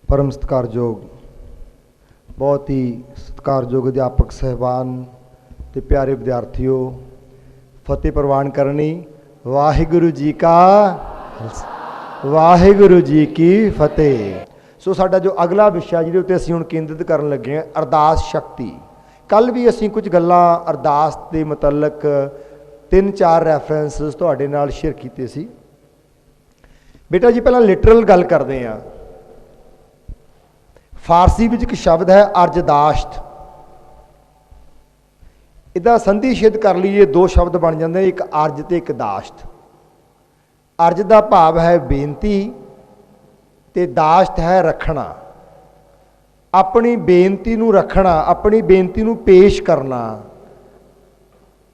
परम सत्कारयोग बहुत ही सत्कारयोग अध्यापक साहिबान ते प्यारे विद्यार्थियों, फतेह प्रवान करनी। वाहिगुरु जी का वाहिगुरु जी की फतेह। सो साडा जो अगला विषय जिहदे उत्ते असीं हुण केंद्रित करन लगे हैं, अरदास शक्ति। कल भी असीं कुछ गल्लां अरदास दे मुतलक 3-4 रैफरेंसिस तुहाडे नाल शेयर कीते सी। बेटा जी पहलां लिटरल गल करदे हां। फारसी विच एक शब्द है अर्जदाश्त। इहदा संधि छेद कर लीए, 2 शब्द बन जाते हैं, एक अर्ज ते एक दाश्त। अर्ज का भाव है बेनती ते दाश्त है रखना। अपनी बेनती नूं रखना, अपनी बेनती नूं पेश करना,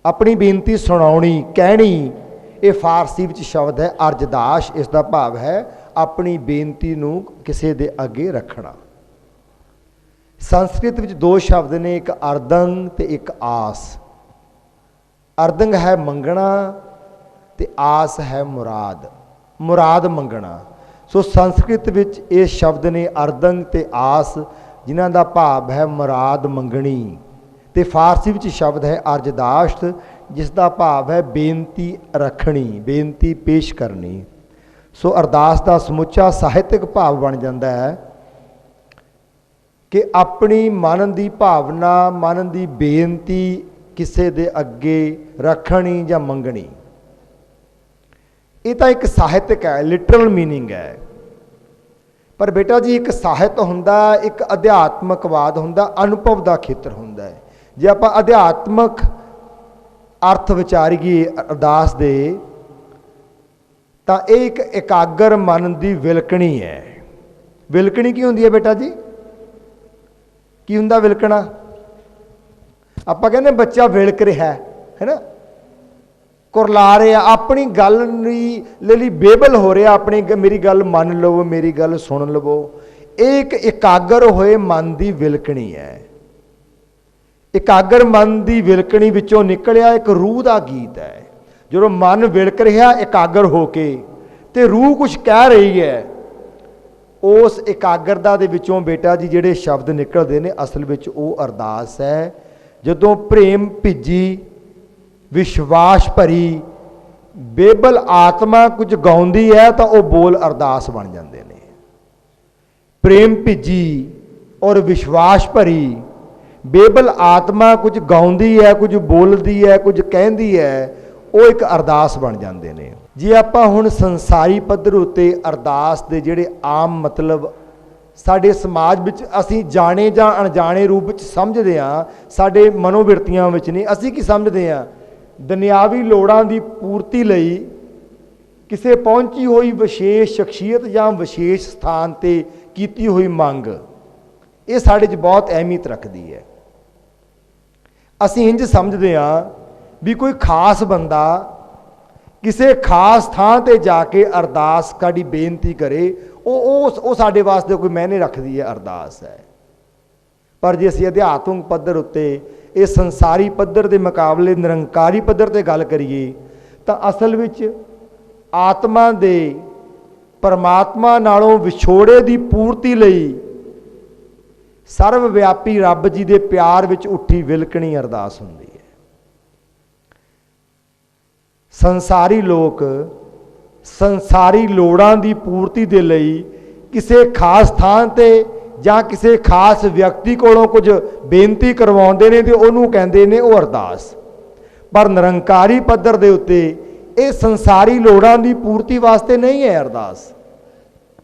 अपनी बेनती सुनाउणी, कहनी, ये फारसी विच शब्द है अर्जदाश। इसका भाव है अपनी बेनती नूं किसी दे अगे रखना। संस्कृत विच 2 शब्द ने, एक अर्दंग ते एक आस। अर्दंग है मंगना ते आस है मुराद, मुराद मंगना। सो संस्कृत विच ये शब्द ने अर्दंग ते आस, जिन्हां दा भाव है मुराद मंगनी। ते फारसी विच शब्द है अर्जदाश्त, जिसका भाव है बेनती रखनी, बेनती पेश करनी। सो अरदास का समुचा ਸਾਹਿਤਕ भाव बन जाता है कि अपनी मन की भावना, मन की बेनती किसी दे अगे रखनी या मंगनी। ये तो एक ਸਾਹਿਤਕ है, लिटरल मीनिंग है। पर बेटा जी एक ਸਾਹਿਤ हुंदा, एक अध्यात्मकवाद हुंदा, अनुभव का खेत्र हुंदा है। जे आप अध्यात्मक अर्थ विचारीए अरदास दे, तो एक एकाग्र मन की विलकणी है। विलकणी की हुंदी है बेटा जी? की हुंदा विलकना? आपां कहने बच्चा विलक रहा है ना, कुरला रहा, अपनी गल लई बेबल हो रहा, अपनी मेरी गल मन लवो, मेरी गल सुन लवो। एक एकाग्र होए मन की विलकणी है। एकाग्र मन की विलकणी विचों निकलिया एक रूह का गीत है। जो मन विलक रहा एकाग्र होके, ते रूह कुछ कह रही है, उस एकाग्रता दे विचों बेटा जी जिहड़े शब्द निकलते हैं, असल विच वो अरदास है। जदों प्रेम भिजी, विश्वास भरी, बेबल आत्मा कुछ गाउंदी है, तो वह बोल अरदास बन जाते हैं। प्रेम भिजी और विश्वास भरी, बेबल आत्मा कुछ गाउंदी है, कुछ बोलती है, कुछ कहती है, वो एक अरदास बन जाते हैं। जे आपां हुण संसारी पद्धर उत्ते अरदास दे जिहड़े आम मतलब साडे समाज विच असीं जाणे जां अणजाणे रूप विच समझदे हां, साडे मनोबिरतियां विच नहीं। असीं की समझदे हां? दुनियावी लोड़ां दी पूर्ति लई किसे पहुंची हुई विशेष शख्सियत जां विशेष स्थान ते कीती हुई मंग, ये साडे च बहुत अहमियत रखदी है। असीं इंज समझदे हां भी कोई खास बंदा किसी खास थां ते जाके अरदास काड़ी बेनती करे, वो साडे वास्ते कोई मैने रखदी है, अरदास है। पर जे असीं अध्यात्मक पद्धर उत्ते ये संसारी पद्धर के मुकाबले निरंकारी पद्धर ते गल करिए, तां असल विच आत्मा दे परमात्मा नालों विछोड़े की पूर्ति लई सर्वव्यापी रब जी के प्यार विच उठी विलकणी अरदास हुंदी है। संसारी लोग संसारी लोड़ां की पूर्ति के लिए किसी खास थां ते जां किसी खास व्यक्ति कोलों कुछ बेनती करवाउंदे ने, तो उहनूं कहंदे ने वो अरदास। पर निरंकारी पद्धर दे उत्ते ये संसारी लोड़ां की पूर्ति वास्ते नहीं है अरदास।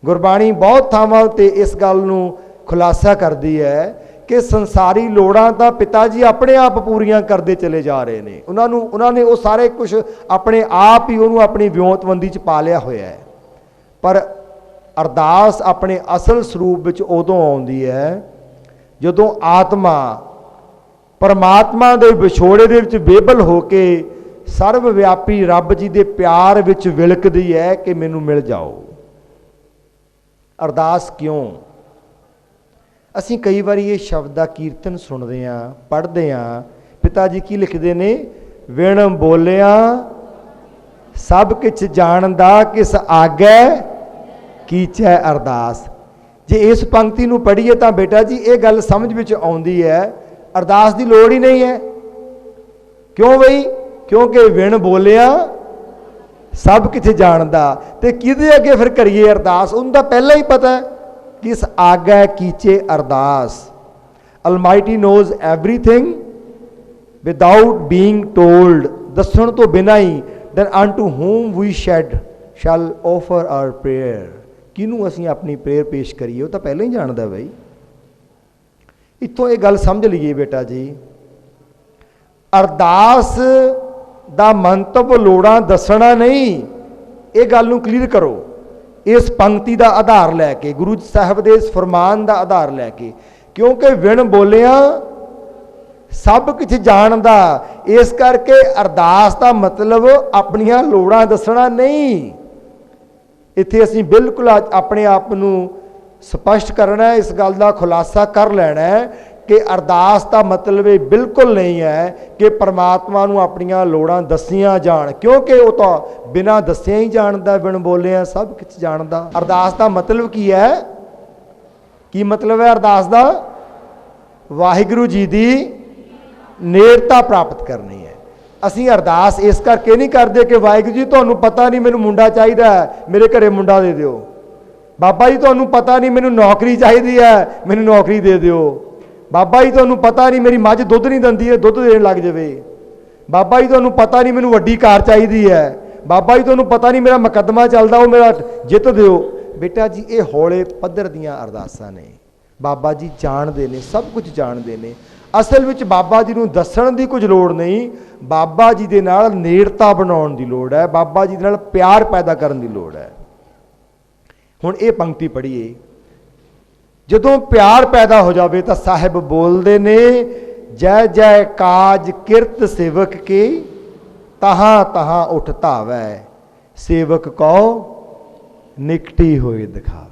गुरबाणी बहुत थावां ते इस गल नूं खुलासा करती है कि संसारी लोड़ां तां पिता जी अपने आप पूरियां करते चले जा रहे हैं। उन्होंने वो सारे कुछ अपने आप ही उन्होंने अपनी विਉਂਤਬੰਦੀ च पा लिया होया है। पर अरदास अपने असल स्वरूप विच उदों आउंदी है जदों आत्मा परमात्मा दे विछोड़े दे विच बेबल होके सर्वव्यापी रब जी दे प्यार विच विलकदी है कि मैनूं मिल जाओ। अरदास क्यों? असीं कई बार ये शब्द का कीर्तन सुनते हैं, पढ़ते हैं। पिता जी की लिखते ने, विण बोलिया सब किछ जानदा, किस आगे कीचै अरदास। ਜੇ ਇਸ ਪੰਕਤੀ ਨੂੰ ਪੜ੍ਹੀਏ ਤਾਂ ਬੇਟਾ ਜੀ ਇਹ ਗੱਲ ਸਮਝ ਵਿੱਚ ਆਉਂਦੀ ਹੈ, ਅਰਦਾਸ ਦੀ ਲੋੜ ਹੀ ਨਹੀਂ ਹੈ। ਕਿਉਂ ਬਈ? ਕਿਉਂਕਿ ਵਿਣ ਬੋਲਿਆ ਸਭ ਕਿਛ ਜਾਣਦਾ। ਤੇ ਕਿਹਦੇ ਅੱਗੇ ਫਿਰ ਕਰੀਏ ਅਰਦਾਸ? ਉਹਨੂੰ ਤਾਂ ਪਹਿਲਾਂ ਹੀ ਪਤਾ ਹੈ, ਕਿਸ ਆਗੈ ਕੀਚੇ ਅਰਦਾਸ। Almighty knows everything without being told. ਦੱਸਣ ਤੋਂ ਬਿਨਾਂ ਹੀ। Then unto whom we should shall offer our prayer. ਕਿਹਨੂੰ ਅਸੀਂ ਆਪਣੀ ਪ੍ਰੇਅਰ ਪੇਸ਼ ਕਰੀਏ ਉਹ ਤਾਂ ਪਹਿਲਾਂ ਹੀ ਜਾਣਦਾ ਬਈ। ਇੱਥੋਂ ਇਹ ਗੱਲ ਸਮਝ ਲਈਏ ਬੇਟਾ ਜੀ, ਅਰਦਾਸ ਦਾ ਮੰਤਵ ਲੋੜਾਂ ਦੱਸਣਾ ਨਹੀਂ। ਇਹ ਗੱਲ ਨੂੰ ਕਲੀਅਰ ਕਰੋ ਇਸ ਪੰਕਤੀ ਦਾ ਆਧਾਰ ਲੈ ਕੇ, ਗੁਰੂ ਸਾਹਿਬ ਦੇ ਇਸ ਫਰਮਾਨ ਦਾ ਆਧਾਰ ਲੈ ਕੇ। ਕਿਉਂਕਿ ਵਿਣ ਬੋਲਿਆ ਸਭ ਕੁਝ ਜਾਣਦਾ। ਇਸ ਕਰਕੇ ਅਰਦਾਸ ਦਾ ਮਤਲਬ ਆਪਣੀਆਂ ਲੋੜਾਂ ਦੱਸਣਾ ਨਹੀਂ। ਇੱਥੇ ਅਸੀਂ ਬਿਲਕੁਲ ਆਪਣੇ ਆਪ ਨੂੰ ਸਪਸ਼ਟ ਕਰਨਾ, ਇਸ ਗੱਲ ਦਾ ਖੁਲਾਸਾ ਕਰ ਲੈਣਾ ਕਿ ਅਰਦਾਸ ਦਾ ਮਤਲਬ ਇਹ ਬਿਲਕੁਲ ਨਹੀਂ ਹੈ ਕਿ ਪਰਮਾਤਮਾ ਨੂੰ ਆਪਣੀਆਂ ਲੋੜਾਂ ਦੱਸੀਆਂ ਜਾਣ, ਕਿਉਂਕਿ ਉਹ ਤਾਂ ਬਿਨਾਂ ਦੱਸਿਆ ਹੀ ਜਾਣਦਾ, ਬਿਨ ਬੋਲਿਆ ਸਭ ਕੁਝ ਜਾਣਦਾ। ਅਰਦਾਸ ਦਾ ਮਤਲਬ ਕੀ ਹੈ? ਕੀ ਮਤਲਬ ਹੈ ਅਰਦਾਸ ਦਾ? ਵਾਹਿਗੁਰੂ ਜੀ ਦੀ ਨੇੜਤਾ ਪ੍ਰਾਪਤ ਕਰਨੀ ਹੈ। ਅਸੀਂ ਅਰਦਾਸ ਇਸ ਕਰਕੇ ਨਹੀਂ ਕਰਦੇ ਕਿ ਵਾਹਿਗੁਰੂ ਜੀ ਤੁਹਾਨੂੰ ਪਤਾ ਨਹੀਂ ਮੈਨੂੰ ਮੁੰਡਾ ਚਾਹੀਦਾ ਹੈ, ਮੇਰੇ ਘਰੇ ਮੁੰਡਾ ਦੇ ਦਿਓ। ਬਾਬਾ ਜੀ ਤੁਹਾਨੂੰ ਪਤਾ ਨਹੀਂ ਮੈਨੂੰ ਨੌਕਰੀ ਚਾਹੀਦੀ ਹੈ, ਮੈਨੂੰ ਨੌਕਰੀ ਦੇ ਦਿਓ। ਬਾਬਾ ਜੀ ਤੁਹਾਨੂੰ ਪਤਾ ਨਹੀਂ ਮੇਰੀ ਮੱਝ ਦੁੱਧ ਨਹੀਂ ਦਿੰਦੀ ਹੈ, ਦੁੱਧ ਦੇਣ ਲੱਗ ਜਾਵੇ। ਬਾਬਾ ਜੀ ਤੁਹਾਨੂੰ ਪਤਾ ਨਹੀਂ ਮੈਨੂੰ ਵੱਡੀ ਕਾਰ ਚਾਹੀਦੀ ਹੈ। ਬਾਬਾ ਜੀ ਤੁਹਾਨੂੰ ਪਤਾ ਨਹੀਂ ਮੇਰਾ ਮੁਕੱਦਮਾ ਚੱਲਦਾ, ਉਹ ਮੇਰਾ ਜਿੱਤ ਦਿਓ। ਬੇਟਾ ਜੀ ਇਹ ਹੌਲੇ ਪੱਧਰ ਦੀਆਂ ਅਰਦਾਸਾਂ ਨੇ। ਬਾਬਾ ਜੀ ਜਾਣਦੇ ਨੇ, ਸਭ ਕੁਝ ਜਾਣਦੇ ਨੇ। ਅਸਲ ਵਿੱਚ ਬਾਬਾ ਜੀ ਨੂੰ ਦੱਸਣ ਦੀ ਕੁਝ ਲੋੜ ਨਹੀਂ, ਬਾਬਾ ਜੀ ਦੇ ਨਾਲ ਨੇੜਤਾ ਬਣਾਉਣ ਦੀ ਲੋੜ ਹੈ, ਬਾਬਾ ਜੀ ਦੇ ਨਾਲ ਪਿਆਰ ਪੈਦਾ ਕਰਨ ਦੀ ਲੋੜ ਹੈ। ਹੁਣ ਇਹ ਪੰਕਤੀ ਪੜ੍ਹੀਏ, ਜਦੋਂ ਪਿਆਰ ਪੈਦਾ ਹੋ ਜਾਵੇ ਤਾਂ ਸਾਹਿਬ ਬੋਲਦੇ ਨੇ, ਜੈ ਜੈ ਕਾਜ ਕਿਰਤ ਸੇਵਕ ਕੀ, ਤਹਾਂ ਤਹਾਂ ਉਠ ਧਾਵੈ, ਸੇਵਕ ਕਉ ਨਿਕਟੀ ਹੋਏ ਦਿਖਾਵੈ।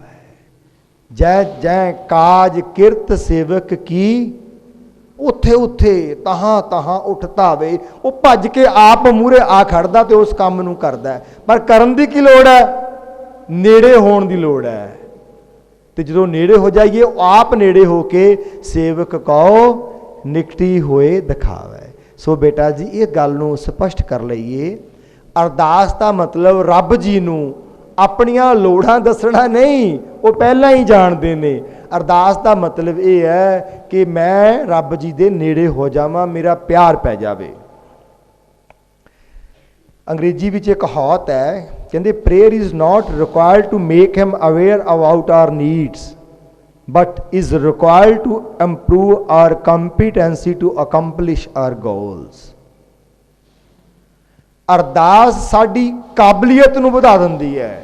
ਜੈ ਜੈ ਕਾਜ ਕਿਰਤ ਸੇਵਕ ਕੀ, ਉੱਥੇ ਉੱਥੇ ਤਹਾਂ ਤਹਾਂ ਉੱਠ ਧਾਵੇ। ਉਹ ਭੱਜ ਕੇ ਆਪ ਮੂਹਰੇ ਆ ਖੜਦਾ ਤੇ ਉਸ ਕੰਮ ਨੂੰ ਕਰਦਾ। ਪਰ ਕਰਨ ਦੀ ਕੀ ਲੋੜ ਹੈ? ਨੇੜੇ ਹੋਣ ਦੀ ਲੋੜ ਹੈ। ਤੇ ਜਦੋਂ ਨੇੜੇ ਹੋ ਜਾਈਏ, ਉਹ ਆਪ ਨੇੜੇ ਹੋ ਕੇ ਸੇਵਕ ਕਉ ਨਿਕਟੀ ਹੋਏ ਦਿਖਾਵੇ। ਸੋ ਬੇਟਾ ਜੀ ਇਹ ਗੱਲ ਨੂੰ ਸਪਸ਼ਟ ਕਰ ਲਈਏ, ਅਰਦਾਸ ਦਾ ਮਤਲਬ ਰੱਬ ਜੀ ਨੂੰ ਆਪਣੀਆਂ ਲੋੜਾਂ ਦੱਸਣਾ ਨਹੀਂ, ਉਹ ਪਹਿਲਾਂ ਹੀ ਜਾਣਦੇ ਨੇ। ਅਰਦਾਸ ਦਾ ਮਤਲਬ ਇਹ ਹੈ ਕਿ ਮੈਂ ਰੱਬ ਜੀ ਦੇ ਨੇੜੇ ਹੋ ਜਾਵਾਂ, ਮੇਰਾ ਪਿਆਰ ਪੈ ਜਾਵੇ। ਅੰਗਰੇਜ਼ੀ ਵਿੱਚ ਇੱਕ ਕਹਾਵਤ ਹੈ, ਕਹਿੰਦੇ prayer is not required to make him aware about our needs, but is required to improve our competency to accomplish our goals. ਅਰਦਾਸ ਸਾਡੀ ਕਾਬਲੀਅਤ ਨੂੰ ਵਧਾ ਦਿੰਦੀ ਹੈ,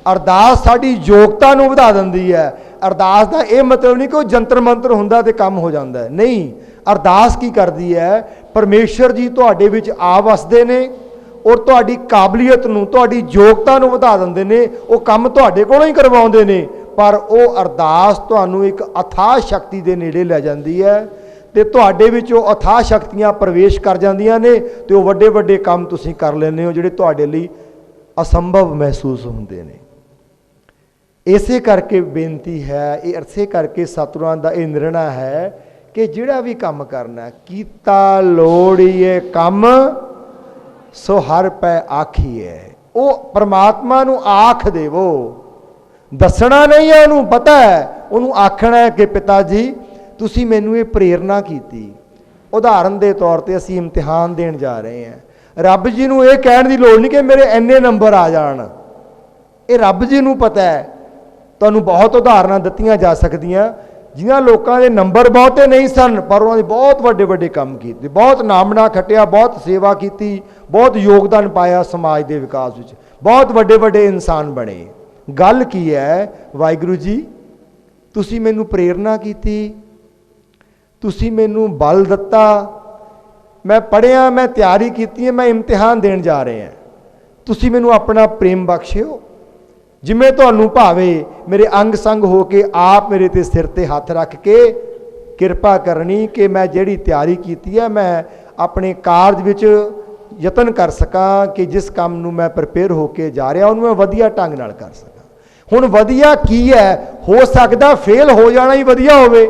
ਅਰਦਾਸ ਸਾਡੀ ਯੋਗਤਾ ਨੂੰ ਵਧਾ ਦਿੰਦੀ ਹੈ। ਅਰਦਾਸ ਦਾ ਇਹ ਮਤਲਬ ਨਹੀਂ ਕਿ ਉਹ ਜੰਤਰ ਮੰਤਰ ਹੁੰਦਾ ਤੇ ਕੰਮ ਹੋ ਜਾਂਦਾ, ਨਹੀਂ। ਅਰਦਾਸ ਕੀ ਕਰਦੀ ਹੈ? ਪਰਮੇਸ਼ਰ ਜੀ ਤੁਹਾਡੇ ਵਿੱਚ ਆ ਵਸਦੇ ਨੇ ਔਰ ਤੁਹਾਡੀ ਕਾਬਲੀਅਤ ਨੂੰ, ਤੁਹਾਡੀ ਯੋਗਤਾ ਨੂੰ ਵਧਾ ਦਿੰਦੇ ਨੇ। ਉਹ ਕੰਮ ਤੁਹਾਡੇ ਕੋਲੋਂ ਹੀ ਕਰਵਾਉਂਦੇ ਨੇ, ਪਰ ਉਹ ਅਰਦਾਸ ਤੁਹਾਨੂੰ ਇੱਕ ਅਥਾਹ ਸ਼ਕਤੀ ਦੇ ਨੇੜੇ ਲੈ ਜਾਂਦੀ ਹੈ ਤੇ ਤੁਹਾਡੇ ਵਿੱਚ ਉਹ ਅਥਾਹ ਸ਼ਕਤੀਆਂ ਪ੍ਰਵੇਸ਼ ਕਰ ਜਾਂਦੀਆਂ ਨੇ ਤੇ ਉਹ ਵੱਡੇ ਵੱਡੇ ਕੰਮ ਤੁਸੀਂ ਕਰ ਲੈਂਦੇ ਹੋ ਜਿਹੜੇ ਤੁਹਾਡੇ ਲਈ ਅਸੰਭਵ ਮਹਿਸੂਸ ਹੁੰਦੇ ਨੇ। ਇਸੇ ਕਰਕੇ ਬੇਨਤੀ ਹੈ, ਇਹ ਅਰਸੇ ਕਰਕੇ ਸਤਿਗੁਰਾਂ ਦਾ ਇਹ ਨਿਰਣਾ ਹੈ ਕਿ ਜਿਹੜਾ ਵੀ ਕੰਮ ਕਰਨਾ, ਕੀਤਾ ਲੋੜੀਏ ਕੰਮ ਸੋ ਹਰ ਪੈ ਆਖੀਏ। ਉਹ ਪਰਮਾਤਮਾ ਨੂੰ ਆਖ ਦੇਵੋ, ਦੱਸਣਾ ਨਹੀਂ ਹੈ। ਉਹਨੂੰ ਪਤਾ ਹੈ, ਉਹਨੂੰ ਆਖਣਾ ਹੈ ਕਿ ਪਿਤਾ ਜੀ ਤੁਸੀਂ ਮੈਨੂੰ ਇਹ ਪ੍ਰੇਰਨਾ ਕੀਤੀ। ਉਦਾਹਰਨ ਦੇ ਤੌਰ ਤੇ ਅਸੀਂ ਇਮਤਿਹਾਨ ਦੇਣ ਜਾ ਰਹੇ ਹਾਂ। ਰੱਬ ਜੀ ਨੂੰ ਇਹ ਕਹਿਣ ਦੀ ਲੋੜ ਨਹੀਂ ਕਿ ਮੇਰੇ ਇੰਨੇ ਨੰਬਰ ਆ ਜਾਣ। ਇਹ ਰੱਬ ਜੀ ਨੂੰ ਪਤਾ ਹੈ। ਤੁਹਾਨੂੰ ਬਹੁਤ ਉਦਾਹਰਨਾਂ ਦਿੱਤੀਆਂ ਜਾ ਸਕਦੀਆਂ ਜਿਨ੍ਹਾਂ ਲੋਕਾਂ ਦੇ ਨੰਬਰ ਬਹੁਤੇ ਨਹੀਂ ਸਨ, ਪਰ ਉਹਨਾਂ ਦੇ ਬਹੁਤ ਵੱਡੇ ਵੱਡੇ ਕੰਮ ਕੀਤੇ, ਬਹੁਤ ਨਾਮਣਾ ਖੱਟਿਆ, ਬਹੁਤ ਸੇਵਾ ਕੀਤੀ, ਬਹੁਤ ਯੋਗਦਾਨ ਪਾਇਆ ਸਮਾਜ ਦੇ ਵਿਕਾਸ ਵਿੱਚ, ਬਹੁਤ ਵੱਡੇ ਵੱਡੇ ਇਨਸਾਨ ਬਣੇ। ਗੱਲ ਕੀ ਹੈ? ਵਾਹਿਗੁਰੂ ਜੀ ਤੁਸੀਂ ਮੈਨੂੰ ਪ੍ਰੇਰਨਾ ਕੀਤੀ, ਤੁਸੀਂ ਮੈਨੂੰ ਬਲ ਦਿੱਤਾ, ਮੈਂ ਪੜ੍ਹਿਆ, ਮੈਂ ਤਿਆਰੀ ਕੀਤੀ ਹੈ, ਮੈਂ ਇਮਤਿਹਾਨ ਦੇਣ ਜਾ ਰਿਹਾ। ਤੁਸੀਂ ਮੈਨੂੰ ਆਪਣਾ ਪ੍ਰੇਮ ਬਖਸ਼ਿਓ, ਜਿਵੇਂ ਤੁਹਾਨੂੰ ਭਾਵੇ ਮੇਰੇ ਅੰਗ ਸੰਗ ਹੋ ਕੇ ਆਪ ਮੇਰੇ ਤੇ ਸਿਰ ਤੇ ਹੱਥ ਰੱਖ ਕੇ ਕਿਰਪਾ ਕਰਨੀ ਕਿ ਮੈਂ ਜਿਹੜੀ ਤਿਆਰੀ ਕੀਤੀ ਹੈ ਮੈਂ ਆਪਣੇ ਕਾਰਜ ਵਿੱਚ ਯਤਨ ਕਰ ਸਕਾਂ ਕਿ ਜਿਸ ਕੰਮ ਨੂੰ ਮੈਂ ਪ੍ਰਪੇਅਰ ਹੋ ਕੇ ਜਾ ਰਿਹਾ ਉਹਨੂੰ ਮੈਂ ਵਧੀਆ ਢੰਗ ਨਾਲ ਕਰ ਸਕਾਂ। ਹੁਣ ਵਧੀਆ ਕੀ ਹੈ, ਹੋ ਸਕਦਾ ਫੇਲ ਹੋ ਜਾਣਾ ਹੀ ਵਧੀਆ ਹੋਵੇ।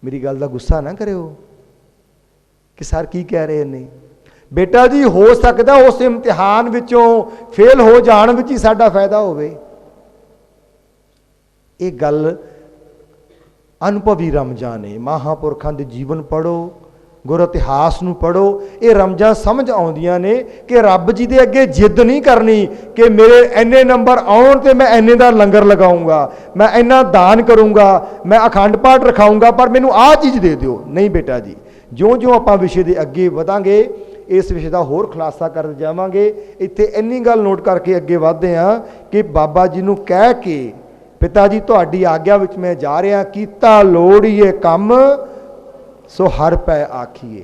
ਮੇਰੀ ਗੱਲ ਦਾ ਗੁੱਸਾ ਨਾ ਕਰਿਓ ਕਿ ਸਰ ਕੀ ਕਹਿ ਰਹੇ ਨੇ। ਬੇਟਾ ਜੀ ਹੋ ਸਕਦਾ ਉਸ ਇਮਤਿਹਾਨ ਵਿੱਚੋਂ ਫੇਲ ਹੋ ਜਾਣ ਵਿੱਚ ਹੀ ਸਾਡਾ ਫਾਇਦਾ ਹੋਵੇ। ਇਹ ਗੱਲ ਅਨੁਭਵੀ ਰਮਜ਼ਾਂ ਨੇ। ਮਹਾਂਪੁਰਖਾਂ ਦੇ ਜੀਵਨ ਪੜ੍ਹੋ, ਗੁਰ ਇਤਿਹਾਸ ਨੂੰ ਪੜ੍ਹੋ, ਇਹ ਰਮਜ਼ਾਂ ਸਮਝ ਆਉਂਦੀਆਂ ਨੇ ਕਿ ਰੱਬ ਜੀ ਦੇ ਅੱਗੇ ਜਿੱਦ ਨਹੀਂ ਕਰਨੀ ਕਿ ਮੇਰੇ ਇੰਨੇ ਨੰਬਰ ਆਉਣ ਤੇ ਮੈਂ ਇੰਨੇ ਦਾ ਲੰਗਰ ਲਗਾਊਂਗਾ, ਮੈਂ ਇੰਨਾ ਦਾਨ ਕਰੂੰਗਾ, ਮੈਂ ਅਖੰਡ ਪਾਠ ਰਖਾਊਂਗਾ, ਪਰ ਮੈਨੂੰ ਆਹ ਚੀਜ਼ ਦੇ ਦਿਓ। ਨਹੀਂ ਬੇਟਾ ਜੀ, ਜਿਉਂ-ਜਿਉਂ ਆਪਾਂ ਵਿਸ਼ੇ ਦੇ ਅੱਗੇ ਵਧਾਂਗੇ ਇਸ ਵਿਸ਼ੇ ਦਾ ਹੋਰ ਖੁਲਾਸਾ ਕਰਦੇ ਜਾਵਾਂਗੇ। ਇੱਥੇ ਇੰਨੀ ਗੱਲ ਨੋਟ ਕਰਕੇ ਅੱਗੇ ਵਧਦੇ ਹਾਂ ਕਿ ਬਾਬਾ ਜੀ ਨੂੰ ਕਹਿ ਕੇ, ਪਿਤਾ ਜੀ ਤੁਹਾਡੀ ਆਗਿਆ ਵਿੱਚ ਮੈਂ ਜਾ ਰਿਹਾ, ਕੀਤਾ ਲੋੜੀਏ ਕੰਮ ਸੋ ਹਰ ਪੈ ਆਖੀਏ।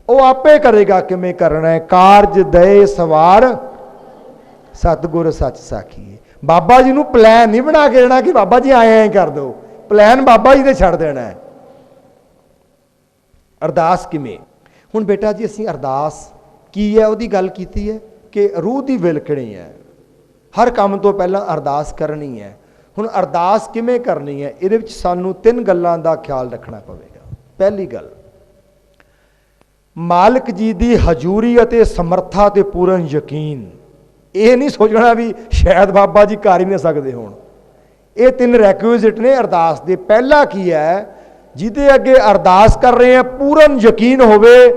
ਉਹ ਆਪੇ ਕਰੇਗਾ ਕਿਵੇਂ ਕਰਨਾ ਹੈ, ਕਾਰਜ ਦਏ ਸਵਾਰ ਸਤਿਗੁਰ ਸੱਚ ਸਾਖੀਏ। ਬਾਬਾ ਜੀ ਨੂੰ ਪਲਾਨ ਨਹੀਂ ਬਣਾ ਕੇ ਦੇਣਾ ਕਿ ਬਾਬਾ ਜੀ ਐਂ ਕਰ ਦਿਓ, ਪਲਾਨ ਬਾਬਾ ਜੀ ਤੇ ਛੱਡ ਦੇਣਾ ਹੈ। ਅਰਦਾਸ ਕਿਵੇਂ? ਹੁਣ ਬੇਟਾ ਜੀ ਅਸੀਂ ਅਰਦਾਸ ਕੀ ਹੈ ਉਹਦੀ ਗੱਲ ਕੀਤੀ ਹੈ ਕਿ ਰੂਹ ਦੀ ਵਿਲਕਣੀ ਹੈ, ਹਰ ਕੰਮ ਤੋਂ ਪਹਿਲਾਂ ਅਰਦਾਸ ਕਰਨੀ ਹੈ। ਹੁਣ ਅਰਦਾਸ ਕਿਵੇਂ ਕਰਨੀ ਹੈ, ਇਹਦੇ ਵਿੱਚ ਸਾਨੂੰ 3 ਗੱਲਾਂ ਦਾ ਖਿਆਲ ਰੱਖਣਾ ਪਵੇਗਾ। ਪਹਿਲੀ ਗੱਲ, ਮਾਲਕ ਜੀ ਦੀ ਹਜ਼ੂਰੀ ਅਤੇ ਸਮਰੱਥਾ ਤੇ ਪੂਰਨ ਯਕੀਨ। ਇਹ ਨਹੀਂ ਸੋਚਣਾ ਵੀ ਸ਼ਾਇਦ ਬਾਬਾ ਜੀ ਕਰ ਹੀ ਨਹੀਂ ਸਕਦੇ ਹੋਣ। ਇਹ 3 ਰੈਕੁਇਜ਼ਿਟ ਨੇ ਅਰਦਾਸ ਦੇ। ਪਹਿਲਾ ਕੀ ਹੈ, ਜਿਹਦੇ ਅੱਗੇ ਅਰਦਾਸ ਕਰ ਰਹੇ ਹਾਂ ਪੂਰਨ ਯਕੀਨ ਹੋਵੇ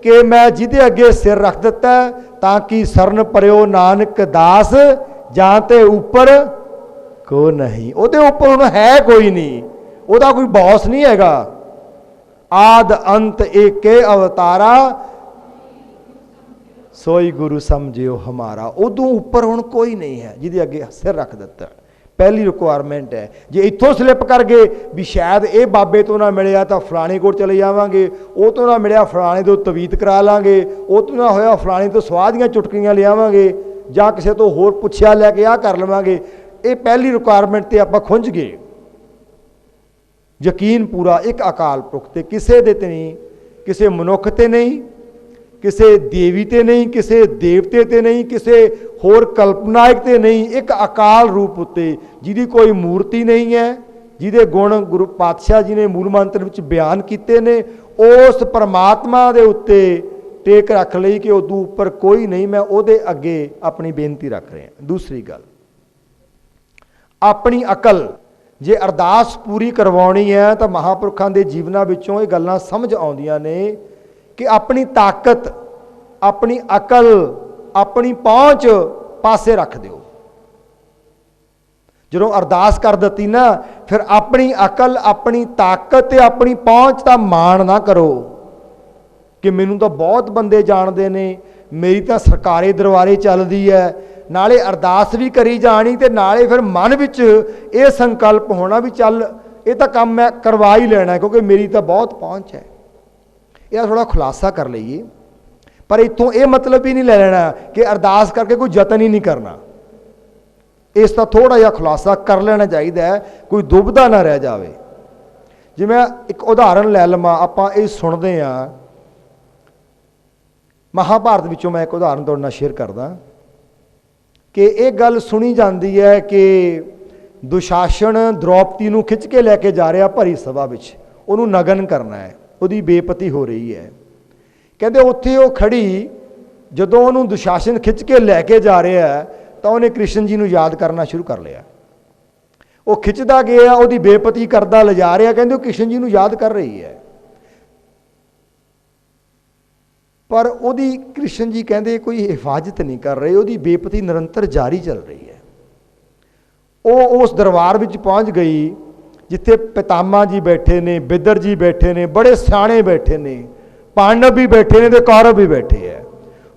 ਕਿ ਮੈਂ ਜਿਹਦੇ ਅੱਗੇ ਸਿਰ ਰੱਖ ਦਿੱਤਾ ਤਾਂ ਕਿ ਸਰਨ ਪਰਿਓ ਨਾਨਕ ਦਾਸ ਜਾਂ ਤੇ ਉੱਪਰ ਕੋ ਨਹੀਂ। ਉਹਦੇ ਉੱਪਰ ਹੁਣ ਹੈ ਕੋਈ ਨਹੀਂ, ਉਹਦਾ ਕੋਈ ਬੌਸ ਨਹੀਂ ਹੈਗਾ। ਆਦ ਅੰਤ ਏਕੇ ਅਵਤਾਰਾ ਸੋਈ ਗੁਰੂ ਸਮਝਿਓ ਹਮਾਰਾ। ਉਦੋਂ ਉੱਪਰ ਹੁਣ ਕੋਈ ਨਹੀਂ ਹੈ ਜਿਹਦੇ ਅੱਗੇ ਸਿਰ ਰੱਖ ਦਿੱਤਾ। ਪਹਿਲੀ ਰਿਕੁਆਇਰਮੈਂਟ ਹੈ। ਜੇ ਇੱਥੋਂ ਸਲਿੱਪ ਕਰ ਗਏ ਵੀ ਸ਼ਾਇਦ ਇਹ ਬਾਬੇ ਤੋਂ ਨਾ ਮਿਲਿਆ ਤਾਂ ਫਲਾਣੇ ਕੋਲ ਚਲੇ ਜਾਵਾਂਗੇ, ਉਹ ਤੋਂ ਨਾ ਮਿਲਿਆ ਫਲਾਣੇ ਤੋਂ ਤਵੀਤ ਕਰਾ ਲਾਂਗੇ, ਉਹ ਤੋਂ ਨਾ ਹੋਇਆ ਫਲਾਣੇ ਤੋਂ ਸਵਾਹ ਦੀਆਂ ਚੁਟਕੀਆਂ ਲਿਆਵਾਂਗੇ, ਜਾਂ ਕਿਸੇ ਤੋਂ ਹੋਰ ਪੁੱਛਿਆ ਲੈ ਕੇ ਆਹ ਕਰ ਲਵਾਂਗੇ। ਇਹ ਪਹਿਲੀ ਰਿਕੁਆਇਰਮੈਂਟ ਤੇ ਆਪਾਂ ਖੁੰਝ ਗਏ। ਯਕੀਨ ਪੂਰਾ ਇੱਕ ਅਕਾਲ ਪੁਰਖ ਤੇ, ਕਿਸੇ ਦੇ ਤੇ ਨਹੀਂ, ਕਿਸੇ ਮਨੁੱਖ ਤੇ ਨਹੀਂ, ਕਿਸੇ ਦੇਵੀ ਤੇ ਨਹੀਂ, ਕਿਸੇ ਦੇਵਤੇ ਤੇ ਨਹੀਂ, ਕਿਸੇ ਹੋਰ ਕਲਪਨਾਇਕ ਤੇ ਨਹੀਂ, ਇੱਕ ਅਕਾਲ ਰੂਪ ਉੱਤੇ ਜਿਹਦੀ ਕੋਈ ਮੂਰਤੀ ਨਹੀਂ ਹੈ, ਜਿਹਦੇ ਗੁਣ ਗੁਰੂ ਪਾਤਸ਼ਾਹ ਜੀ ਨੇ ਮੂਲ ਮੰਤਰ ਵਿੱਚ ਬਿਆਨ ਕੀਤੇ ਨੇ, ਉਸ ਪਰਮਾਤਮਾ ਦੇ ਉੱਤੇ ਟੇਕ ਰੱਖ ਲਈ ਕਿ ਉਦੋਂ ਉੱਪਰ ਕੋਈ ਨਹੀਂ, ਮੈਂ ਉਹਦੇ ਅੱਗੇ ਆਪਣੀ ਬੇਨਤੀ ਰੱਖ ਰਿਹਾ। ਦੂਸਰੀ ਗੱਲ, ਆਪਣੀ ਅਕਲ। ਜੇ ਅਰਦਾਸ ਪੂਰੀ ਕਰਵਾਉਣੀ ਹੈ ਤਾਂ ਮਹਾਂਪੁਰਖਾਂ ਦੇ ਜੀਵਨਾਂ ਵਿੱਚੋਂ ਇਹ ਗੱਲਾਂ ਸਮਝ ਆਉਂਦੀਆਂ ਨੇ ਕਿ ਆਪਣੀ ਤਾਕਤ, ਆਪਣੀ ਅਕਲ, ਆਪਣੀ ਪਹੁੰਚ ਪਾਸੇ ਰੱਖ ਦਿਓ। ਜਦੋਂ ਅਰਦਾਸ ਕਰ ਦਿੱਤੀ ਨਾ, ਫਿਰ ਆਪਣੀ ਅਕਲ, ਆਪਣੀ ਤਾਕਤ ਤੇ ਆਪਣੀ ਪਹੁੰਚ ਦਾ ਮਾਣ ਨਾ ਕਰੋ ਕਿ ਮੈਨੂੰ ਤਾਂ ਬਹੁਤ ਬੰਦੇ ਜਾਣਦੇ ਨੇ, ਮੇਰੀ ਤਾਂ ਸਰਕਾਰੀ ਦਰਬਾਰੇ ਚੱਲਦੀ ਹੈ, ਨਾਲੇ ਅਰਦਾਸ ਵੀ ਕਰੀ ਜਾਣੀ ਤੇ ਨਾਲੇ ਫਿਰ ਮਨ ਵਿੱਚ ਇਹ ਸੰਕਲਪ ਹੋਣਾ ਵੀ ਚੱਲ ਇਹ ਤਾਂ ਕੰਮ ਮੈਂ ਕਰਵਾ ਹੀ ਲੈਣਾ ਕਿਉਂਕਿ ਮੇਰੀ ਤਾਂ ਬਹੁਤ ਪਹੁੰਚ ਹੈ। ਇਹ ਥੋੜਾ ਖੁਲਾਸਾ ਕਰ ਲਈਏ, ਪਰ ਇੱਥੋਂ ਇਹ ਮਤਲਬ ਹੀ ਨਹੀਂ ਲੈ ਲੈਣਾ ਕਿ ਅਰਦਾਸ ਕਰਕੇ ਕੋਈ ਯਤਨ ਹੀ ਨਹੀਂ ਕਰਨਾ। ਇਸ ਦਾ ਥੋੜਾ ਜਿਹਾ ਖੁਲਾਸਾ ਕਰ ਲੈਣਾ ਚਾਹੀਦਾ ਹੈ, ਕੋਈ ਦੁਬਿਧਾ ਨਾ ਰਹਿ ਜਾਵੇ। ਜਿਵੇਂ ਇੱਕ ਉਦਾਹਰਨ ਲੈ ਲਵਾਂ, ਆਪਾਂ ਇਹ ਸੁਣਦੇ ਹਾਂ ਮਹਾਭਾਰਤ ਵਿੱਚੋਂ, ਮੈਂ ਇੱਕ ਉਦਾਹਰਨ ਤੁਹਾਡੇ ਨਾਲ ਸ਼ੇਅਰ ਕਰਦਾ ਕਿ ਇਹ ਗੱਲ ਸੁਣੀ ਜਾਂਦੀ ਹੈ ਕਿ ਦੁਸ਼ਾਸਨ ਦ੍ਰੋਪਦੀ ਨੂੰ ਖਿੱਚ ਕੇ ਲੈ ਕੇ ਜਾ ਰਿਹਾ ਭਰੀ ਸਭਾ ਵਿੱਚ, ਉਹਨੂੰ ਨਗਨ ਕਰਨਾ ਹੈ, ਉਹਦੀ ਬੇਪਤੀ ਹੋ ਰਹੀ ਹੈ। ਕਹਿੰਦੇ ਉੱਥੇ ਉਹ ਖੜੀ, ਜਦੋਂ ਉਹਨੂੰ ਦੁਸ਼ਾਸਨ ਖਿੱਚ ਕੇ ਲੈ ਕੇ ਜਾ ਰਿਹਾ ਤਾਂ ਉਹਨੇ ਕ੍ਰਿਸ਼ਨ ਜੀ ਨੂੰ ਯਾਦ ਕਰਨਾ ਸ਼ੁਰੂ ਕਰ ਲਿਆ। ਉਹ ਖਿੱਚਦਾ ਗਿਆ, ਉਹਦੀ ਬੇਪਤੀ ਕਰਦਾ ਲਿਜਾ ਰਿਹਾ, ਕਹਿੰਦੇ ਉਹ ਕ੍ਰਿਸ਼ਨ ਜੀ ਨੂੰ ਯਾਦ ਕਰ ਰਹੀ ਹੈ, ਪਰ ਉਹਦੀ ਕ੍ਰਿਸ਼ਨ ਜੀ ਕਹਿੰਦੇ ਕੋਈ ਹਿਫਾਜ਼ਤ ਨਹੀਂ ਕਰ ਰਹੇ, ਉਹਦੀ ਬੇਪਤੀ ਨਿਰੰਤਰ ਜਾਰੀ ਚੱਲ ਰਹੀ ਹੈ। ਉਹ ਉਸ ਦਰਬਾਰ ਵਿੱਚ ਪਹੁੰਚ ਗਈ ਜਿੱਥੇ ਪਿਤਾਮਾ ਜੀ ਬੈਠੇ ਨੇ, ਬਿਦਰ ਜੀ ਬੈਠੇ ਨੇ, ਬੜੇ ਸਿਆਣੇ ਬੈਠੇ ਨੇ, ਪਾਂਡਵ ਵੀ ਬੈਠੇ ਨੇ ਤੇ ਕੌਰਵ ਵੀ ਬੈਠੇ ਹੈ।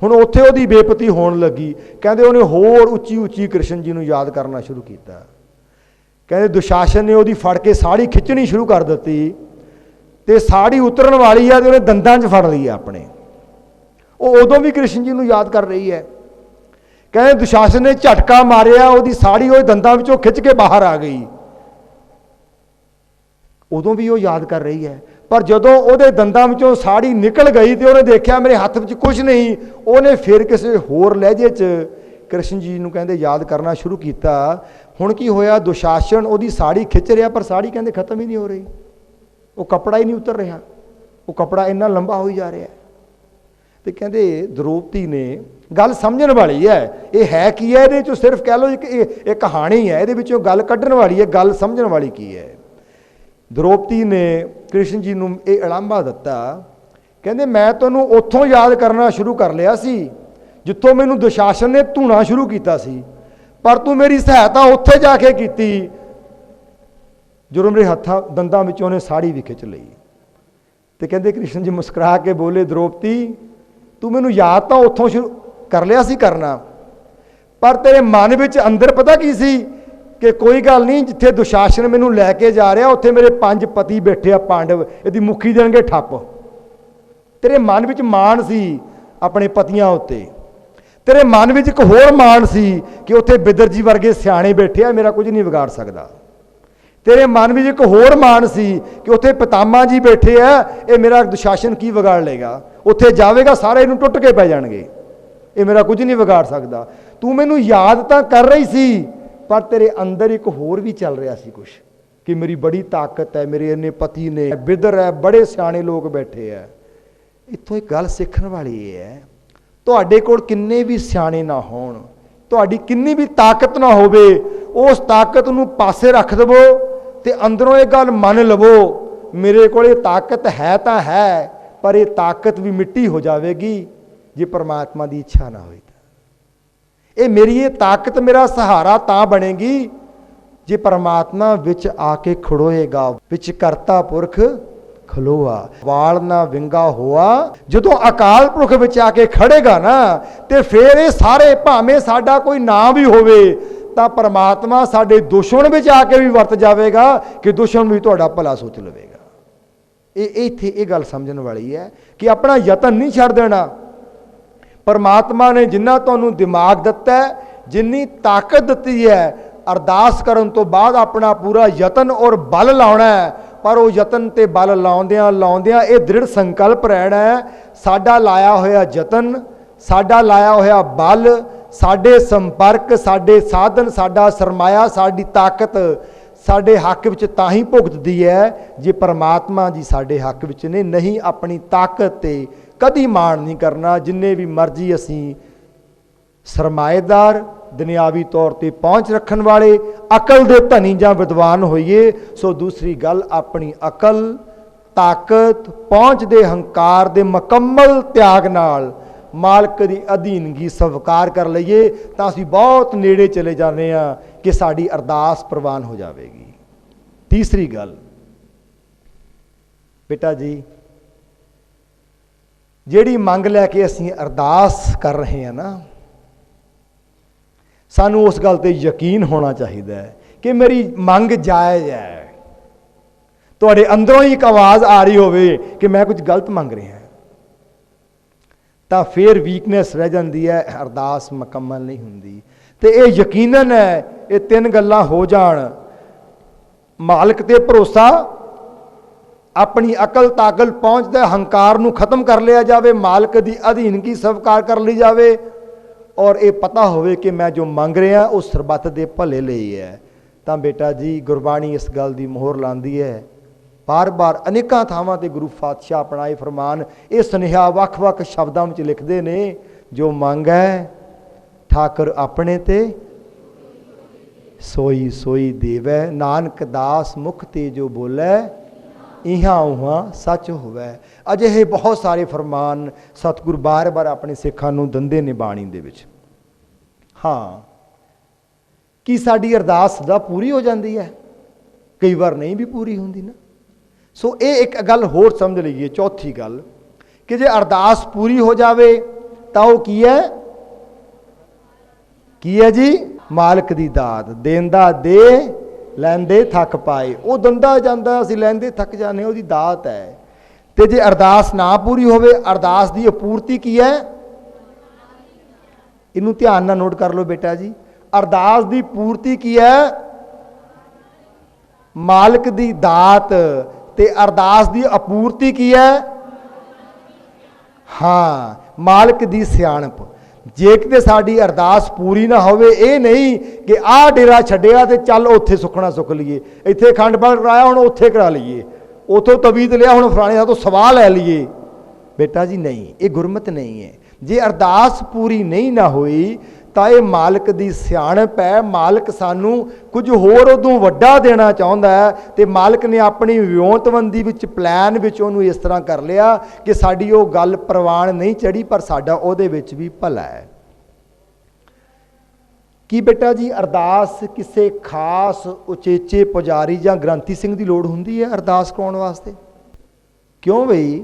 ਹੁਣ ਉੱਥੇ ਉਹਦੀ ਬੇਪਤੀ ਹੋਣ ਲੱਗੀ। ਕਹਿੰਦੇ ਉਹਨੇ ਹੋਰ ਉੱਚੀ ਉੱਚੀ ਕ੍ਰਿਸ਼ਨ ਜੀ ਨੂੰ ਯਾਦ ਕਰਨਾ ਸ਼ੁਰੂ ਕੀਤਾ। ਕਹਿੰਦੇ ਦੁਸ਼ਾਸਨ ਨੇ ਉਹਦੀ ਫੜ ਕੇ ਸਾੜੀ ਖਿੱਚਣੀ ਸ਼ੁਰੂ ਕਰ ਦਿੱਤੀ ਤੇ ਸਾੜੀ ਉਤਰਨ ਵਾਲੀ ਆ ਤੇ ਉਹਨੇ ਦੰਦਾਂ 'ਚ ਫੜ ਲਈ ਆ ਆਪਣੇ। ਉਹ ਉਦੋਂ ਵੀ ਕ੍ਰਿਸ਼ਨ ਜੀ ਨੂੰ ਯਾਦ ਕਰ ਰਹੀ ਹੈ। ਕਹਿੰਦੇ ਦੁਸ਼ਾਸਨ ਨੇ ਝਟਕਾ ਮਾਰਿਆ, ਉਹਦੀ ਸਾੜੀ ਉਹ ਦੰਦਾਂ ਵਿੱਚੋਂ ਖਿੱਚ ਕੇ ਬਾਹਰ ਆ ਗਈ, ਉਦੋਂ ਵੀ ਉਹ ਯਾਦ ਕਰ ਰਹੀ ਹੈ। ਪਰ ਜਦੋਂ ਉਹਦੇ ਦੰਦਾਂ ਵਿੱਚੋਂ ਸਾੜੀ ਨਿਕਲ ਗਈ ਤੇ ਉਹਨੇ ਦੇਖਿਆ ਮੇਰੇ ਹੱਥ ਵਿੱਚ ਕੁਝ ਨਹੀਂ, ਉਹਨੇ ਫਿਰ ਕਿਸੇ ਹੋਰ ਲਹਿਜੇ 'ਚ कृष्ण जी ਨੂੰ ਕਹਿੰਦੇ याद करना शुरू किया। ਹੁਣ ਕੀ ਹੋਇਆ, ਦੁਸ਼ਾਸਨ ਉਹਦੀ ਸਾੜੀ खिंच ਰਿਹਾ, पर साड़ी ਕਹਿੰਦੇ खत्म ही नहीं हो रही, वो कपड़ा ही नहीं उतर रहा, वो कपड़ा इन्ना लंबा हो जा रहा है। तो कहते द्रौपदी ने गल समझण वाली है, ये है की है, ये सिर्फ कह लो एक कहानी है, ये गल कढ़न वाली है, गल समझण वाली की है। द्रौपदी ने कृष्ण जी ਨੂੰ ਇਹ ਉਲਾਂਭਾ ਦਿੱਤਾ, ਕਹਿੰਦੇ मैं ਤੈਨੂੰ ਉੱਥੋਂ याद करना शुरू कर लिया सी जिथों मैनू दुशासन ने धूना शुरू किया सी, पर तू मेरी सहायता उत्थे जाके की जो मेरे हत्थां दंदां विचों उहने साड़ी भी खिंच लई। तो कहते कृष्ण जी मुस्कुरा के बोले, द्रौपदी तू मैनू याद तो उत्थों शुरू कर लिया सी करना, पर तेरे मन विच अंदर पता की सी कि कोई गल नहीं, जिथे दुशासन मैनू लैके जा रहा उत्थे मेरे 5 पति बैठे आ पांडव, इहदी मुखी देणगे ठप। तेरे मन विच माण सी अपने पतियां उत्ते, तेरे मन विच एक होर माण सी कि उत्थे बिदर जी वर्गे सियाणे बैठे आ, मेरा कुछ नहीं बिगाड़ सकदा। तेरे मन में एक होर मान सी कि उत्थे पितामा जी बैठे है, ये मेरा दुशासन की बिगाड़ लेगा, उत्थे जावेगा सारे इनू टुट के पै जाणगे, ये मेरा कुछ नहीं बिगाड़ सकता। तू मैनू याद तो कर रही सी, पर तेरे अंदर एक होर भी चल रहा सी कुछ कि मेरी बड़ी ताकत है, मेरे इन्ने पति ने, बिदर है, बड़े सियाणे लोग बैठे है। इत्थों एक गल सीखण वाली है, तुहाडे कोल किन्ने भी सियाणे ना होण, तुहाडी किन्नी भी ताकत ना होवे, उस ताकत नूं पासे रख देवो ते अंदरों ये गल मन लवो, मेरे को ताकत है तो है, पर यह ताकत भी मिट्टी हो जाएगी जे परमात्मा की इच्छा ना होई। ये मेरी ये ताकत मेरा सहारा तां बनेगी जे परमात्मा विच आके खड़ोएगा, विच करता पुरख खलोआ, वाल ना विंगा होआ। जो अकाल पुरख विच आके खड़ेगा ना, तो फिर ये सारे भावें साडा कोई ना भी होवे, तो परमात्मा साडे दुश्मन में आके भी वरत जाएगा कि दुश्मन भी तुहाडा भला सोच लवेगा। इत्थे ये गल समझण वाली है कि अपना यतन नहीं छड्ड देना। परमात्मा ने जिन्ना तुहानूं दिमाग दिता है, जिन्नी ताकत दिती है, अरदास करन तो बाद अपना पूरा यतन और बल लाउणा है, पर वो यतन ते बल लाउंदियां लाउंदियां ये दृढ़ संकल्प रहना है, साडा लाया होया यतन, साडा लाया होया बल, साडे संपर्क, साडे साधन, साडा सरमाया, साडी ताकत साडे हक विच तां ही भुगतदी है जे परमात्मा जी साडे हक विच ने। नहीं अपनी ताकत ते कदी माण नहीं करना, जिन्ने भी मर्जी असीं सरमाएदार दुनियावी तौर पर पहुँच रखन वाले अकल दे धनी जां विद्वान होइए। सो दूसरी गल अपनी अकल, ताकत, पहुँच दे हंकार दे मुकम्मल त्याग नाल मालक की अधीनगी स्वीकार कर लईए, तो असीं बहुत नेड़े चले जाने आ कि साडी अरदास प्रवान हो जाएगी। तीसरी गल बेटा जी, जिहड़ी मंग लैके असीं अरदास कर रहे हैं ना, सानू उस गल ते यकीन होना चाहिए कि मेरी मंग जायज़ है। तुहाडे अंदरों ही एक आवाज़ आ रही होवे कि मैं कुछ गलत मंग रहा, तो फिर वीकनेस रह जाती है, अरदास मुकम्मल नहीं होंदी। तो ये यकीनन है, ये 3 गल्लां हो जाण, मालिक ते भरोसा, अपनी अकल ताकत पहुँचता हंकार नूं खत्म कर लिया जाए, मालिक की अधीनगी स्वीकार कर ली जाए, और ये पता होवे कि मैं जो मंग रहा उस सरबत के भले लिए है। तो बेटा जी गुरबाणी इस गल की मोहर लाती है, बार बार अनेकों थावां ते गुरु पातशाह अपना ये फरमान, ये सुनेहा वख-वख शब्दों में लिखते ने, जो मंग है ठाकर अपने ते सोई सोई देवै, नानक दास मुख ते जो बोलै इहाँ उहाँ सच होवै। अजिहे बहुत सारे फरमान सतगुरु बार बार अपने सिखां नूं दिंदे ने बाणी दे विच। हाँ, कि साडी अरदास सदा पूरी हो जाती है, कई बार नहीं भी पूरी होंदी ना। सो ये एक गल होर समझ लीजिए, चौथी गल कि जे अरदास पूरी हो जाए तो वह की है जी, मालिक दी दात, देंदा दे लैंदे थक पाए, वो दंदा जांदा असीं लैंदे थक जाने, उसदी दात है। तो जे अरदास ना पूरी होवे, अरदास की अपूर्ति की है, इनू ध्यान नाल नोट कर लो बेटा जी, अरदास की पूर्ति की है मालिक दी दात, ते अरदास की अपूर्ति की है हाँ मालिक दी सियाणप। ਜੇ ਕਿਤੇ ਸਾਡੀ ਅਰਦਾਸ ਪੂਰੀ ਨਾ ਹੋਵੇ, ਇਹ ਨਹੀਂ ਕਿ ਆਹ ਡੇਰਾ ਛੱਡਿਆ ਤੇ ਚੱਲ ਉੱਥੇ ਸੁੱਖਣਾ ਸੁੱਖ ਲਈਏ, ਇੱਥੇ ਅਖੰਡ ਪਾਠ ਕਰਾਇਆ ਹੁਣ ਉੱਥੇ ਕਰਾ ਲਈਏ, ਉੱਥੋਂ ਤਵੀਤ ਲਿਆ ਹੁਣ ਫਲਾਣੇ ਦਾ ਤੋਂ ਸਵਾਹ ਲੈ ਲਈਏ। ਬੇਟਾ ਜੀ ਨਹੀਂ, ਇਹ ਗੁਰਮਤਿ ਨਹੀਂ ਹੈ। ਜੇ ਅਰਦਾਸ ਪੂਰੀ ਨਹੀਂ ਨਾ ਹੋਈ ਤਾਂ ਇਹ ਮਾਲਕ ਦੀ ਸਿਆਣਪ ਹੈ। ਮਾਲਕ ਸਾਨੂੰ ਕੁਝ ਹੋਰ ਉਦੋਂ ਵੱਡਾ ਦੇਣਾ ਚਾਹੁੰਦਾ ਹੈ, ਤੇ ਮਾਲਕ ਨੇ ਆਪਣੀ ਵਿਉਂਤਬੰਦੀ ਵਿੱਚ ਪਲਾਨ ਵਿੱਚ ਉਹਨੂੰ ਇਸ ਤਰ੍ਹਾਂ ਕਰ ਲਿਆ ਕਿ ਸਾਡੀ ਉਹ ਗੱਲ ਪ੍ਰਵਾਨ ਨਹੀਂ ਚੜੀ, ਪਰ ਸਾਡਾ ਉਹਦੇ ਵਿੱਚ ਵੀ ਭਲਾ ਹੈ। ਕੀ ਬੇਟਾ ਜੀ ਅਰਦਾਸ ਕਿਸੇ ਖਾਸ ਉਚੇਚੇ ਪੁਜਾਰੀ ਜਾਂ ਗ੍ਰੰਥੀ ਸਿੰਘ ਦੀ ਲੋੜ ਹੁੰਦੀ ਹੈ ਅਰਦਾਸ ਕਰਾਉਣ ਵਾਸਤੇ? ਕਿਉਂ ਬਈ,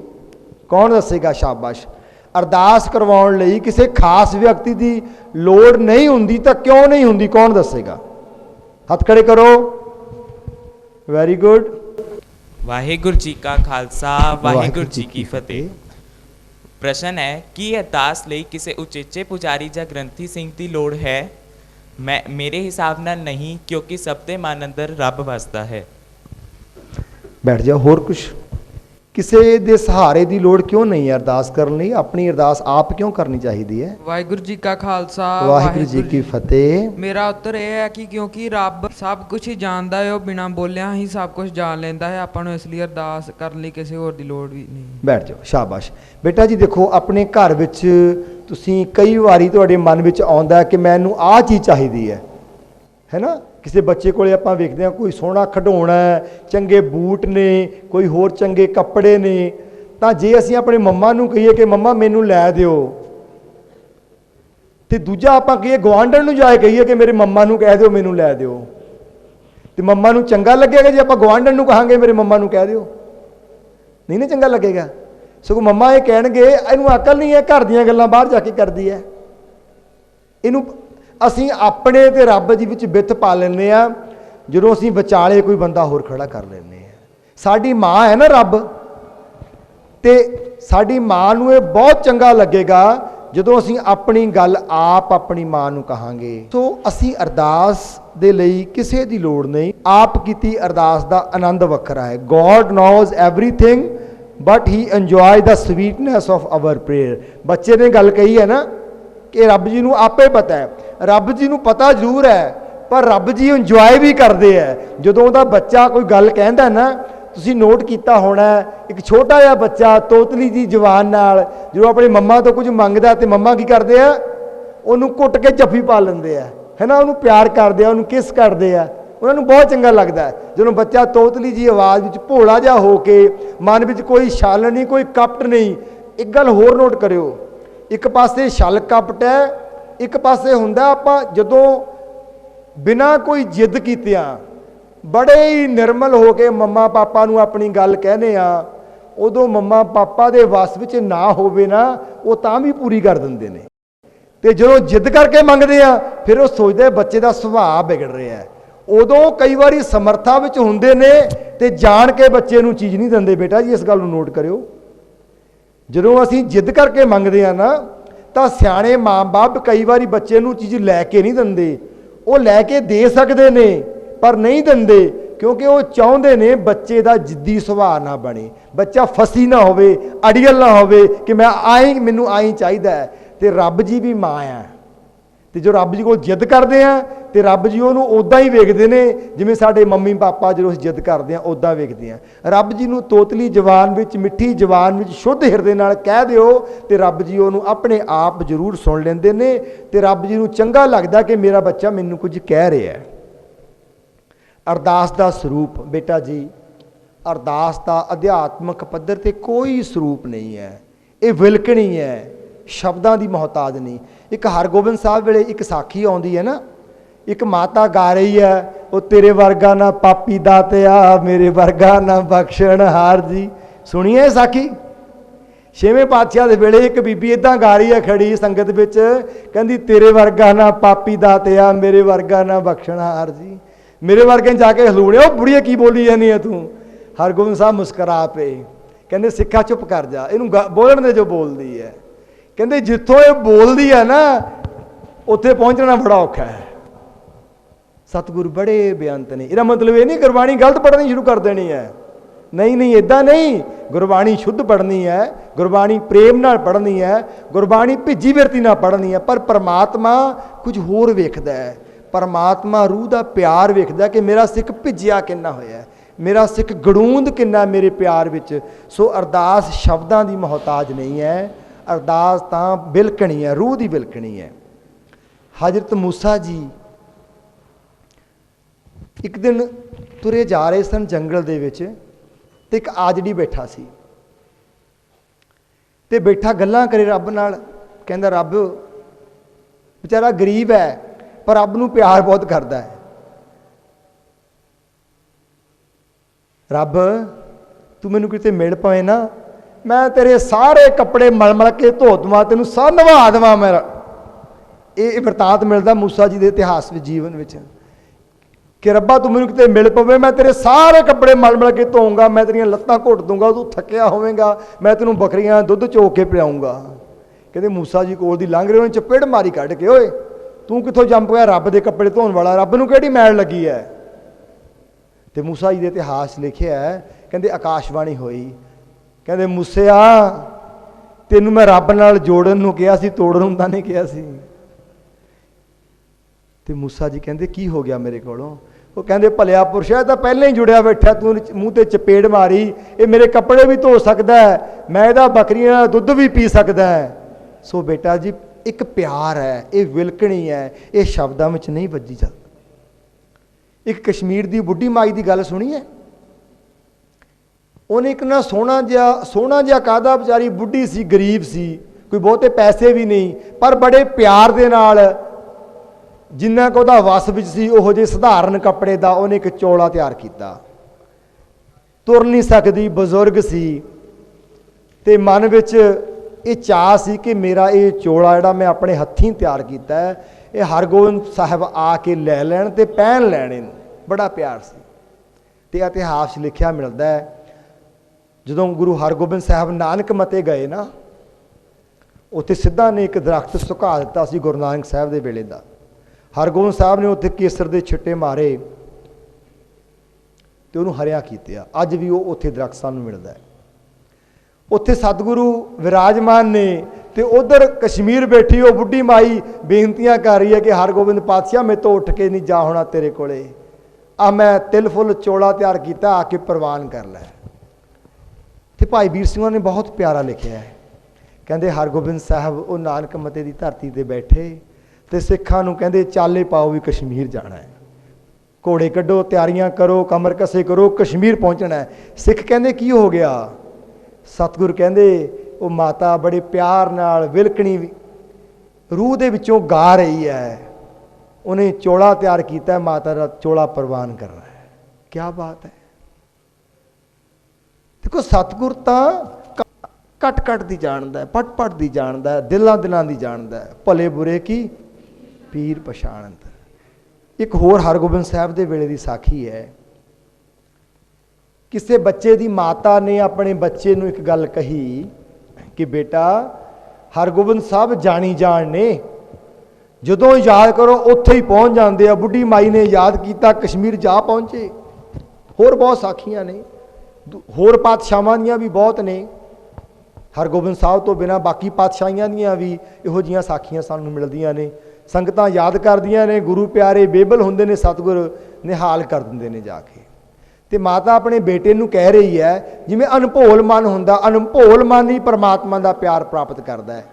ਕੌਣ ਦੱਸੇਗਾ? ਸ਼ਾਬਾਸ਼। ਅਰਦਾਸ ਕਰਵਾਉਣ ਲਈ ਕਿਸੇ ਖਾਸ ਵਿਅਕਤੀ ਦੀ ਲੋੜ ਨਹੀਂ ਹੁੰਦੀ ਤਾਂ ਕਿਉਂ ਨਹੀਂ ਹੁੰਦੀ? ਕੌਣ ਦੱਸੇਗਾ? ਹੱਥ ਖੜੇ ਕਰੋ। Very good. ਵਾਹਿਗੁਰੂ ਜੀ ਕਾ ਖਾਲਸਾ, ਵਾਹਿਗੁਰੂ ਜੀ ਕੀ ਫਤਿਹ। ਪ੍ਰਸ਼ਨ ਹੈ ਕਿ ਅਰਦਾਸ ਲਈ ਕਿਸੇ ਉਚੇਚੇ ਪੁਜਾਰੀ ਜਾਂ ਗ੍ਰੰਥੀ ਸਿੰਘ ਦੀ ਲੋੜ ਹੈ? ਮੇਰੇ ਹਿਸਾਬ ਨਾਲ ਨਹੀਂ, ਕਿਉਂਕਿ ਸਭ ਦੇ ਮਨ ਅੰਦਰ ਰੱਬ ਵਸਦਾ ਹੈ। ਬੈਠ ਜਾ। ਹੋਰ ਕੁਝ? ਕਿਸੇ ਦੇ ਸਹਾਰੇ ਦੀ ਲੋੜ ਕਿਉਂ ਨਹੀਂ ਹੈ ਅਰਦਾਸ ਕਰਨ ਲਈ? ਆਪਣੀ ਅਰਦਾਸ ਆਪ ਕਿਉਂ ਕਰਨੀ ਚਾਹੀਦੀ ਹੈ? ਵਾਹਿਗੁਰੂ ਜੀ ਕਾ ਖਾਲਸਾ, ਵਾਹਿਗੁਰੂ ਜੀ ਕੀ ਫਤਿਹ। ਮੇਰਾ ਉੱਤਰ ਇਹ ਹੈ ਕਿ ਕਿਉਂਕਿ ਰੱਬ ਸਭ ਕੁਝ ਹੀ ਜਾਣਦਾ ਹੈ, ਉਹ ਬਿਨਾਂ ਬੋਲਿਆ ਹੀ ਸਭ ਕੁਝ ਜਾਣ ਲੈਂਦਾ ਹੈ। ਆਪਾਂ ਨੂੰ ਇਸ ਲਈ ਅਰਦਾਸ ਕਰਨ ਲਈ ਕਿਸੇ ਹੋਰ ਦੀ ਲੋੜ ਵੀ ਨਹੀਂ। ਬੈਠ ਜਾਓ। ਸ਼ਾਬਾਸ਼। ਬੇਟਾ ਜੀ ਦੇਖੋ, ਆਪਣੇ ਘਰ ਵਿੱਚ ਤੁਸੀਂ ਕਈ ਵਾਰੀ ਤੁਹਾਡੇ ਮਨ ਵਿੱਚ ਆਉਂਦਾ ਕਿ ਮੈਨੂੰ ਆਹ ਚੀਜ਼ ਚਾਹੀਦੀ ਹੈ ਨਾ? ਕਿਸੇ ਬੱਚੇ ਕੋਲੇ ਆਪਾਂ ਵੇਖਦੇ ਹਾਂ ਕੋਈ ਸੋਹਣਾ ਖਿਡੌਣਾ ਹੈ, ਚੰਗੇ ਬੂਟ ਨੇ, ਕੋਈ ਹੋਰ ਚੰਗੇ ਕੱਪੜੇ ਨੇ, ਤਾਂ ਜੇ ਅਸੀਂ ਆਪਣੇ ਮੰਮਾ ਨੂੰ ਕਹੀਏ ਕਿ ਮੰਮਾ ਮੈਨੂੰ ਲੈ ਦਿਓ, ਤੇ ਦੂਜਾ ਆਪਾਂ ਕਹੀਏ ਗੁਆਂਢਣ ਨੂੰ ਜਾਏ ਕਹੀਏ ਕਿ ਮੇਰੇ ਮੰਮਾ ਨੂੰ ਕਹਿ ਦਿਓ ਮੈਨੂੰ ਲੈ ਦਿਓ, ਤੇ ਮੰਮਾ ਨੂੰ ਚੰਗਾ ਲੱਗੇਗਾ ਜੇ ਆਪਾਂ ਗੁਆਂਢਣ ਨੂੰ ਕਹਾਂਗੇ ਮੇਰੇ ਮੰਮਾ ਨੂੰ ਕਹਿ ਦਿਓ? ਨਹੀਂ ਨਾ ਚੰਗਾ ਲੱਗੇਗਾ। ਸਗੋਂ ਮੰਮਾ ਇਹ ਕਹਿਣਗੇ ਇਹਨੂੰ ਅਕਲ ਨਹੀਂ ਹੈ, ਘਰ ਦੀਆਂ ਗੱਲਾਂ ਬਾਹਰ ਜਾ ਕੇ ਕਰਦੀ ਹੈ। ਇਹਨੂੰ ਅਸੀਂ ਆਪਣੇ ਤੇ ਰੱਬ ਜੀ ਵਿੱਚ ਬਿੱਥ ਪਾ ਲੈਂਦੇ ਹਾਂ ਜਦੋਂ ਅਸੀਂ ਵਿਚਾਲੇ ਕੋਈ ਬੰਦਾ ਹੋਰ ਖੜਾ ਕਰ ਲੈਂਦੇ ਹਾਂ। ਸਾਡੀ ਮਾਂ ਹੈ ਨਾ ਰੱਬ, ਤੇ ਸਾਡੀ ਮਾਂ ਨੂੰ ਇਹ ਬਹੁਤ ਚੰਗਾ ਲੱਗੇਗਾ ਜਦੋਂ ਅਸੀਂ ਆਪਣੀ ਗੱਲ ਆਪ ਆਪਣੀ ਮਾਂ ਨੂੰ ਕਹਾਂਗੇ। ਸੋ ਅਸੀਂ ਅਰਦਾਸ ਦੇ ਲਈ ਕਿਸੇ ਦੀ ਲੋੜ ਨਹੀਂ, ਆਪ ਕੀਤੀ ਅਰਦਾਸ ਦਾ ਆਨੰਦ ਵੱਖਰਾ ਹੈ। God knows everything but he enjoy the sweetness of our prayer। ਬੱਚੇ ਨੇ ਗੱਲ ਕਹੀ ਹੈ ਨਾ ਕਿ ਰੱਬ ਜੀ ਨੂੰ ਆਪੇ ਪਤਾ ਹੈ। ਰੱਬ ਜੀ ਨੂੰ ਪਤਾ ਜ਼ਰੂਰ ਹੈ, ਪਰ ਰੱਬ ਜੀ ਇੰਜੋਏ ਵੀ ਕਰਦੇ ਹੈ। ਜਦੋਂ ਉਹਦਾ ਬੱਚਾ ਕੋਈ ਗੱਲ ਕਹਿੰਦਾ ਨਾ, ਤੁਸੀਂ ਨੋਟ ਕੀਤਾ ਹੋਣਾ, ਇੱਕ ਛੋਟਾ ਜਿਹਾ ਬੱਚਾ ਤੋਤਲੀ ਜੀ ਜ਼ੁਬਾਨ ਨਾਲ ਜਦੋਂ ਆਪਣੀ ਮੰਮਾ ਤੋਂ ਕੁਝ ਮੰਗਦਾ ਤੇ ਮੰਮਾ ਕੀ ਕਰਦੇ ਆ? ਉਹਨੂੰ ਕੁੱਟ ਕੇ ਜੱਫੀ ਪਾ ਲੈਂਦੇ ਆ, ਹੈ ਨਾ? ਉਹਨੂੰ ਪਿਆਰ ਕਰਦੇ ਆ, ਉਹਨੂੰ ਕਿਸ ਕਰਦੇ ਆ। ਉਹਨਾਂ ਨੂੰ ਬਹੁਤ ਚੰਗਾ ਲੱਗਦਾ ਜਦੋਂ ਬੱਚਾ ਤੋਤਲੀ ਜੀ ਆਵਾਜ਼ ਵਿੱਚ ਭੋਲਾ ਜਿਹਾ ਹੋ ਕੇ, ਮਨ ਵਿੱਚ ਕੋਈ ਛਲ ਨਹੀਂ, ਕੋਈ ਕਪਟ ਨਹੀਂ। ਇੱਕ ਗੱਲ ਹੋਰ ਨੋਟ ਕਰਿਓ, ਇੱਕ ਪਾਸੇ ਛਲ ਕਪਟ ਹੈ, ਇੱਕ ਪਾਸੇ ਹੁੰਦਾ ਆਪਾਂ ਜਦੋਂ ਬਿਨਾਂ ਕੋਈ ਜਿੱਦ ਕੀਤਿਆਂ ਬੜੇ ਹੀ ਨਿਰਮਲ ਹੋ ਕੇ ਮੰਮਾ ਪਾਪਾ ਨੂੰ ਆਪਣੀ ਗੱਲ ਕਹਿੰਦੇ ਆ, ਉਦੋਂ ਮੰਮਾ ਪਾਪਾ ਦੇ ਵਸ ਵਿੱਚ ਨਾ ਹੋਵੇ ਨਾ, ਉਹ ਤਾਂ ਵੀ ਪੂਰੀ ਕਰ ਦਿੰਦੇ ਨੇ। ਤੇ ਜਦੋਂ ਜਿੱਦ ਕਰਕੇ ਮੰਗਦੇ ਆ ਫਿਰ ਉਹ ਸੋਚਦੇ ਬੱਚੇ ਦਾ ਸੁਭਾਅ ਵਿਗੜ ਰਿਹਾ ਹੈ। ਉਦੋਂ ਕਈ ਵਾਰੀ ਸਮਰੱਥਾ ਵਿੱਚ ਹੁੰਦੇ ਨੇ ਤੇ ਜਾਣ ਕੇ ਬੱਚੇ ਨੂੰ ਚੀਜ਼ ਨਹੀਂ ਦਿੰਦੇ। ਬੇਟਾ ਜੀ ਇਸ ਗੱਲ ਨੂੰ ਨੋਟ ਕਰਿਓ, ਜਦੋਂ ਅਸੀਂ ਜਿੱਦ ਕਰਕੇ ਮੰਗਦੇ ਆ ਨਾ ਤਾਂ ਸਿਆਣੇ ਮਾਂ-ਬਾਪ ਕਈ ਵਾਰੀ ਬੱਚੇ ਨੂੰ ਚੀਜ਼ ਲੈ ਕੇ ਨਹੀਂ ਦਿੰਦੇ। ਉਹ ਲੈ ਕੇ ਦੇ ਸਕਦੇ ਨੇ ਪਰ ਨਹੀਂ ਦਿੰਦੇ, ਕਿਉਂਕਿ ਉਹ ਚਾਹੁੰਦੇ ਨੇ ਬੱਚੇ ਦਾ ਜਿੱਦੀ ਸੁਭਾਅ ਨਾ ਬਣੇ, ਬੱਚਾ ਫਸੀ ਨਾ ਹੋਵੇ, ਅੜੀਅਲ ਨਾ ਹੋਵੇ ਕਿ ਮੈਨੂੰ ਆਈ ਚਾਹੀਦਾ ਹੈ। ਤੇ ਰੱਬ ਜੀ ਵੀ ਮਾਂ ਆ, ਤੇ ਜੋ ਰੱਬ ਜੀ ਕੋਲ ਜਿੱਦ ਕਰਦੇ ਆ ਤੇ ਰੱਬ ਜੀ ਉਹਨੂੰ ਉੱਦਾਂ ਹੀ ਵੇਖਦੇ ਨੇ ਜਿਵੇਂ ਸਾਡੇ ਮੰਮੀ ਪਾਪਾ ਜਦੋਂ ਅਸੀਂ ਜਿੱਦ ਕਰਦੇ ਆ ਉੱਦਾਂ ਵੇਖਦੇ ਆ। ਰੱਬ ਜੀ ਨੂੰ ਤੋਤਲੀ ਜ਼ਬਾਨ ਵਿੱਚ, ਮਿੱਠੀ ਜ਼ਬਾਨ ਵਿੱਚ, ਸ਼ੁੱਧ ਹਿਰਦੇ ਨਾਲ ਕਹਿ ਦਿਓ ਤੇ ਰੱਬ ਜੀ ਉਹਨੂੰ ਆਪਣੇ ਆਪ ਜ਼ਰੂਰ ਸੁਣ ਲੈਂਦੇ ਨੇ, ਤੇ ਰੱਬ ਜੀ ਨੂੰ ਚੰਗਾ ਲੱਗਦਾ ਕਿ ਮੇਰਾ ਬੱਚਾ ਮੈਨੂੰ ਕੁਝ ਕਹਿ ਰਿਹਾ ਹੈ। ਅਰਦਾਸ ਦਾ ਸਰੂਪ ਬੇਟਾ ਜੀ, ਅਰਦਾਸ ਦਾ ਅਧਿਆਤਮਕ ਪੱਧਰ ਤੇ ਕੋਈ ਸਰੂਪ ਨਹੀਂ ਹੈ, ਇਹ ਵਿਲਕਣੀ ਹੈ, ਸ਼ਬਦਾਂ ਦੀ ਮੁਹਤਾਜ ਨਹੀਂ। ਇੱਕ ਹਰਗੋਬਿੰਦ ਸਾਹਿਬ ਵੇਲੇ ਇੱਕ ਸਾਖੀ ਆਉਂਦੀ ਹੈ ਨਾ, ਇੱਕ ਮਾਤਾ ਗਾ ਰਹੀ ਹੈ, ਉਹ ਤੇਰੇ ਵਰਗਾ ਨਾ ਪਾਪੀ ਦਾਤਿਆ, ਮੇਰੇ ਵਰਗਾ ਨਾ ਬਖਸ਼ਣਹਾਰ ਜੀ। ਸੁਣੀਏ ਸਾਖੀ? ਛੇਵੇਂ ਪਾਤਸ਼ਾਹ ਦੇ ਵੇਲੇ ਇੱਕ ਬੀਬੀ ਇਦਾਂ ਗਾ ਰਹੀ ਹੈ ਖੜੀ ਸੰਗਤ ਵਿੱਚ, ਕਹਿੰਦੀ ਤੇਰੇ ਵਰਗਾ ਨਾ ਪਾਪੀ ਦਾਤਿਆ, ਮੇਰੇ ਵਰਗਾ ਨਾ ਬਖਸ਼ਣਹਾਰ ਜੀ। ਮੇਰੇ ਵਰਗੇ ਜਾ ਕੇ ਹਲੂਣੇ, ਉਹ ਬੁੜੀਏ ਕੀ ਬੋਲੀ ਜਾਂਦੀ ਹੈ ਤੂੰ? ਹਰਗੋਬਿੰਦ ਸਾਹਿਬ ਮੁਸਕਰਾ ਪਏ, ਕਹਿੰਦੇ ਸਿੱਖਾ ਚੁੱਪ ਕਰ ਜਾ, ਇਹਨੂੰ ਬੋਲਣ ਦੇ ਜੋ ਬੋਲਦੀ ਹੈ। ਕਹਿੰਦੇ ਜਿੱਥੋਂ ਇਹ ਬੋਲਦੀ ਹੈ ਨਾ ਉੱਥੇ ਪਹੁੰਚਣਾ ਬੜਾ ਔਖਾ ਹੈ। ਸਤਿਗੁਰੂ ਬੜੇ ਬੇਅੰਤ ਨੇ। ਇਹਦਾ ਮਤਲਬ ਇਹ ਨਹੀਂ ਗੁਰਬਾਣੀ ਗਲਤ ਪੜ੍ਹਨੀ ਸ਼ੁਰੂ ਕਰ ਦੇਣੀ ਹੈ, नहीं नहीं, इदां नहीं। गुरबाणी शुद्ध पढ़नी है, गुरबाणी प्रेम नाल पढ़नी है, गुरबाणी भिजी बिरती नाल पढ़नी है। पर परमात्मा कुछ होर वेखदा है। परमात्मा रूह का प्यार वेखदा कि मेरा सिख भिजिया किन्ना होया है, मेरा सिख गड़ूंद किन्ना मेरे प्यार विच। सो अरदास शब्दां दी मोहताज नहीं है, अरदास तां बिलकणी है, रूह की बिलकणी है। हजरत मूसा जी एक दिन तुरे जा रहे सन जंगल दे विच, ते एक आजड़ी बैठा सी ते बैठा गल्लां करे रब नाल। कहंदा रब बेचारा गरीब है पर रब नूं प्यार बहुत करदा है। रब तू मैनूं किते मिल पवे ना, मैं तेरे सारे कपड़े मल मल के धो देवां, तैनूं सा नवा देवां। मेरा ये वरतांत मिलदा मूसा जी के इतिहास में, जीवन में, कि रब्बा तू मैनूं किते मिल पवे, मैं तेरे सारे कपड़े मल मल के धोऊंगा, मैं तेरियां लत्तां घुट दूंगा, तू थकिया होवेगा, मैं तैनूं बकरियां दुध चो के पिआऊंगा। कहते मूसा जी कोल दी लंघ रहे, उन्हें चपेड़ मारी कढ़ के, ओए तू कित्थों जंप पिया रब दे कपड़े धोण वाला, रब नूं किहड़ी मैल लगी है। ते मूसा जी दे इतिहास लिखिआ है, कहंदे आकाशवाणी होई, कहंदे मूसिया तैनूं मैं रब नाल जोड़न नूं किहा सी, तोड़न नूं तां नहीं किहा सी। ते मूसा जी कहंदे की हो गया मेरे कोलों। वो कहंदे भलिया पुरुष है, तो पहले ही जुड़िया बैठा, तू मूँह ते चपेड़ मारी, ये मेरे कपड़े भी धो सकता है, मैं इहदा बकरियां दा दुध भी पी सकता है। सो बेटा जी एक प्यार है, ये विलकणी है, ये शब्दां विच नहीं वजी जा। एक कश्मीर की बुढ़ी माई की गल सुनी है, उन्हें एक ना सोहना जिहा कादा, बेचारी बुढ़ी सी, गरीब सी, कोई बहुते पैसे भी नहीं, पर बड़े प्यार दे नाल जिन्ना को उहदा वस विच सी उहो जे सधारण कपड़े दा उन्हें एक चोला तैयार किया। तुर नहीं सकती, बजुर्ग सी, ते मन विच ये चाह सी कि मेरा ये चोला जिहड़ा मैं अपने हत्थीं तैयार किया है, ये हरगोबिंद साहब आके लै लैण ते पहन लैण। इहनूं बड़ा प्यार सी। ते इतिहास लिखिआ मिलदा है, जदों गुरु हरगोबिंद साहब नानक मते गए ना, उत्थे सिद्धा ने एक दरख्त सुका दिता सी गुरु नानक साहब दे वेले दा। हरगोबिंद साहब ने उत्थे केसर दे छिट्टे मारे ते उहनूं हरिया कीतिआ। अज भी वो उत्थे दरख्त सानूं मिलदा है। उत्थे सतगुरु विराजमान ने, ते उधर कश्मीर बैठी वो बुढ़ी माई बेनतियां कर रही है कि हरगोबिंद पातशाह मैं तो उठ के नहीं जा होना तेरे कोले, आ मैं तिल फुल चोला तैयार किया, आके प्रवान कर लै। ते भाई वीर सिंह ने बहुत प्यारा लिखिआ है, कहंदे हरगोबिंद साहब वो नानक मते की धरती ते बैठे ते सिखां नूं कहंदे चाले पाओ भी कश्मीर जाना है, घोड़े कड्डो, तैयारियां करो, कमर कसे करो, कश्मीर पहुंचना है। सिख कहंदे की हो गया। सतगुर कहंदे वो माता बड़े प्यार नाल विलकणी रूह दे विचों गा रही है, उन्हें चोला तैयार किया, माता का चोला प्रवान कर रहा है। क्या बात है। देखो सतगुर तां कट कट दी जानदा है, पट पट दी जानदा है, दिलां दिलां दी जानदा है, भले बुरे की पीर पछाणत। एक होर हरगोबिंद साहब दे वेले दी साखी है। किसी बच्चे की माता ने अपने बच्चे नूं एक गल कही कि बेटा हरगोबिंद साहब जानी जान ने, जदों याद करो उत्थे ही पहुँच जाते हैं। बुढ़ी माई ने याद किया, कश्मीर जा पहुँचे। होर बहुत साखियां ने, होर पातशाहां दियां भी बहुत ने। हरगोबिंद साहब तो बिना बाकी पातशाहियां दियां भी इहो जिहियां साखियां सानूं मिलदियां ने। संगतां याद करदियां ने, गुरु प्यारे बेबल हुंदे ने, सतगुर निहाल कर दिंदे ने जाके। ते माता अपने बेटे नूं कह रही है, जिवें अनभोल मन हुंदा, अनभोल मन ही परमात्मा का प्यार प्राप्त करता है।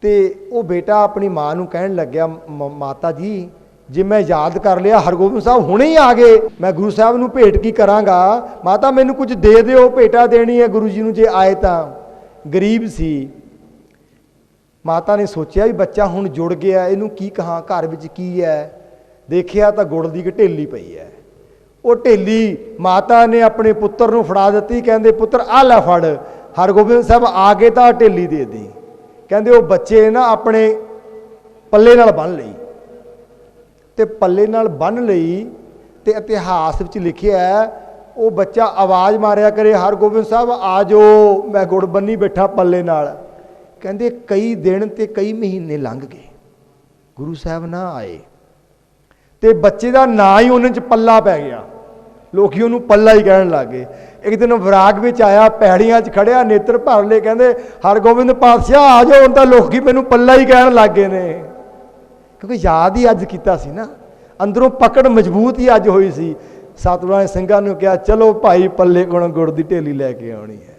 तो वो बेटा अपनी माँ नूं कहण लग्या, माता जी जे मैं याद कर लिया हरगोबिंद साहब हुणे ही आ गए, मैं गुरु साहब नूं भेंट की करांगा, माता मैनूं कुछ दे दिओ, भेटा देनी है गुरु जी नूं जे आए तां। गरीब सी। माता ने सोचा भी बच्चा हुण जुड़ गया, इनू की कहाँ, घर विच की है। देखिया तो गुड़ की ढेली पई है। वो ढेली माता ने अपने पुत्र नूं फड़ा दित्ती, कहंदे पुत्र आ लै फड़। हरगोबिंद साहब आ गए तो ढेली दे दी। कहंदे वो बच्चे ना अपने पल्ले नाल बन लई, ते पल्ले नाल बन लई। ते इतिहास विच लिखिआ है, वो बच्चा आवाज़ मारिया करे, हरगोबिंद साहब आ जाओ, मैं गुड़ बन्नी बैठा पल्ले नाल। कहंदे कई दिन ते कई महीने लंघ गए, गुरु साहब ना आए, ते बच्चे का ना ही उन्हें च पल्ला पै गया। ਲੋਕੀ ਉਹਨੂੰ ਪੱਲਾ ਹੀ ਕਹਿਣ ਲੱਗ ਗਏ। ਇੱਕ ਦਿਨ ਵਿਰਾਗ ਵਿੱਚ ਆਇਆ, ਪੈੜੀਆਂ 'ਚ ਖੜਿਆ, ਨੇਤਰ ਭਰ ਲਏ, ਕਹਿੰਦੇ ਹਰਗੋਬਿੰਦ ਪਾਤਸ਼ਾਹ ਆ ਜਾਓ, ਹੁਣ ਤਾਂ ਲੋਕੀ ਮੈਨੂੰ ਪੱਲਾ ਹੀ ਕਹਿਣ ਲੱਗ ਗਏ ਨੇ। ਕਿਉਂਕਿ ਯਾਦ ਹੀ ਅੱਜ ਕੀਤਾ ਸੀ ਨਾ, ਅੰਦਰੋਂ ਪਕੜ ਮਜ਼ਬੂਤ ਹੀ ਅੱਜ ਹੋਈ ਸੀ। ਸਤਿਗੁਰਾਂ ਨੇ ਸਿੰਘਾਂ ਨੂੰ ਕਿਹਾ ਚਲੋ ਭਾਈ ਪੱਲੇ ਕੋਲੋਂ ਗੁੜ ਦੀ ਢੇਲੀ ਲੈ ਕੇ ਆਉਣੀ ਹੈ।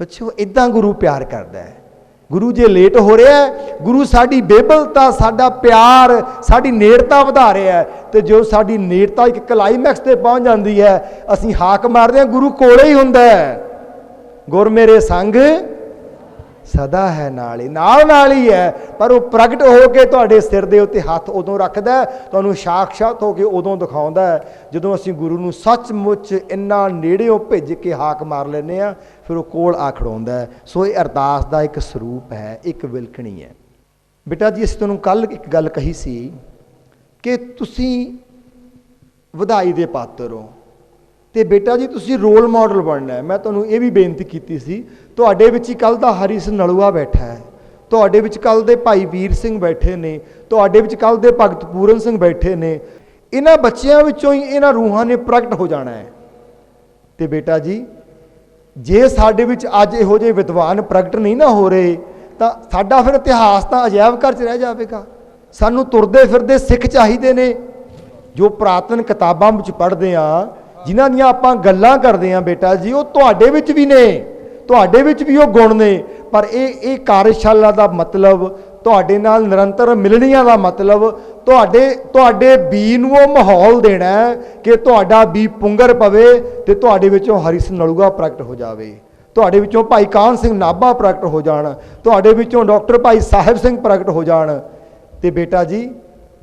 ਬੱਚਿਓ ਇੱਦਾਂ ਗੁਰੂ ਪਿਆਰ ਕਰਦਾ ਹੈ। ਗੁਰੂ ਜੇ ਲੇਟ ਹੋ ਰਿਹਾ, ਗੁਰੂ ਸਾਡੀ ਬੇਬਲਤਾ, ਸਾਡਾ ਪਿਆਰ, ਸਾਡੀ ਨੇੜਤਾ ਵਧਾ ਰਿਹਾ। ਤੇ ਜੋ ਸਾਡੀ ਨੇੜਤਾ ਇੱਕ ਕਲਾਈਮੈਕਸ ਤੇ ਪਹੁੰਚ ਜਾਂਦੀ ਹੈ, ਅਸੀਂ ਹਾਕ ਮਾਰਦੇ ਹਾਂ ਗੁਰੂ ਕੋਲੇ ਹੀ ਹੁੰਦਾ ਹੈ। ਗੁਰ ਮੇਰੇ ਸੰਗ ਸਦਾ ਹੈ ਨਾਲ ਹੀ, ਨਾਲ ਹੀ ਹੈ। ਪਰ ਉਹ ਪ੍ਰਗਟ ਹੋ ਕੇ ਤੁਹਾਡੇ ਸਿਰ ਦੇ ਉੱਤੇ ਹੱਥ ਉਦੋਂ ਰੱਖਦਾ, ਤੁਹਾਨੂੰ ਸਾਖਸ਼ਾਤ ਹੋ ਕੇ ਉਦੋਂ ਦਿਖਾਉਂਦਾ ਹੈ ਜਦੋਂ ਅਸੀਂ ਗੁਰੂ ਨੂੰ ਸੱਚਮੁੱਚ ਇੰਨਾ ਨੇੜਿਓਂ ਭਿੱਜ ਕੇ ਹਾਕ ਮਾਰ ਲੈਂਦੇ ਹਾਂ, ਫਿਰ ਉਹ ਕੋਲ ਆ ਖੜਾਉਂਦਾ ਹੈ। ਸੋ ਇਹ ਅਰਦਾਸ ਦਾ ਇੱਕ ਸਰੂਪ ਹੈ, ਇੱਕ ਵਿਲਖਣੀ ਹੈ। ਬੇਟਾ ਜੀ ਅਸੀਂ ਤੁਹਾਨੂੰ ਕੱਲ੍ਹ ਇੱਕ ਗੱਲ ਕਹੀ ਸੀ ਕਿ ਤੁਸੀਂ ਵਧਾਈ ਦੇ ਪਾਤਰ ਹੋ, ਤੇ ਬੇਟਾ ਜੀ ਤੁਸੀਂ ਰੋਲ ਮਾਡਲ ਬਣਨਾ ਹੈ। ਮੈਂ ਤੁਹਾਨੂੰ ਇਹ ਵੀ ਬੇਨਤੀ ਕੀਤੀ ਸੀ, ਤੁਹਾਡੇ ਵਿੱਚ ਹੀ ਕੱਲ੍ਹ ਦਾ ਹਰੀ ਸਿੰਘ ਨਲੂਆ ਬੈਠਾ ਹੈ, ਤੁਹਾਡੇ ਵਿੱਚ ਕੱਲ੍ਹ ਦੇ ਭਾਈ ਵੀਰ ਸਿੰਘ ਬੈਠੇ ਨੇ, ਤੁਹਾਡੇ ਵਿੱਚ ਕੱਲ੍ਹ ਦੇ ਭਗਤ ਪੂਰਨ ਸਿੰਘ ਬੈਠੇ ਨੇ। ਇਹਨਾਂ ਬੱਚਿਆਂ ਵਿੱਚੋਂ ਹੀ ਇਹਨਾਂ ਰੂਹਾਂ ਨੇ ਪ੍ਰਗਟ ਹੋ ਜਾਣਾ ਹੈ। ਤੇ ਬੇਟਾ ਜੀ ਜੇ ਸਾਡੇ ਵਿੱਚ ਅੱਜ ਇਹੋ ਜਿਹੇ ਵਿਦਵਾਨ ਪ੍ਰਗਟ ਨਹੀਂ ਨਾ ਹੋ ਰਹੇ, ਤਾਂ ਸਾਡਾ ਫਿਰ ਇਤਿਹਾਸ ਤਾਂ ਅਜਾਇਬ ਘਰ 'ਚ ਰਹਿ ਜਾਵੇਗਾ। ਸਾਨੂੰ ਤੁਰਦੇ ਫਿਰਦੇ ਸਿੱਖ ਚਾਹੀਦੇ ਨੇ, ਜੋ ਪੁਰਾਤਨ ਕਿਤਾਬਾਂ ਵਿੱਚ ਪੜ੍ਹਦੇ ਹਾਂ, ਜਿਨ੍ਹਾਂ ਦੀਆਂ ਆਪਾਂ ਗੱਲਾਂ ਕਰਦੇ ਹਾਂ ਬੇਟਾ ਜੀ, ਉਹ ਤੁਹਾਡੇ ਵਿੱਚ ਵੀ ਨੇ, ਤੁਹਾਡੇ ਵਿੱਚ ਵੀ ਉਹ ਗੁਣ ਨੇ। ਪਰ ਇਹ ਕਾਰਜਸ਼ਾਲਾ ਦਾ ਮਤਲਬ, ਤੁਹਾਡੇ ਨਾਲ ਨਿਰੰਤਰ ਮਿਲਣੀਆਂ ਦਾ ਮਤਲਬ, ਤੁਹਾਡੇ ਬੀ ਨੂੰ ਉਹ ਮਾਹੌਲ ਦੇਣਾ ਕਿ ਤੁਹਾਡਾ ਬੀ ਪੁੰਗਰ ਪਵੇ ਤੇ ਤੁਹਾਡੇ ਵਿੱਚੋਂ ਹਰੀ ਸਿੰਘ ਨਲੂਆ ਪ੍ਰਗਟ ਹੋ ਜਾਵੇ, ਤੁਹਾਡੇ ਵਿੱਚੋਂ ਭਾਈ ਕਾਹਨ ਸਿੰਘ ਨਾਭਾ ਪ੍ਰਗਟ ਹੋ ਜਾਣ, ਤੁਹਾਡੇ ਵਿੱਚੋਂ ਡਾਕਟਰ ਭਾਈ ਸਾਹਿਬ ਸਿੰਘ ਪ੍ਰਗਟ ਹੋ ਜਾਣ। ਤੇ ਬੇਟਾ ਜੀ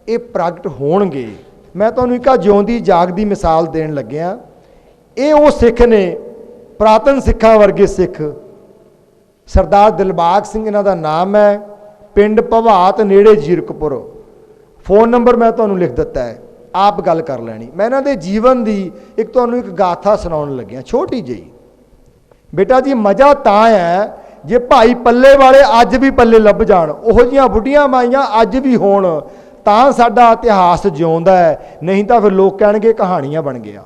ਇਹ ਪ੍ਰਗਟ ਹੋਣਗੇ। ਮੈਂ ਤੁਹਾਨੂੰ ਇੱਕ ਜਿਉਂਦੀ ਜਾਗਦੀ ਮਿਸਾਲ ਦੇਣ ਲੱਗਿਆ। ਇਹ ਉਹ ਸਿੱਖ ਨੇ, ਪੁਰਾਤਨ ਸਿੱਖਾਂ ਵਰਗੇ ਸਿੱਖ। ਸਰਦਾਰ ਦਿਲਬਾਗ ਸਿੰਘ ਇਹਨਾਂ ਦਾ ਨਾਮ ਹੈ, ਪਿੰਡ ਭਵਾਤ ਨੇੜੇ ਜੀਰਕਪੁਰ। ਫੋਨ ਨੰਬਰ ਮੈਂ ਤੁਹਾਨੂੰ ਲਿਖ ਦਿੱਤਾ ਹੈ, ਆਪ ਗੱਲ ਕਰ ਲੈਣੀ। ਮੈਂ ਇਹਨਾਂ ਦੇ ਜੀਵਨ ਦੀ ਤੁਹਾਨੂੰ ਇੱਕ ਗਾਥਾ ਸੁਣਾਉਣ ਲੱਗਿਆ, ਛੋਟੀ ਜਿਹੀ। ਬੇਟਾ ਜੀ ਮਜ਼ਾ ਤਾਂ ਹੈ ਜੇ ਭਾਈ ਪੱਲੇ ਵਾਲੇ ਅੱਜ ਵੀ ਪੱਲੇ ਲੱਭ ਜਾਣ, ਉਹੋ ਜਿਹੀਆਂ ਬੁੱਢੀਆਂ ਮਾਈਆਂ ਅੱਜ ਵੀ ਹੋਣ, ਤਾਂ ਸਾਡਾ ਇਤਿਹਾਸ ਜਿਉਂਦਾ ਹੈ। ਨਹੀਂ ਤਾਂ ਫਿਰ ਲੋਕ ਕਹਿਣਗੇ ਕਹਾਣੀਆਂ ਬਣ ਗਿਆ।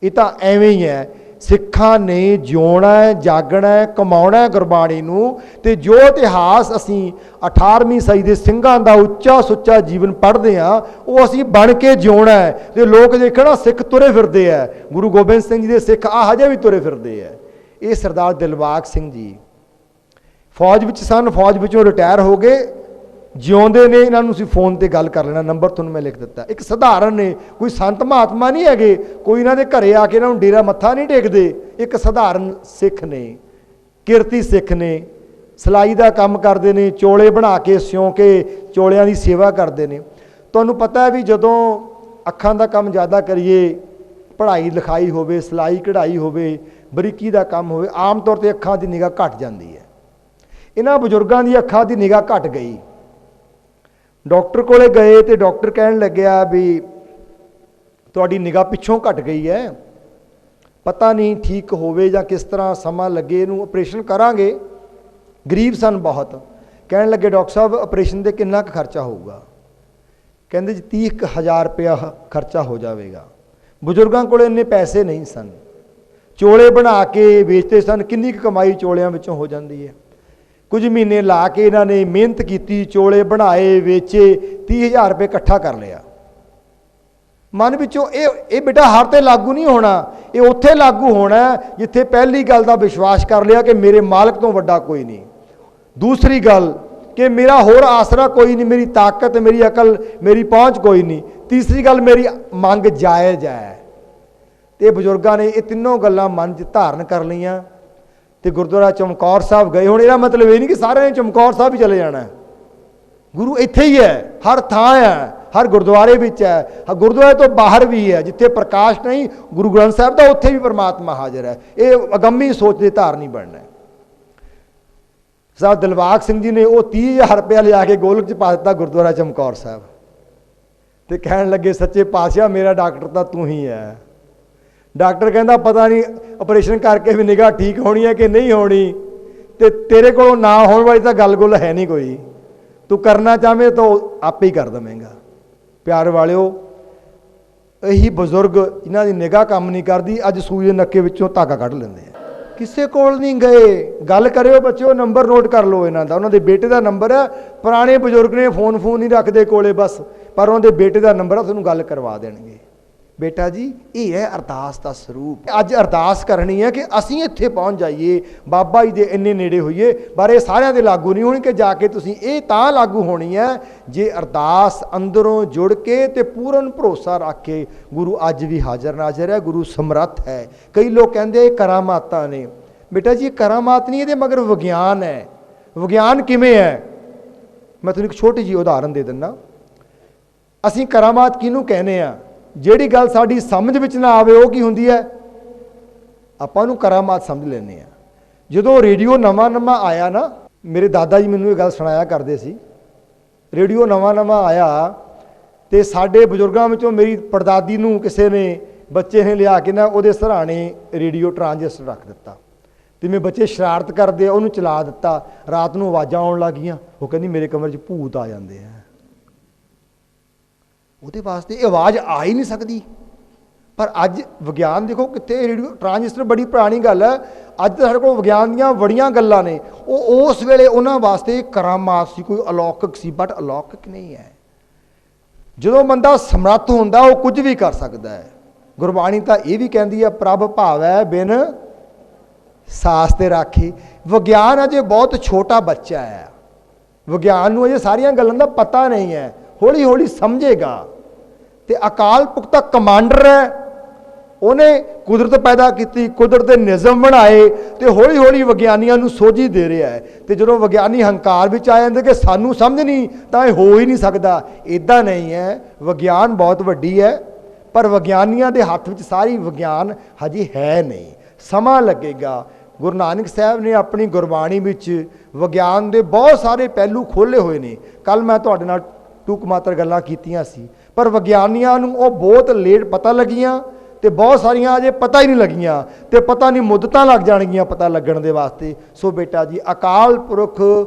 ਇਹ ਤਾਂ ਐਵੇਂ ਹੀ ਹੈ। ਸਿੱਖਾਂ ਨੇ ਜਿਉਣਾ ਹੈ, ਜਾਗਣਾ ਹੈ, ਕਮਾਉਣਾ ਹੈ ਗੁਰਬਾਣੀ ਨੂੰ। ਤੇ ਜੋ ਇਤਿਹਾਸ ਅਸੀਂ 18ਵੀਂ ਸਦੀ ਦੇ ਸਿੰਘਾਂ ਦਾ ਉੱਚਾ ਸੁੱਚਾ ਜੀਵਨ ਪੜ੍ਹਦੇ ਹਾਂ, ਉਹ ਅਸੀਂ ਬਣ ਕੇ ਜਿਉਣਾ ਹੈ। ਤੇ ਲੋਕ ਦੇਖਣਾ ਸਿੱਖ ਤੁਰੇ ਫਿਰਦੇ ਆ, ਗੁਰੂ ਗੋਬਿੰਦ ਸਿੰਘ ਜੀ ਦੇ ਸਿੱਖ ਆ ਹਜੇ ਵੀ ਤੁਰੇ ਫਿਰਦੇ ਆ। ਇਹ ਸਰਦਾਰ ਦਿਲਬਾਗ ਸਿੰਘ ਜੀ ਫੌਜ ਵਿੱਚ ਸਨ, ਫੌਜ ਵਿੱਚੋਂ ਰਿਟਾਇਰ ਹੋ ਗਏ, ਜਿਉਂਦੇ ਨੇ। ਇਹਨਾਂ ਨੂੰ ਅਸੀਂ ਫੋਨ ਤੇ ਗੱਲ ਕਰ ਲੈਣਾ, ਨੰਬਰ ਤੁਹਾਨੂੰ ਮੈਂ ਲਿਖ ਦਿੱਤਾ। ਇੱਕ ਸਧਾਰਨ ਨੇ, ਕੋਈ ਸੰਤ ਮਹਾਤਮਾ ਨਹੀਂ ਹੈਗੇ, ਕੋਈ ਇਹਨਾਂ ਦੇ ਘਰੇ ਆ ਕੇ ਇਹਨਾਂ ਨੂੰ ਡੇਰਾ ਮੱਥਾ ਨਹੀਂ ਟੇਕਦੇ। ਇੱਕ ਸਧਾਰਨ ਸਿੱਖ ਨੇ, ਕਿਰਤੀ ਸਿੱਖ ਨੇ, ਸਿਲਾਈ ਦਾ ਕੰਮ ਕਰਦੇ ਨੇ, ਚੋਲੇ ਬਣਾ ਕੇ ਸਿਉਂ ਕੇ ਚੋਲਿਆਂ ਦੀ ਸੇਵਾ ਕਰਦੇ ਨੇ। ਤੁਹਾਨੂੰ ਪਤਾ ਹੈ ਵੀ ਜਦੋਂ ਅੱਖਾਂ ਦਾ ਕੰਮ ਜ਼ਿਆਦਾ ਕਰੀਏ, ਪੜ੍ਹਾਈ ਲਿਖਾਈ ਹੋਵੇ, ਸਿਲਾਈ ਕਢਾਈ ਹੋਵੇ, ਬਰੀਕੀ ਦਾ ਕੰਮ ਹੋਵੇ, ਆਮ ਤੌਰ 'ਤੇ ਅੱਖਾਂ ਦੀ ਨਿਗਾਹ ਘੱਟ ਜਾਂਦੀ ਹੈ। ਇਹਨਾਂ ਬਜ਼ੁਰਗਾਂ ਦੀ ਅੱਖਾਂ ਦੀ ਨਿਗਾਹ ਘੱਟ ਗਈ। ਡਾਕਟਰ ਕੋਲੇ ਗਏ ਤੇ ਡਾਕਟਰ ਕਹਿਣ ਲੱਗਿਆ ਵੀ ਤੁਹਾਡੀ ਨਿਗਾਹ ਪਿੱਛੋਂ ਘਟ ਗਈ ਹੈ, ਪਤਾ ਨਹੀਂ ਠੀਕ ਹੋਵੇ ਜਾਂ ਕਿਸ ਤਰ੍ਹਾਂ ਸਮਾਂ ਲੱਗੇ, ਇਹਨੂੰ ਆਪਰੇਸ਼ਨ ਕਰਾਂਗੇ। ਗਰੀਬ ਸਨ ਬਹੁਤ। ਕਹਿਣ ਲੱਗੇ ਡਾਕਟਰ ਸਾਹਿਬ ਆਪਰੇਸ਼ਨ ਦੇ ਕਿੰਨਾ ਕੁ ਖਰਚਾ ਹੋਊਗਾ? ਕਹਿੰਦੇ ਜੀ 30,000 ਰੁਪਇਆ ਖਰਚਾ ਹੋ ਜਾਵੇਗਾ। ਬਜ਼ੁਰਗਾਂ ਕੋਲ ਇੰਨੇ ਪੈਸੇ ਨਹੀਂ ਸਨ, ਚੋਲੇ ਬਣਾ ਕੇ ਵੇਚਦੇ ਸਨ। ਕਿੰਨੀ ਕੁ ਕਮਾਈ ਚੋਲਿਆਂ ਵਿੱਚੋਂ ਹੋ ਜਾਂਦੀ ਹੈ? ਕੁਝ ਮਹੀਨੇ ਲਾ ਕੇ ਇਹਨਾਂ ਨੇ ਮਿਹਨਤ ਕੀਤੀ, ਚੋਲੇ ਬਣਾਏ, ਵੇਚੇ, 30,000 ਰੁਪਏ ਇਕੱਠਾ ਕਰ ਲਿਆ। ਮਨ ਵਿੱਚੋਂ ਇਹ ਬੇਟਾ ਹਰ ਤੇ ਲਾਗੂ ਨਹੀਂ ਹੋਣਾ, ਇਹ ਉੱਥੇ ਲਾਗੂ ਹੋਣਾ ਜਿੱਥੇ ਪਹਿਲੀ ਗੱਲ ਦਾ ਵਿਸ਼ਵਾਸ ਕਰ ਲਿਆ ਕਿ ਮੇਰੇ ਮਾਲਕ ਤੋਂ ਵੱਡਾ ਕੋਈ ਨਹੀਂ। ਦੂਸਰੀ ਗੱਲ ਕਿ ਮੇਰਾ ਹੋਰ ਆਸਰਾ ਕੋਈ ਨਹੀਂ, ਮੇਰੀ ਤਾਕਤ, ਮੇਰੀ ਅਕਲ, ਮੇਰੀ ਪਹੁੰਚ ਕੋਈ ਨਹੀਂ। ਤੀਸਰੀ ਗੱਲ ਮੇਰੀ ਮੰਗ ਜਾਇਜ਼ ਹੈ। ਤੇ ਬਜ਼ੁਰਗਾਂ ਨੇ ਇਹ ਤਿੰਨੋਂ ਗੱਲਾਂ ਮਨ 'ਚ ਧਾਰਨ ਕਰ ਲਈਆਂ ਤੇ ਗੁਰਦੁਆਰਾ ਚਮਕੌਰ ਸਾਹਿਬ ਗਏ। ਹੁਣ ਇਹਦਾ ਮਤਲਬ ਇਹ ਨਹੀਂ ਕਿ ਸਾਰਿਆਂ ਨੇ ਚਮਕੌਰ ਸਾਹਿਬ ਹੀ ਚਲੇ ਜਾਣਾ। ਗੁਰੂ ਇੱਥੇ ਹੀ ਹੈ, ਹਰ ਥਾਂ ਹੈ, ਹਰ ਗੁਰਦੁਆਰੇ ਵਿੱਚ ਹੈ, ਗੁਰਦੁਆਰੇ ਤੋਂ ਬਾਹਰ ਵੀ ਹੈ। ਜਿੱਥੇ ਪ੍ਰਕਾਸ਼ ਨਹੀਂ ਗੁਰੂ ਗ੍ਰੰਥ ਸਾਹਿਬ ਦਾ, ਉੱਥੇ ਵੀ ਪਰਮਾਤਮਾ ਹਾਜ਼ਰ ਹੈ। ਇਹ ਅਗੰਮੀ ਸੋਚ ਦੇ ਧਾਰਨੀ ਬਣਨਾ। ਸਾਹਿਬ ਦਿਲਬਾਗ ਸਿੰਘ ਜੀ ਨੇ ਉਹ 30,000 ਰੁਪਇਆ ਲਿਆ ਕੇ ਗੋਲਕ 'ਚ ਪਾ ਦਿੱਤਾ ਗੁਰਦੁਆਰਾ ਚਮਕੌਰ ਸਾਹਿਬ। ਤੇ ਕਹਿਣ ਲੱਗੇ ਸੱਚੇ ਪਾਤਸ਼ਾਹ ਮੇਰਾ ਡਾਕਟਰ ਤਾਂ ਤੂੰ ਹੀ ਹੈ। ਡਾਕਟਰ ਕਹਿੰਦਾ ਪਤਾ ਨਹੀਂ ਆਪਰੇਸ਼ਨ ਕਰਕੇ ਵੀ ਨਿਗਾਹ ਠੀਕ ਹੋਣੀ ਹੈ ਕਿ ਨਹੀਂ ਹੋਣੀ, ਤੇ ਤੇਰੇ ਕੋਲੋਂ ਨਾ ਹੋਣ ਵਾਲੀ ਤਾਂ ਗੱਲ ਹੈ ਨਹੀਂ ਕੋਈ। ਤੂੰ ਕਰਨਾ ਚਾਹਵੇਂ ਤਾਂ ਆਪੇ ਹੀ ਕਰ ਦੇਵੇਂਗਾ। ਪਿਆਰ ਵਾਲਿਓ, ਇਹੀ ਬਜ਼ੁਰਗ ਇਹਨਾਂ ਦੀ ਨਿਗਾਹ ਕੰਮ ਨਹੀਂ ਕਰਦੀ, ਅੱਜ ਸੂਈ ਦੇ ਨੱਕੇ ਵਿੱਚੋਂ ਧਾਗਾ ਕੱਢ ਲੈਂਦੇ ਆ। ਕਿਸੇ ਕੋਲ ਨਹੀਂ ਗਏ, ਗੱਲ ਕਰਿਓ ਬੱਚਿਓ, ਨੰਬਰ ਨੋਟ ਕਰ ਲਓ ਇਹਨਾਂ ਦਾ, ਉਹਨਾਂ ਦੇ ਬੇਟੇ ਦਾ ਨੰਬਰ ਹੈ। ਪੁਰਾਣੇ ਬਜ਼ੁਰਗ ਨੇ ਫੋਨ ਨਹੀਂ ਰੱਖਦੇ ਕੋਲੇ ਬਸ, ਪਰ ਉਹਨਾਂ ਦੇ ਬੇਟੇ ਦਾ ਨੰਬਰ ਆ, ਤੁਹਾਨੂੰ ਗੱਲ ਕਰਵਾ ਦੇਣਗੇ। ਬੇਟਾ ਜੀ ਇਹ ਹੈ ਅਰਦਾਸ ਦਾ ਸਰੂਪ। ਅੱਜ ਅਰਦਾਸ ਕਰਨੀ ਹੈ ਕਿ ਅਸੀਂ ਇੱਥੇ ਪਹੁੰਚ ਜਾਈਏ, ਬਾਬਾ ਜੀ ਦੇ ਇੰਨੇ ਨੇੜੇ ਹੋਈਏ, ਪਰ ਇਹ ਸਾਰਿਆਂ ਦੇ ਲਾਗੂ ਨਹੀਂ ਹੋਣੀ ਕਿ ਜਾ ਕੇ ਤੁਸੀਂ, ਇਹ ਤਾਂ ਲਾਗੂ ਹੋਣੀ ਹੈ ਜੇ ਅਰਦਾਸ ਅੰਦਰੋਂ ਜੁੜ ਕੇ ਤੇ ਪੂਰਨ ਭਰੋਸਾ ਰੱਖ ਕੇ। ਗੁਰੂ ਅੱਜ ਵੀ ਹਾਜ਼ਰ ਨਾਜ਼ਰ ਹੈ, ਗੁਰੂ ਸਮਰੱਥ ਹੈ। ਕਈ ਲੋਕ ਕਹਿੰਦੇ ਇਹ ਕਰਾਮਾਤਾਂ ਨੇ। ਬੇਟਾ ਜੀ ਇਹ ਕਰਾਮਾਤ ਨਹੀਂ, ਇਹਦੇ ਮਗਰ ਵਿਗਿਆਨ ਹੈ। ਵਿਗਿਆਨ ਕਿਵੇਂ ਹੈ? ਮੈਂ ਤੁਹਾਨੂੰ ਇੱਕ ਛੋਟੀ ਜਿਹੀ ਉਦਾਹਰਨ ਦੇ ਦਿੰਦਾ। ਅਸੀਂ ਕਰਾਮਾਤ ਕਿਹਨੂੰ ਕਹਿੰਦੇ ਆ? ਜਿਹੜੀ ਗੱਲ ਸਾਡੀ ਸਮਝ ਵਿੱਚ ਨਾ ਆਵੇ ਉਹ ਕੀ ਹੁੰਦੀ ਹੈ? ਆਪਾਂ ਉਹਨੂੰ ਕਰਾਮਾਤ ਸਮਝ ਲੈਂਦੇ ਆ। ਜਦੋਂ ਰੇਡੀਓ ਨਵਾਂ ਆਇਆ ਨਾ, ਮੇਰੇ ਦਾਦਾ ਜੀ ਮੈਨੂੰ ਇਹ ਗੱਲ ਸੁਣਾਇਆ ਕਰਦੇ ਸੀ, ਰੇਡੀਓ ਨਵਾਂ ਆਇਆ ਤੇ ਸਾਡੇ ਬਜ਼ੁਰਗਾਂ ਵਿੱਚੋਂ ਮੇਰੀ ਪੜਦਾਦੀ ਨੂੰ ਕਿਸੇ ਨੇ, ਬੱਚੇ ਨੇ ਲਿਆ ਕੇ ਨਾ ਉਹਦੇ ਸਰਾਣੇ ਰੇਡੀਓ ਟਰਾਂਜਿਸਟਰ ਰੱਖ ਦਿੱਤਾ ਤੇ ਮੈਂ ਬੱਚੇ ਸ਼ਰਾਰਤ ਕਰਦੇ ਆ, ਉਹਨੂੰ ਚਲਾ ਦਿੱਤਾ। ਰਾਤ ਨੂੰ ਆਵਾਜ਼ਾਂ ਆਉਣ ਲੱਗ ਗਈਆਂ, ਉਹ ਕਹਿੰਦੀ ਮੇਰੇ ਕਮਰੇ 'ਚ ਭੂਤ ਆ ਜਾਂਦੇ ਆ। ਉਹਦੇ ਵਾਸਤੇ ਇਹ ਆਵਾਜ਼ ਆ ਹੀ ਨਹੀਂ ਸਕਦੀ। ਪਰ ਅੱਜ ਵਿਗਿਆਨ ਦੇਖੋ ਕਿੱਥੇ, ਰੇਡੀਓ ਟਰਾਂਜਿਸਟਰ ਬੜੀ ਪੁਰਾਣੀ ਗੱਲ ਹੈ। ਅੱਜ ਤਾਂ ਸਾਡੇ ਕੋਲ ਵਿਗਿਆਨ ਦੀਆਂ ਬੜੀਆਂ ਗੱਲਾਂ ਨੇ। ਉਹ ਉਸ ਵੇਲੇ ਉਹਨਾਂ ਵਾਸਤੇ ਕਰਾਮਾਤ ਸੀ, ਕੋਈ ਅਲੌਕਿਕ ਸੀ, ਬਟ ਅਲੌਕਿਕ ਨਹੀਂ ਹੈ। ਜਦੋਂ ਬੰਦਾ ਸਮਰੱਥ ਹੁੰਦਾ ਉਹ ਕੁਝ ਵੀ ਕਰ ਸਕਦਾ ਹੈ। ਗੁਰਬਾਣੀ ਤਾਂ ਇਹ ਵੀ ਕਹਿੰਦੀ ਹੈ, ਪ੍ਰਭ ਭਾਵੈ ਬਿਨ ਸਾਸ ਤੇ ਰਾਖੀ। ਵਿਗਿਆਨ ਅਜੇ ਬਹੁਤ ਛੋਟਾ ਬੱਚਾ ਹੈ, ਵਿਗਿਆਨ ਨੂੰ ਅਜੇ ਸਾਰੀਆਂ ਗੱਲਾਂ ਦਾ ਪਤਾ ਨਹੀਂ ਹੈ, ਹੌਲੀ ਹੌਲੀ ਸਮਝੇਗਾ। ਤੇ ਅਕਾਲ ਪੁਰਖ ਕਮਾਂਡਰ ਹੈ, ਉਹਨੇ ਕੁਦਰਤ ਪੈਦਾ ਕੀਤੀ, ਕੁਦਰਤ ਦੇ ਨਿਯਮ ਬਣਾਏ ਤੇ ਹੌਲੀ ਹੌਲੀ ਵਿਗਿਆਨੀਆਂ ਨੂੰ ਸੋਝੀ ਦੇ ਰਿਹਾ ਹੈ। ਤੇ ਜਦੋਂ ਵਿਗਿਆਨੀ ਹੰਕਾਰ ਵਿੱਚ ਆ ਜਾਂਦੇ ਕਿ ਸਾਨੂੰ ਸਮਝ ਨਹੀਂ, ਤਾਂ ਇਹ ਹੋ ਹੀ ਨਹੀਂ ਸਕਦਾ। ਇੱਦਾਂ ਨਹੀਂ ਹੈ, ਵਿਗਿਆਨ ਬਹੁਤ ਵੱਡੀ ਹੈ, ਪਰ ਵਿਗਿਆਨੀਆਂ ਦੇ ਹੱਥ ਵਿੱਚ ਸਾਰੀ ਵਿਗਿਆਨ ਹਜੇ ਹੈ ਨਹੀਂ, ਸਮਾਂ ਲੱਗੇਗਾ। ਗੁਰੂ ਨਾਨਕ ਸਾਹਿਬ ਨੇ ਆਪਣੀ ਗੁਰਬਾਣੀ ਵਿੱਚ ਵਿਗਿਆਨ ਦੇ ਬਹੁਤ ਸਾਰੇ ਪਹਿਲੂ ਖੋਲ੍ਹੇ ਹੋਏ ਨੇ। ਕੱਲ੍ਹ ਮੈਂ ਤੁਹਾਡੇ ਨਾਲ ਟੂਕ ਮਾਤਰ ਗੱਲਾਂ ਕੀਤੀਆਂ ਸੀ, ਪਰ ਵਿਗਿਆਨੀਆਂ ਨੂੰ ਉਹ ਬਹੁਤ ਲੇਟ ਪਤਾ ਲੱਗੀਆਂ ਤੇ ਬਹੁਤ ਸਾਰੀਆਂ ਅਜੇ ਪਤਾ ਹੀ ਨਹੀਂ ਲੱਗੀਆਂ, ਤੇ ਪਤਾ ਨਹੀਂ ਮੁੱਦਤਾਂ ਲੱਗ ਜਾਣਗੀਆਂ ਪਤਾ ਲੱਗਣ ਦੇ ਵਾਸਤੇ। ਸੋ ਬੇਟਾ ਜੀ ਅਕਾਲ ਪੁਰਖ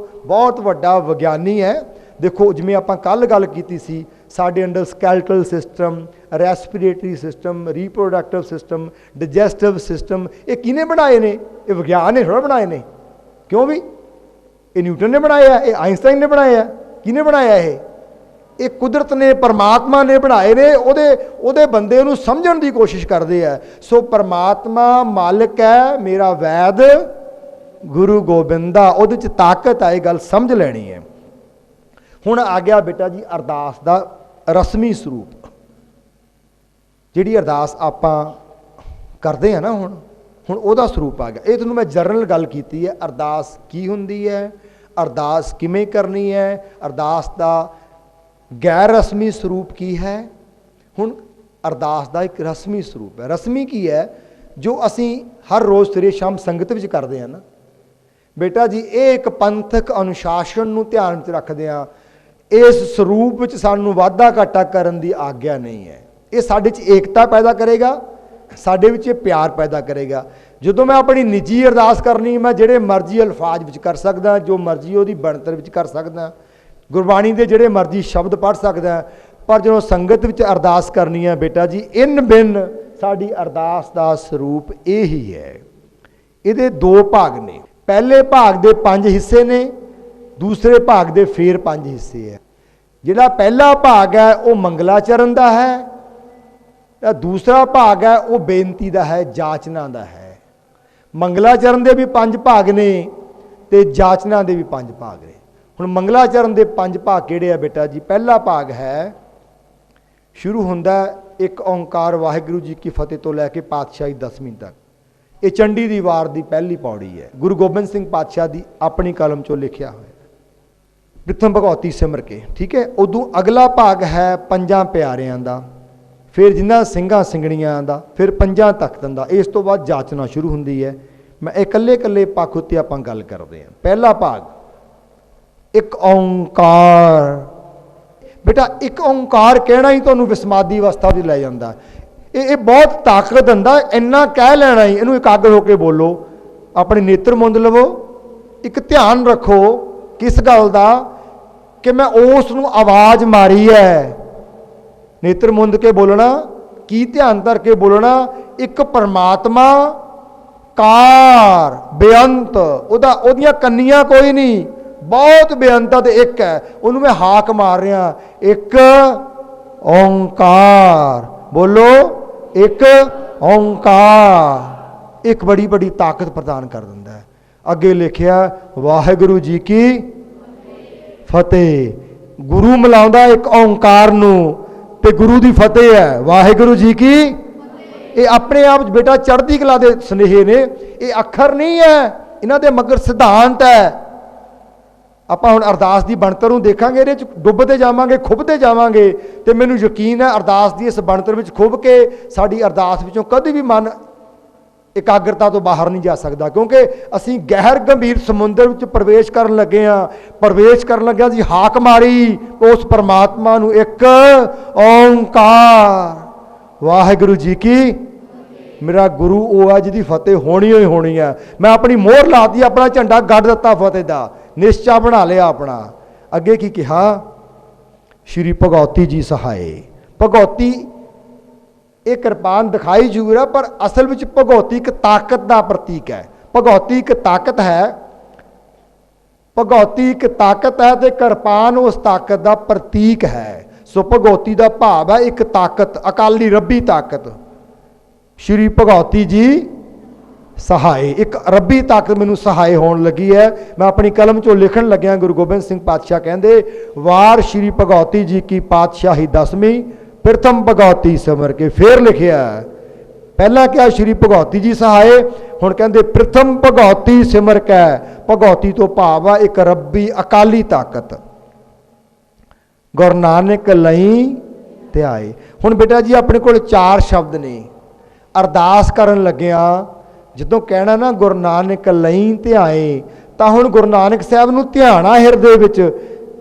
ਬਹੁਤ ਵੱਡਾ ਵਿਗਿਆਨੀ ਹੈ। ਦੇਖੋ ਜਿਵੇਂ ਆਪਾਂ ਕੱਲ੍ਹ ਗੱਲ ਕੀਤੀ ਸੀ, ਸਾਡੇ under skeletal system, respiratory system, reproductive system, digestive system, ਇਹ ਕਿਹਨੇ ਬਣਾਏ ਨੇ? ਇਹ ਵਿਗਿਆਨ ਨੇ ਥੋੜ੍ਹਾ ਬਣਾਏ ਨੇ। ਕਿਉਂ ਵੀ? ਇਹ ਨਿਊਟਨ ਨੇ ਬਣਾਇਆ, ਇਹ ਆਇਨਸਟਾਈਨ ਨੇ ਬਣਾਇਆ, ਕਿਹਨੇ ਬਣਾਇਆ? ਇਹ ਕੁਦਰਤ ਨੇ, ਪਰਮਾਤਮਾ ਨੇ ਬਣਾਏ ਨੇ। ਉਹਦੇ ਬੰਦੇ ਨੂੰ ਸਮਝਣ ਦੀ ਕੋਸ਼ਿਸ਼ ਕਰਦੇ ਆ। ਸੋ ਪਰਮਾਤਮਾ ਮਾਲਕ ਹੈ, ਮੇਰਾ ਵੈਦ ਗੁਰੂ ਗੋਬਿੰਦਾ, ਉਹਦੇ 'ਚ ਤਾਕਤ ਆ, ਇਹ ਗੱਲ ਸਮਝ ਲੈਣੀ ਹੈ। ਹੁਣ ਆ ਗਿਆ ਬੇਟਾ ਜੀ ਅਰਦਾਸ ਦਾ ਰਸਮੀ ਸਰੂਪ। ਜਿਹੜੀ ਅਰਦਾਸ ਆਪਾਂ ਕਰਦੇ ਆ ਨਾ ਹੁਣ ਉਹਦਾ ਸਰੂਪ ਆ ਗਿਆ। ਇਹ ਤੁਹਾਨੂੰ ਮੈਂ ਜਨਰਲ ਗੱਲ ਕੀਤੀ ਹੈ, ਅਰਦਾਸ ਕੀ ਹੁੰਦੀ ਹੈ, ਅਰਦਾਸ ਕਿਵੇਂ ਕਰਨੀ ਹੈ, ਅਰਦਾਸ ਦਾ ਗੈਰ ਰਸਮੀ ਸਰੂਪ ਕੀ ਹੈ। ਹੁਣ ਅਰਦਾਸ ਦਾ ਇੱਕ ਰਸਮੀ ਸਰੂਪ ਹੈ। ਰਸਮੀ ਕੀ ਹੈ? ਜੋ ਅਸੀਂ ਹਰ ਰੋਜ਼ ਸਵੇਰੇ ਸ਼ਾਮ ਸੰਗਤ ਵਿੱਚ ਕਰਦੇ ਹਾਂ ਨਾ ਬੇਟਾ ਜੀ, ਇਹ ਇੱਕ ਪੰਥਕ ਅਨੁਸ਼ਾਸਨ ਨੂੰ ਧਿਆਨ ਵਿੱਚ ਰੱਖਦੇ ਹਾਂ। ਇਸ ਸਰੂਪ ਵਿੱਚ ਸਾਨੂੰ ਵਾਧਾ ਘਾਟਾ ਕਰਨ ਦੀ ਆਗਿਆ ਨਹੀਂ ਹੈ। ਇਹ ਸਾਡੇ 'ਚ ਏਕਤਾ ਪੈਦਾ ਕਰੇਗਾ, ਸਾਡੇ ਵਿੱਚ ਇਹ ਪਿਆਰ ਪੈਦਾ ਕਰੇਗਾ। ਜਦੋਂ ਮੈਂ ਆਪਣੀ ਨਿੱਜੀ ਅਰਦਾਸ ਕਰਨੀ, ਮੈਂ ਜਿਹੜੇ ਮਰਜ਼ੀ ਅਲਫਾਜ਼ ਵਿੱਚ ਕਰ ਸਕਦਾ, ਜੋ ਮਰਜ਼ੀ ਉਹਦੀ ਬਣਤਰ ਵਿੱਚ ਕਰ ਸਕਦਾ, ਗੁਰਬਾਣੀ ਦੇ ਜਿਹੜੇ ਮਰਜ਼ੀ ਸ਼ਬਦ ਪੜ੍ਹ ਸਕਦਾ, ਪਰ ਜਦੋਂ ਸੰਗਤ ਵਿੱਚ ਅਰਦਾਸ ਕਰਨੀ ਹੈ ਬੇਟਾ ਜੀ, ਇਨ ਬਿਨ ਸਾਡੀ ਅਰਦਾਸ ਦਾ ਸਰੂਪ ਇਹ ਹੀ ਹੈ। ਇਹਦੇ ਦੋ ਭਾਗ ਨੇ। ਪਹਿਲੇ ਭਾਗ ਦੇ 5 ਹਿੱਸੇ ਨੇ, ਦੂਸਰੇ ਭਾਗ ਦੇ ਫੇਰ 5 ਹਿੱਸੇ ਹੈ। ਜਿਹੜਾ ਪਹਿਲਾ ਭਾਗ ਹੈ ਉਹ ਮੰਗਲਾਚਰਨ ਦਾ ਹੈ, ਦੂਸਰਾ ਭਾਗ ਹੈ ਉਹ ਬੇਨਤੀ ਦਾ ਹੈ, ਜਾਚਨਾ ਦਾ ਹੈ। ਮੰਗਲਾਚਰਨ ਦੇ ਵੀ 5 ਭਾਗ ਨੇ ਤੇ ਜਾਚਨਾ ਦੇ ਵੀ 5 ਭਾਗ ਨੇ। ਹੁਣ ਮੰਗਲਾਚਰਨ ਦੇ 5 ਭਾਗ ਕਿਹੜੇ ਆ ਬੇਟਾ ਜੀ? ਪਹਿਲਾ ਭਾਗ ਹੈ, ਸ਼ੁਰੂ ਹੁੰਦਾ ਇੱਕ ਓਂਕਾਰ ਵਾਹਿਗੁਰੂ ਜੀ ਕੀ ਫਤਿਹ ਤੋਂ ਲੈ ਕੇ ਪਾਤਸ਼ਾਹੀ 10ਵੀਂ ਤੱਕ। ਇਹ ਚੰਡੀ ਦੀ ਵਾਰ ਦੀ ਪਹਿਲੀ ਪੌੜੀ ਹੈ, ਗੁਰੂ ਗੋਬਿੰਦ ਸਿੰਘ ਪਾਤਸ਼ਾਹ ਦੀ ਆਪਣੀ ਕਲਮ 'ਚੋਂ ਲਿਖਿਆ ਹੋਇਆ। ਪ੍ਰਿਥਮ ਭਗਉਤੀ ਸਿਮਰ ਕੇ, ਠੀਕ ਹੈ। ਉਦੋਂ ਅਗਲਾ ਭਾਗ ਹੈ ਪੰਜਾਂ ਪਿਆਰਿਆਂ ਦਾ, ਫਿਰ ਜਿਨ੍ਹਾਂ ਸਿੰਘਾਂ ਸਿੰਘਣੀਆਂ ਦਾ, ਫਿਰ ਪੰਜਾਂ ਤਖਤਾਂ ਦਾ। ਇਸ ਤੋਂ ਬਾਅਦ ਜਾਚਨਾ ਸ਼ੁਰੂ ਹੁੰਦੀ ਹੈ। ਮੈਂ ਇਕੱਲੇ ਪੱਖ ਉੱਤੇ ਆਪਾਂ ਗੱਲ ਕਰਦੇ ਹਾਂ। ਪਹਿਲਾ ਭਾਗ ਇੱਕ ਓਂਕਾਰ। ਬੇਟਾ ਇੱਕ ਓਂਕਾਰ ਕਹਿਣਾ ਹੀ ਤੁਹਾਨੂੰ ਵਿਸਮਾਦੀ ਅਵਸਥਾ ਵਿੱਚ ਲੈ ਜਾਂਦਾ। ਇਹ ਬਹੁਤ ਤਾਕਤ ਦਿੰਦਾ। ਇੰਨਾ ਕਹਿ ਲੈਣਾ ਹੀ, ਇਹਨੂੰ ਇਕਾਗਰ ਹੋ ਕੇ ਬੋਲੋ, ਆਪਣੇ ਨੇਤਰ ਮੁੰਦ ਲਵੋ, ਇੱਕ ਧਿਆਨ ਰੱਖੋ ਕਿਸ ਗੱਲ ਦਾ ਕਿ ਮੈਂ ਉਸ ਨੂੰ ਆਵਾਜ਼ ਮਾਰੀ ਹੈ। ਨੇਤਰ ਮੁੰਦ ਕੇ ਬੋਲਣਾ, ਕੀ ਧਿਆਨ ਕਰਕੇ ਬੋਲਣਾ? ਇੱਕ ਪਰਮਾਤਮਾ ਕਾਰ ਬੇਅੰਤ, ਉਹਦੀਆਂ ਕੰਨੀਆਂ ਕੋਈ ਨਹੀਂ, ਬਹੁਤ ਬੇਅੰਤ ਤੇ ਇੱਕ ਹੈ। ਉਹਨੂੰ ਮੈਂ ਹਾਕ ਮਾਰ ਰਿਹਾ, ਇੱਕ ਓਂਕਾਰ। ਬੋਲੋ, ਇੱਕ ਓਂਕਾਰ। ਇੱਕ ਬੜੀ ਬੜੀ ਤਾਕਤ ਪ੍ਰਦਾਨ ਕਰ ਦਿੰਦਾ ਹੈ। ਅੱਗੇ ਲਿਖਿਆ, ਵਾਹਿਗੁਰੂ ਜੀ ਕੀ ਫਤਿਹ। ਗੁਰੂ ਮਿਲਾਉਂਦਾ ਇੱਕ ਓਂਕਾਰ ਨੂੰ, ਤੇ ਗੁਰੂ ਦੀ ਫਤਿਹ ਹੈ ਵਾਹਿਗੁਰੂ ਜੀ ਕੀ। ਇਹ ਆਪਣੇ ਆਪ ਬੇਟਾ ਚੜ੍ਹਦੀ ਕਲਾ ਦੇ ਸੁਨੇਹੇ ਨੇ, ਇਹ ਅੱਖਰ ਨਹੀਂ ਹੈ, ਇਹਨਾਂ ਦੇ ਮਗਰ ਸਿਧਾਂਤ ਹੈ। ਆਪਾਂ ਹੁਣ ਅਰਦਾਸ ਦੀ ਬਣਤਰ ਨੂੰ ਦੇਖਾਂਗੇ, ਇਹਦੇ 'ਚ ਡੁੱਬਦੇ ਜਾਵਾਂਗੇ, ਖੁੱਬਦੇ ਜਾਵਾਂਗੇ, ਤੇ ਮੈਨੂੰ ਯਕੀਨ ਹੈ ਅਰਦਾਸ ਦੀ ਇਸ ਬਣਤਰ ਵਿੱਚ ਖੁੱਬ ਕੇ ਸਾਡੀ ਅਰਦਾਸ ਵਿੱਚੋਂ ਕਦੇ ਵੀ ਮਨ ਇਕਾਗਰਤਾ ਤੋਂ ਬਾਹਰ ਨਹੀਂ ਜਾ ਸਕਦਾ, ਕਿਉਂਕਿ ਅਸੀਂ ਗਹਿਰ ਗੰਭੀਰ ਸਮੁੰਦਰ ਵਿੱਚ ਪ੍ਰਵੇਸ਼ ਕਰਨ ਲੱਗੇ ਹਾਂ। ਪ੍ਰਵੇਸ਼ ਕਰਨ ਲੱਗਿਆ ਜੀ ਹਾਕ ਮਾਰੀ ਉਸ ਪਰਮਾਤਮਾ ਨੂੰ, ਇੱਕ ਓਂਕਾਰ ਵਾਹਿਗੁਰੂ ਜੀ ਕੀ। ਮੇਰਾ ਗੁਰੂ ਉਹ ਹੈ ਜਿਹਦੀ ਫਤਿਹ ਹੋਣੀ ਹੋਈ ਹੋਣੀ ਹੈ। ਮੈਂ ਆਪਣੀ ਮੋਹਰ ਲਾਤੀ, ਆਪਣਾ ਝੰਡਾ ਗੱਡ ਦਿੱਤਾ ਫਤਿਹ ਦਾ, ਨਿਸ਼ਚਾ ਬਣਾ ਲਿਆ ਆਪਣਾ। ਅੱਗੇ ਕੀ ਕਿਹਾ? ਸ਼੍ਰੀ ਭਗਉਤੀ ਜੀ ਸਹਾਏ। ਭਗਉਤੀ ਇਹ ਕਿਰਪਾਨ ਦਿਖਾਈ ਜ਼ਰੂਰ ਹੈ, ਪਰ ਅਸਲ ਵਿੱਚ ਭਗਉਤੀ ਇੱਕ ਤਾਕਤ ਦਾ ਪ੍ਰਤੀਕ ਹੈ। ਭਗਉਤੀ ਇੱਕ ਤਾਕਤ ਹੈ, ਭਗਉਤੀ ਇੱਕ ਤਾਕਤ ਹੈ, ਤੇ ਕਿਰਪਾਨ ਉਸ ਤਾਕਤ ਦਾ ਪ੍ਰਤੀਕ ਹੈ। ਸੋ ਭਗਉਤੀ ਦਾ ਭਾਵ ਹੈ ਇੱਕ ਤਾਕਤ, ਅਕਾਲੀ ਰੱਬੀ ਤਾਕਤ। ਸ਼੍ਰੀ ਭਗਉਤੀ ਜੀ ਸਹਾਏ, ਇੱਕ ਰੱਬੀ ਤਾਕਤ ਮੈਨੂੰ ਸਹਾਏ ਹੋਣ ਲੱਗੀ ਹੈ। ਮੈਂ ਆਪਣੀ ਕਲਮ 'ਚੋਂ ਲਿਖਣ ਲੱਗਿਆ, ਗੁਰੂ ਗੋਬਿੰਦ ਸਿੰਘ ਪਾਤਸ਼ਾਹ ਕਹਿੰਦੇ, ਵਾਰ ਸ਼੍ਰੀ ਭਗਉਤੀ ਜੀ ਕੀ ਪਾਤਸ਼ਾਹੀ 10ਵੀਂ, ਪ੍ਰਥਮ ਭਗਉਤੀ ਸਿਮਰ ਕੇ। ਫੇਰ ਲਿਖਿਆ, ਪਹਿਲਾਂ ਕਿਹਾ ਸ਼੍ਰੀ ਭਗਉਤੀ ਜੀ ਸਹਾਏ, ਹੁਣ ਕਹਿੰਦੇ ਪ੍ਰਥਮ ਭਗਉਤੀ ਸਿਮਰ ਕੇ। ਭਗਉਤੀ ਤੋਂ ਭਾਵ ਆ ਇੱਕ ਰੱਬੀ ਅਕਾਲੀ ਤਾਕਤ। ਗੁਰੂ ਨਾਨਕ ਲਈ ਧਿਆਏ। ਹੁਣ ਬੇਟਾ ਜੀ ਆਪਣੇ ਕੋਲ 4 ਸ਼ਬਦ ਨੇ। ਅਰਦਾਸ ਕਰਨ ਲੱਗਿਆ ਜਦੋਂ ਕਹਿਣਾ ਨਾ ਗੁਰੂ ਨਾਨਕ ਲਈ ਧਿਆਏ, ਤਾਂ ਹੁਣ ਗੁਰੂ ਨਾਨਕ ਸਾਹਿਬ ਨੂੰ ਧਿਆਣਾ ਹਿਰਦੇ ਵਿੱਚ।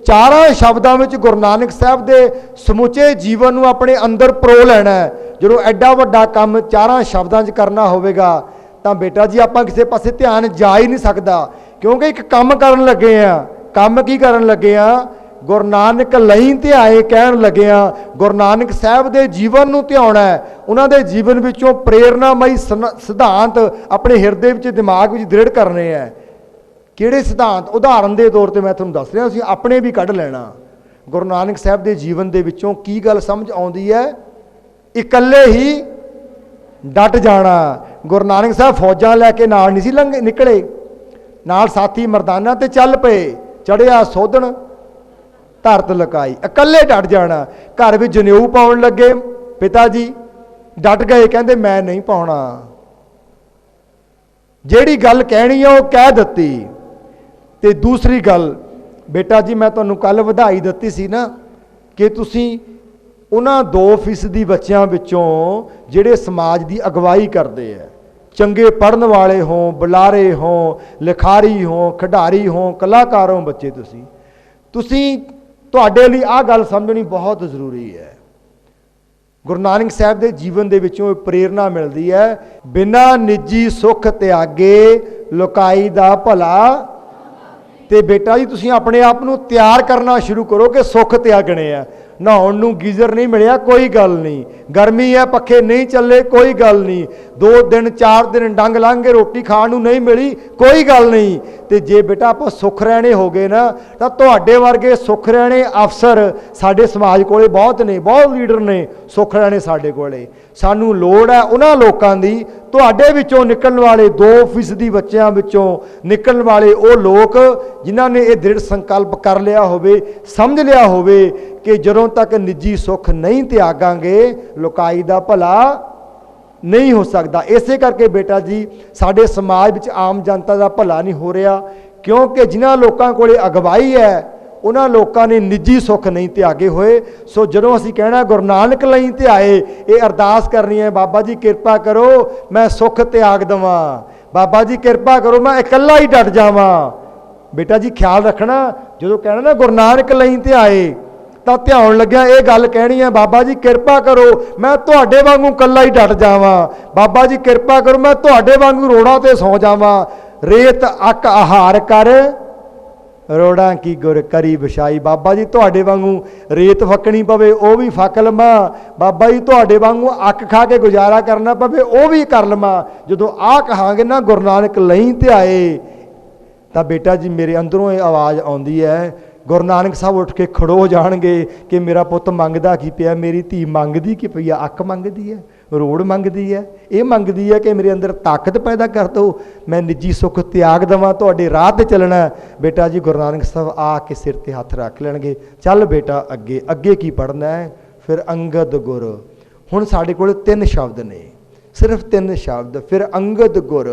4 ਸ਼ਬਦਾਂ ਵਿੱਚ ਗੁਰੂ ਨਾਨਕ ਸਾਹਿਬ ਦੇ ਸਮੁੱਚੇ ਜੀਵਨ ਨੂੰ ਆਪਣੇ ਅੰਦਰ ਪਰੋ ਲੈਣਾ। ਜਦੋਂ ਐਡਾ ਵੱਡਾ ਕੰਮ 4 ਸ਼ਬਦਾਂ 'ਚ ਕਰਨਾ ਹੋਵੇਗਾ ਤਾਂ ਬੇਟਾ ਜੀ ਆਪਾਂ ਕਿਸੇ ਪਾਸੇ ਧਿਆਨ ਜਾ ਹੀ ਨਹੀਂ ਸਕਦਾ, ਕਿਉਂਕਿ ਇੱਕ ਕੰਮ ਕਰਨ ਲੱਗੇ ਆ। ਕੰਮ ਕੀ ਕਰਨ ਲੱਗੇ ਆ? ਗੁਰੂ ਨਾਨਕ ਲਈ ਧਿਆਏ ਕਹਿਣ ਲੱਗੇ ਆ। ਗੁਰੂ ਨਾਨਕ ਸਾਹਿਬ ਦੇ ਜੀਵਨ ਨੂੰ ਧਿਆਉਣਾ ਹੈ, ਉਹਨਾਂ ਦੇ ਜੀਵਨ ਵਿੱਚੋਂ ਪ੍ਰੇਰਨਾਮਈ ਸਿਧਾਂਤ ਆਪਣੇ ਹਿਰਦੇ ਵਿੱਚ, ਦਿਮਾਗ ਵਿੱਚ ਦ੍ਰਿੜ ਕਰਨੇ ਹੈ। ਕਿਹੜੇ ਸਿਧਾਂਤ? ਉਦਾਹਰਨ ਦੇ ਤੌਰ ਤੇ ਮੈਂ ਤੁਹਾਨੂੰ ਦੱਸ ਰਿਹਾ, ਅਸੀਂ ਆਪਣੇ ਵੀ ਕੱਢ ਲੈਣਾ। ਗੁਰੂ ਨਾਨਕ ਸਾਹਿਬ ਦੇ ਜੀਵਨ ਦੇ ਵਿੱਚੋਂ ਕੀ ਗੱਲ ਸਮਝ ਆਉਂਦੀ ਹੈ? ਇਕੱਲੇ ਹੀ ਡਟ ਜਾਣਾ। ਗੁਰੂ ਨਾਨਕ ਸਾਹਿਬ ਫੌਜਾਂ ਲੈ ਕੇ ਨਾਲ ਨਹੀਂ ਸੀ ਨਿਕਲੇ, ਨਾਲ ਸਾਥੀ ਮਰਦਾਨਾ ਤੇ ਚੱਲ ਪਏ। ਚੜਿਆ ਸੋਧਣ ਧਰਤ ਲਕਾਈ, ਇਕੱਲੇ ਡਟ ਜਾਣਾ। ਘਰ ਵਿੱਚ ਜਨੇਊ ਪਾਉਣ ਲੱਗੇ, ਪਿਤਾ ਜੀ ਡਟ ਗਏ, ਕਹਿੰਦੇ ਮੈਂ ਨਹੀਂ ਪਾਉਣਾ। ਜਿਹੜੀ ਗੱਲ ਕਹਿਣੀ ਆ ਉਹ ਕਹਿ ਦਿੱਤੀ। ਤੇ ਦੂਸਰੀ ਗੱਲ ਬੇਟਾ ਜੀ, ਮੈਂ ਤੁਹਾਨੂੰ ਕੱਲ ਵਧਾਈ ਦਿੱਤੀ ਸੀ ਨਾ ਕਿ ਤੁਸੀਂ ਉਹਨਾਂ 2% ਬੱਚਿਆਂ ਵਿੱਚੋਂ ਜਿਹੜੇ ਸਮਾਜ ਦੀ ਅਗਵਾਈ ਕਰਦੇ ਆ, ਚੰਗੇ ਪੜ੍ਹਨ ਵਾਲੇ ਹੋ, ਬੁਲਾਰੇ ਹੋ, ਲਿਖਾਰੀ ਹੋ, ਖਿਡਾਰੀ ਹੋ, ਕਲਾਕਾਰ ਹੋ ਬੱਚੇ, ਤੁਸੀਂ ਤੁਹਾਡੇ ਲਈ ਆਹ ਗੱਲ ਸਮਝਣੀ ਬਹੁਤ ਜ਼ਰੂਰੀ ਹੈ। ਗੁਰੂ ਨਾਨਕ ਸਾਹਿਬ ਦੇ ਜੀਵਨ ਦੇ ਵਿੱਚੋਂ ਪ੍ਰੇਰਨਾ ਮਿਲਦੀ ਹੈ, ਬਿਨਾਂ ਨਿੱਜੀ ਸੁੱਖ ਤਿਆਗੇ ਲੁਕਾਈ ਦਾ ਭਲਾ। ਤੇ ਬੇਟਾ ਜੀ ਤੁਸੀਂ ਆਪਣੇ ਆਪ ਨੂੰ ਤਿਆਰ ਕਰਨਾ ਸ਼ੁਰੂ ਕਰੋ ਕਿ ਸੁੱਖ ਤਿਆਗਣੇ ਆ। ਨਹਾਉਣ ਨੂੰ ਗੀਜ਼ਰ ਨਹੀਂ ਮਿਲਿਆ, ਕੋਈ ਗੱਲ ਨਹੀਂ। ਗਰਮੀ ਹੈ, ਪੱਖੇ ਨਹੀਂ ਚੱਲੇ, ਕੋਈ ਗੱਲ ਨਹੀਂ। 2 ਦਿਨ 4 ਦਿਨ ਡੰਗ ਲੰਘ ਕੇ ਰੋਟੀ ਖਾਣ ਨੂੰ ਨਹੀਂ ਮਿਲੀ, ਕੋਈ ਗੱਲ ਨਹੀਂ। ਤੇ ਜੇ ਬੇਟਾ ਆਪਾਂ ਸੁੱਖ ਰਹਿਣੇ ਹੋ ਗਏ ਨਾ, ਤਾਂ ਤੁਹਾਡੇ ਵਰਗੇ ਸੁੱਖ ਰਹਿਣੇ ਅਫਸਰ ਸਾਡੇ ਸਮਾਜ ਕੋਲੇ ਬਹੁਤ ਨੇ, ਬਹੁਤ ਲੀਡਰ ਨੇ ਸੁੱਖ ਰਹਿਣੇ ਸਾਡੇ ਕੋਲੇ। ਸਾਨੂੰ ਲੋੜ ਹੈ ਉਹਨਾਂ ਲੋਕਾਂ ਦੀ, ਤੁਹਾਡੇ ਵਿੱਚੋਂ ਨਿਕਲਣ ਵਾਲੇ 2% ਬੱਚਿਆਂ ਵਿੱਚੋਂ ਨਿਕਲਣ ਵਾਲੇ ਉਹ ਲੋਕ ਜਿਨ੍ਹਾਂ ਨੇ ਇਹ ਦ੍ਰਿੜ ਸੰਕਲਪ ਕਰ ਲਿਆ ਹੋਵੇ, ਸਮਝ ਲਿਆ ਹੋਵੇ ਕਿ ਜਦੋਂ ਤੱਕ ਨਿੱਜੀ ਸੁੱਖ ਨਹੀਂ ਤਿਆਗਾਂਗੇ ਲੁਕਾਈ ਦਾ ਭਲਾ ਨਹੀਂ ਹੋ ਸਕਦਾ। ਇਸੇ ਕਰਕੇ ਬੇਟਾ ਜੀ ਸਾਡੇ ਸਮਾਜ ਵਿੱਚ ਆਮ ਜਨਤਾ ਦਾ ਭਲਾ ਨਹੀਂ ਹੋ ਰਿਹਾ, ਕਿਉਂਕਿ ਜਿਨ੍ਹਾਂ ਲੋਕਾਂ ਕੋਲੇ ਅਗਵਾਈ ਹੈ ਉਹਨਾਂ ਲੋਕਾਂ ਨੇ ਨਿੱਜੀ ਸੁੱਖ ਨਹੀਂ ਤਿਆਗੇ ਹੋਏ। ਸੋ ਜਦੋਂ ਅਸੀਂ ਕਹਿਣਾ ਗੁਰੂ ਨਾਨਕ ਲਈ ਧਿਆਏ, ਇਹ ਅਰਦਾਸ ਕਰਨੀ ਹੈ, ਬਾਬਾ ਜੀ ਕਿਰਪਾ ਕਰੋ ਮੈਂ ਸੁੱਖ ਤਿਆਗ ਦੇਵਾਂ, ਬਾਬਾ ਜੀ ਕਿਰਪਾ ਕਰੋ ਮੈਂ ਇਕੱਲਾ ਹੀ ਡਟ ਜਾਵਾਂ। ਬੇਟਾ ਜੀ ਖਿਆਲ ਰੱਖਣਾ, ਜਦੋਂ ਕਹਿਣਾ ਨਾ ਗੁਰੂ ਨਾਨਕ ਲਈ ਧਿਆਏ, ਤਾਂ ਧਿਆਉਣ ਲੱਗਿਆ ਇਹ ਗੱਲ ਕਹਿਣੀ ਹੈ, ਬਾਬਾ ਜੀ ਕਿਰਪਾ ਕਰੋ ਮੈਂ ਤੁਹਾਡੇ ਵਾਂਗੂ ਇਕੱਲਾ ਹੀ ਡਟ ਜਾਵਾਂ, ਬਾਬਾ ਜੀ ਕਿਰਪਾ ਕਰੋ ਮੈਂ ਤੁਹਾਡੇ ਵਾਂਗੂ ਰੋੜਾਂ ਤੇ ਸੌ ਜਾਵਾਂ। ਰੇਤ ਅੱਕ ਆਹਾਰ ਕਰ ਰੋੜਾਂ ਕੀ ਗੁਰ ਕਰੀ ਵਿਛਾਈ। ਬਾਬਾ ਜੀ ਤੁਹਾਡੇ ਵਾਂਗੂ ਰੇਤ ਫੱਕਣੀ ਪਵੇ ਉਹ ਵੀ ਫੱਕ ਲਵਾਂ, ਬਾਬਾ ਜੀ ਤੁਹਾਡੇ ਵਾਂਗੂ ਅੱਕ ਖਾ ਕੇ ਗੁਜ਼ਾਰਾ ਕਰਨਾ ਪਵੇ ਉਹ ਵੀ ਕਰ ਲਵਾਂ। ਜਦੋਂ ਆਹ ਕਹਾਂਗੇ ਨਾ ਗੁਰੂ ਨਾਨਕ ਲਈ ਧਿਆਏ, ਤਾਂ ਬੇਟਾ ਜੀ ਮੇਰੇ ਅੰਦਰੋਂ ਇਹ ਆਵਾਜ਼ ਆਉਂਦੀ ਹੈ, ਗੁਰੂ ਨਾਨਕ ਸਾਹਿਬ ਉੱਠ ਕੇ ਖੜੋ ਜਾਣਗੇ ਕਿ ਮੇਰਾ ਪੁੱਤ ਮੰਗਦਾ ਕੀ ਪਿਆ, ਮੇਰੀ ਧੀ ਮੰਗਦੀ ਕੀ ਪਈ ਆ। ਅੱਕ ਮੰਗਦੀ ਹੈ, ਰੋੜ ਮੰਗਦੀ ਹੈ, ਇਹ ਮੰਗਦੀ ਹੈ ਕਿ ਮੇਰੇ ਅੰਦਰ ਤਾਕਤ ਪੈਦਾ ਕਰ ਦਿਓ, ਮੈਂ ਨਿੱਜੀ ਸੁੱਖ ਤਿਆਗ ਦੇਵਾਂ, ਤੁਹਾਡੇ ਰਾਹ 'ਤੇ ਚੱਲਣਾ। ਬੇਟਾ ਜੀ ਗੁਰੂ ਨਾਨਕ ਸਾਹਿਬ ਆ ਕੇ ਸਿਰ 'ਤੇ ਹੱਥ ਰੱਖ ਲੈਣਗੇ, ਚੱਲ ਬੇਟਾ ਅੱਗੇ। ਅੱਗੇ ਕੀ ਪੜ੍ਹਨਾ ਹੈ? ਫਿਰ ਅੰਗਦ ਗੁਰ। ਹੁਣ ਸਾਡੇ ਕੋਲ 3 ਸ਼ਬਦ ਨੇ, ਸਿਰਫ 3 ਸ਼ਬਦ, ਫਿਰ ਅੰਗਦ ਗੁਰ।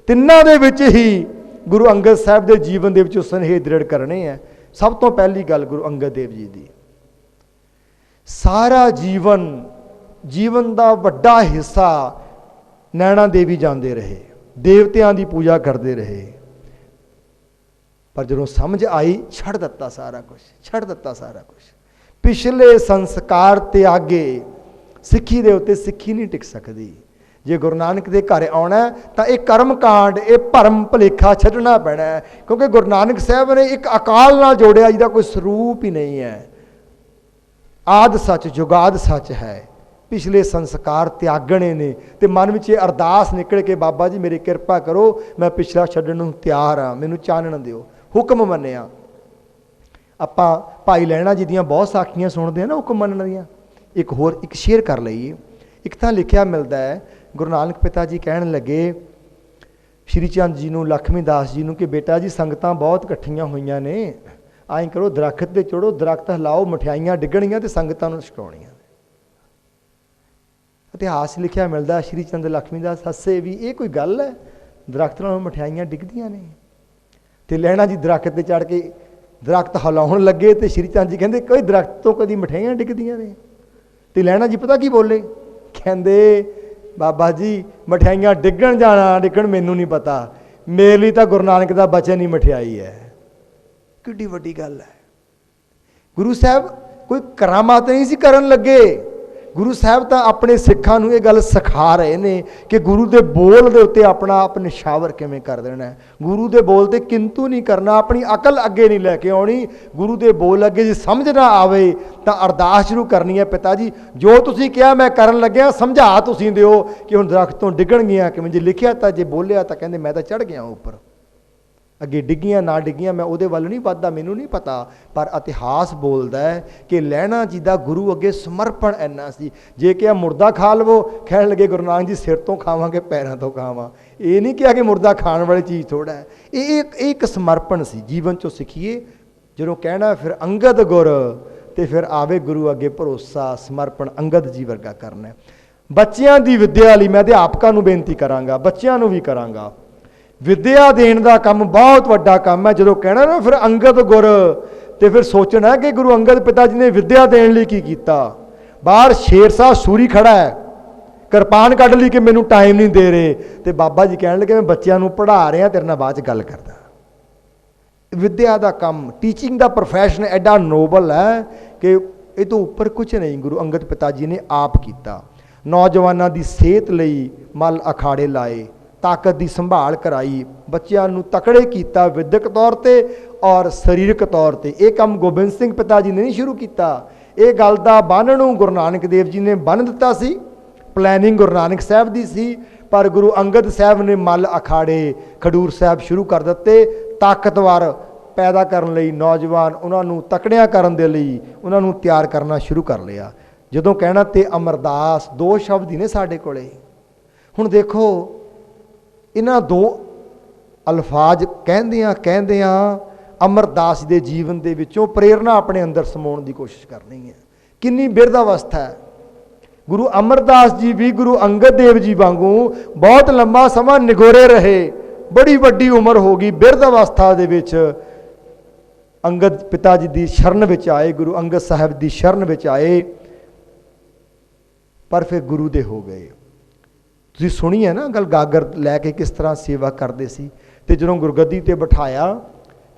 ਤਿੰਨਾਂ ਦੇ ਵਿੱਚ ਹੀ ਗੁਰੂ ਅੰਗਦ ਸਾਹਿਬ ਦੇ ਜੀਵਨ ਦੇ ਵਿੱਚ ਸੁਨੇਹੇ ਦ੍ਰਿੜ ਕਰਨੇ ਹੈ। ਸਭ ਤੋਂ ਪਹਿਲੀ ਗੱਲ ਗੁਰੂ ਅੰਗਦ ਦੇਵ ਜੀ ਦੀ, ਸਾਰਾ ਜੀਵਨ ਦਾ ਵੱਡਾ ਹਿੱਸਾ ਨੈਣਾ ਦੇਵੀ ਜਾਂਦੇ ਰਹੇ, ਦੇਵਤਿਆਂ ਦੀ ਪੂਜਾ ਕਰਦੇ ਰਹੇ, ਪਰ ਜਦੋਂ ਸਮਝ ਆਈ ਛੱਡ ਦਿੱਤਾ ਸਾਰਾ ਕੁਝ, ਛੱਡ ਦਿੱਤਾ ਸਾਰਾ ਕੁਝ। ਪਿਛਲੇ ਸੰਸਕਾਰ ਤਿਆਗੇ, ਸਿੱਖੀ ਦੇ ਉੱਤੇ ਸਿੱਖੀ ਨਹੀਂ ਟਿਕ ਸਕਦੀ। ਜੇ ਗੁਰੂ ਨਾਨਕ ਦੇ ਘਰ ਆਉਣਾ ਤਾਂ ਇਹ ਕਰਮ ਕਾਂਡ, ਇਹ ਭਰਮ ਭੁਲੇਖਾ ਛੱਡਣਾ ਪੈਣਾ ਹੈ, ਕਿਉਂਕਿ ਗੁਰੂ ਨਾਨਕ ਸਾਹਿਬ ਨੇ ਇੱਕ ਅਕਾਲ ਨਾਲ ਜੋੜਿਆ ਜਿਹਦਾ ਕੋਈ ਸਰੂਪ ਹੀ ਨਹੀਂ ਹੈ। ਆਦ ਸੱਚ ਜੁਗਾਦ ਸੱਚ ਹੈ। ਪਿਛਲੇ ਸੰਸਕਾਰ ਤਿਆਗਣੇ ਨੇ ਤੇ ਮਨ ਵਿੱਚ ਇਹ ਅਰਦਾਸ ਨਿਕਲ ਕੇ, ਬਾਬਾ ਜੀ ਮੇਰੀ ਕਿਰਪਾ ਕਰੋ, ਮੈਂ ਪਿਛਲਾ ਛੱਡਣ ਨੂੰ ਤਿਆਰ ਹਾਂ, ਮੈਨੂੰ ਚਾਨਣ ਦਿਓ। ਹੁਕਮ ਮੰਨਿਆ। ਆਪਾਂ ਭਾਈ ਲਹਿਣਾ ਜੀ ਦੀਆਂ ਬਹੁਤ ਸਾਖੀਆਂ ਸੁਣਦੇ ਹਾਂ ਨਾ ਹੁਕਮ ਮੰਨਣ ਦੀਆਂ। ਇੱਕ ਹੋਰ ਇੱਕ ਸ਼ੇਅਰ ਕਰ ਲਈਏ। ਇੱਕ ਤਾਂ ਲਿਖਿਆ ਮਿਲਦਾ ਹੈ, ਗੁਰੂ ਨਾਨਕ ਪਿਤਾ ਜੀ ਕਹਿਣ ਲੱਗੇ ਸ਼੍ਰੀ ਚੰਦ ਜੀ ਨੂੰ, ਲਖਮੀ ਦਾਸ ਜੀ ਨੂੰ, ਕਿ ਬੇਟਾ ਜੀ ਸੰਗਤਾਂ ਬਹੁਤ ਇਕੱਠੀਆਂ ਹੋਈਆਂ ਨੇ, ਐਂ ਕਰੋ ਦਰਖਤ 'ਤੇ ਚੜੋ, ਦਰਖਤ ਹਿਲਾਓ, ਮਠਿਆਈਆਂ ਡਿੱਗਣੀਆਂ ਤੇ ਸੰਗਤਾਂ ਨੂੰ ਛਕਾਉਣੀਆਂ। ਇਤਿਹਾਸ ਲਿਖਿਆ ਮਿਲਦਾ, ਸ਼੍ਰੀ ਚੰਦ ਲਖਮੀ ਦਾਸ ਹੱਸੇ ਵੀ, ਇਹ ਕੋਈ ਗੱਲ ਹੈ, ਦਰਖਤ ਨਾਲੋਂ ਮਠਿਆਈਆਂ ਡਿੱਗਦੀਆਂ ਨੇ। ਤੇ ਲਹਿਣਾ ਜੀ ਦਰਖਤ 'ਤੇ ਚੜ੍ਹ ਕੇ ਦਰਖਤ ਹਿਲਾਉਣ ਲੱਗੇ ਤੇ ਸ਼੍ਰੀ ਚੰਦ ਜੀ ਕਹਿੰਦੇ ਕੋਈ ਦਰਖਤ ਤੋਂ ਕਦੀ ਮਠਿਆਈਆਂ ਡਿੱਗਦੀਆਂ ਨੇ। ਤੇ ਲਹਿਣਾ ਜੀ ਪਤਾ ਕੀ ਬੋਲੇ, ਕਹਿੰਦੇ ਬਾਬਾ ਜੀ ਮਠਿਆਈਆਂ ਡਿੱਗਣ ਜਾਣਾ ਡਿੱਗਣ ਮੈਨੂੰ ਨਹੀਂ ਪਤਾ, ਮੇਰੇ ਲਈ ਤਾਂ ਗੁਰੂ ਨਾਨਕ ਦਾ ਬਚਨ ਹੀ ਮਠਿਆਈ ਹੈ। ਕਿੱਡੀ ਵੱਡੀ ਗੱਲ ਹੈ। ਗੁਰੂ ਸਾਹਿਬ ਕੋਈ ਕਰਾਮਾਤ ਨਹੀਂ ਸੀ ਕਰਨ ਲੱਗੇ, ਗੁਰੂ ਸਾਹਿਬ ਤਾਂ ਆਪਣੇ ਸਿੱਖਾਂ ਨੂੰ ਇਹ ਗੱਲ ਸਿਖਾ ਰਹੇ ਨੇ ਕਿ ਗੁਰੂ ਦੇ ਬੋਲ ਦੇ ਉੱਤੇ ਆਪਣਾ ਆਪ ਨਿਸ਼ਾਵਰ ਕਿਵੇਂ ਕਰ ਦੇਣਾ ਹੈ। ਗੁਰੂ ਦੇ ਬੋਲ ਤੇ ਕਿੰਤੂ ਨਹੀਂ ਕਰਨਾ, ਆਪਣੀ ਅਕਲ ਅੱਗੇ ਨਹੀਂ ਲੈ ਕੇ ਆਉਣੀ। ਗੁਰੂ ਦੇ ਬੋਲ ਅੱਗੇ ਜੇ ਸਮਝ ਨਾ ਆਵੇ ਤਾਂ ਅਰਦਾਸ ਸ਼ੁਰੂ ਕਰਨੀ ਹੈ, ਪਿਤਾ ਜੀ ਜੋ ਤੁਸੀਂ ਕਿਹਾ ਮੈਂ ਕਰਨ ਲੱਗਿਆ, ਸਮਝਾ ਤੁਸੀਂ ਦਿਓ ਕਿ ਹੁਣ ਦਰਖਤ ਤੋਂ ਡਿੱਗਣਗੀਆਂ ਕਿਵੇਂ। ਜੇ ਲਿਖਿਆ ਤਾਂ, ਜੇ ਬੋਲਿਆ ਤਾਂ ਕਹਿੰਦੇ ਮੈਂ ਤਾਂ ਚੜ੍ਹ ਗਿਆ ਉੱਪਰ, ਅੱਗੇ ਡਿੱਗੀਆਂ ਨਾ ਡਿੱਗੀਆਂ ਮੈਂ ਉਹਦੇ ਵੱਲ ਨਹੀਂ ਵੱਧਦਾ, ਮੈਨੂੰ ਨਹੀਂ ਪਤਾ। ਪਰ ਇਤਿਹਾਸ ਬੋਲਦਾ ਹੈ ਕਿ ਲਹਿਣਾ ਜੀ ਦਾ ਗੁਰੂ ਅੱਗੇ ਸਮਰਪਣ ਇੰਨਾ ਸੀ, ਜੇ ਕਿਹਾ ਮੁਰਦਾ ਖਾ ਲਵੋ, ਕਹਿਣ ਲੱਗੇ ਗੁਰੂ ਨਾਨਕ ਜੀ ਸਿਰ ਤੋਂ ਖਾਵਾਂਗੇ ਪੈਰਾਂ ਤੋਂ ਖਾਵਾਂ। ਇਹ ਨਹੀਂ ਕਿਹਾ ਕਿ ਮੁਰਦਾ ਖਾਣ ਵਾਲੀ ਚੀਜ਼ ਥੋੜ੍ਹਾ ਹੈ। ਇਹ ਇੱਕ ਸਮਰਪਣ ਸੀ। ਜੀਵਨ 'ਚੋਂ ਸਿੱਖੀਏ, ਜਦੋਂ ਕਹਿਣਾ ਫਿਰ ਅੰਗਦ ਗੁਰ, ਤੇ ਫਿਰ ਆਵੇ ਗੁਰੂ ਅੱਗੇ ਭਰੋਸਾ, ਸਮਰਪਣ ਅੰਗਦ ਜੀ ਵਰਗਾ ਕਰਨਾ। ਬੱਚਿਆਂ ਦੀ ਵਿੱਦਿਆ ਲਈ ਮੈਂ ਅਧਿਆਪਕਾਂ ਨੂੰ ਬੇਨਤੀ ਕਰਾਂਗਾ, ਬੱਚਿਆਂ ਨੂੰ ਵੀ ਕਰਾਂਗਾ, ਵਿੱਦਿਆ ਦੇਣ ਦਾ ਕੰਮ ਬਹੁਤ ਵੱਡਾ ਕੰਮ ਹੈ। ਜਦੋਂ ਕਹਿਣਾ ਨਾ ਫਿਰ ਅੰਗਦ ਗੁਰ, ਤੇ ਫਿਰ ਸੋਚਣਾ ਕਿ ਗੁਰੂ ਅੰਗਦ ਪਿਤਾ ਜੀ ਨੇ ਵਿੱਦਿਆ ਦੇਣ ਲਈ ਕੀ ਕੀਤਾ। ਬਾਹਰ ਸ਼ੇਰ ਸਾਹਿਬ ਸੂਰੀ ਖੜਾ ਹੈ, ਕਿਰਪਾਨ ਕੱਢ ਲਈ ਕਿ ਮੈਨੂੰ ਟਾਈਮ ਨਹੀਂ ਦੇ ਰਹੇ, ਤੇ ਬਾਬਾ ਜੀ ਕਹਿਣ ਲੱਗੇ ਮੈਂ ਬੱਚਿਆਂ ਨੂੰ ਪੜ੍ਹਾ ਰਿਹਾ, ਤੇਰੇ ਨਾਲ ਬਾਅਦ 'ਚ ਗੱਲ ਕਰਦਾ। ਵਿੱਦਿਆ ਦਾ ਕੰਮ, ਟੀਚਿੰਗ ਦਾ ਪ੍ਰੋਫੈਸ਼ਨ ਐਡਾ ਨੋਬਲ ਹੈ ਕਿ ਇਹ ਤੋਂ ਉੱਪਰ ਕੁਝ ਨਹੀਂ ਗੁਰੂ ਅੰਗਦ ਪਿਤਾ ਜੀ ਨੇ ਆਪ ਕੀਤਾ। ਨੌਜਵਾਨਾਂ ਦੀ ਸਿਹਤ ਲਈ ਮੱਲ ਅਖਾੜੇ ਲਾਏ, ਤਾਕਤ ਦੀ ਸੰਭਾਲ ਕਰਾਈ, ਬੱਚਿਆਂ ਨੂੰ ਤਕੜੇ ਕੀਤਾ ਵਿਦਿਅਕ ਤੌਰ 'ਤੇ ਔਰ ਸਰੀਰਕ ਤੌਰ 'ਤੇ। ਇਹ ਕੰਮ ਗੋਬਿੰਦ ਸਿੰਘ ਪਿਤਾ ਜੀ ਨੇ ਨਹੀਂ ਸ਼ੁਰੂ ਕੀਤਾ, ਇਹ ਗੱਲ ਦਾ ਬੰਨ੍ਹ ਨੂੰ ਗੁਰੂ ਨਾਨਕ ਦੇਵ ਜੀ ਨੇ ਬੰਨ੍ਹ ਦਿੱਤਾ ਸੀ। ਪਲੈਨਿੰਗ ਗੁਰੂ ਨਾਨਕ ਸਾਹਿਬ ਦੀ ਸੀ, ਪਰ ਗੁਰੂ ਅੰਗਦ ਸਾਹਿਬ ਨੇ ਮੱਲ ਅਖਾੜੇ ਖਡੂਰ ਸਾਹਿਬ ਸ਼ੁਰੂ ਕਰ ਦਿੱਤੇ, ਤਾਕਤਵਰ ਪੈਦਾ ਕਰਨ ਲਈ, ਨੌਜਵਾਨ ਉਹਨਾਂ ਨੂੰ ਤਕੜਿਆਂ ਕਰਨ ਦੇ ਲਈ ਉਹਨਾਂ ਨੂੰ ਤਿਆਰ ਕਰਨਾ ਸ਼ੁਰੂ ਕਰ ਲਿਆ। ਜਦੋਂ ਕਹਿਣਾ ਤੇ ਅਮਰਦਾਸ, 2 ਸ਼ਬਦ ਹੀ ਨੇ ਸਾਡੇ ਕੋਲੇ। ਹੁਣ ਦੇਖੋ ਇਹਨਾਂ 2 ਅਲਫਾਜ਼ ਕਹਿੰਦਿਆਂ ਅਮਰਦਾਸ ਦੇ ਜੀਵਨ ਦੇ ਵਿੱਚੋਂ ਪ੍ਰੇਰਨਾ ਆਪਣੇ ਅੰਦਰ ਸਮਾਉਣ ਦੀ ਕੋਸ਼ਿਸ਼ ਕਰਨੀ ਹੈ। ਕਿੰਨੀ ਬਿਰਧ ਅਵਸਥਾ ਹੈ। ਗੁਰੂ ਅਮਰਦਾਸ ਜੀ ਵੀ ਗੁਰੂ ਅੰਗਦ ਦੇਵ ਜੀ ਵਾਂਗੂ ਬਹੁਤ ਲੰਬਾ ਸਮਾਂ ਨਿਗੋਰੇ ਰਹੇ, ਬੜੀ ਵੱਡੀ ਉਮਰ ਹੋ ਗਈ, ਬਿਰਧ ਅਵਸਥਾ ਦੇ ਵਿੱਚ ਅੰਗਦ ਪਿਤਾ ਜੀ ਦੀ ਸ਼ਰਨ ਵਿੱਚ ਆਏ, ਗੁਰੂ ਅੰਗਦ ਸਾਹਿਬ ਦੀ ਸ਼ਰਨ ਵਿੱਚ ਆਏ, ਪਰ ਫਿਰ ਗੁਰੂ ਦੇ ਹੋ ਗਏ। ਤੁਸੀਂ ਸੁਣੀ ਹੈ ਨਾ ਗੱਲ, ਗਾਗਰ ਲੈ ਕੇ ਕਿਸ ਤਰ੍ਹਾਂ ਸੇਵਾ ਕਰਦੇ ਸੀ। ਤੇ ਜਦੋਂ ਗੁਰਗੱਦੀ ਤੇ ਬਿਠਾਇਆ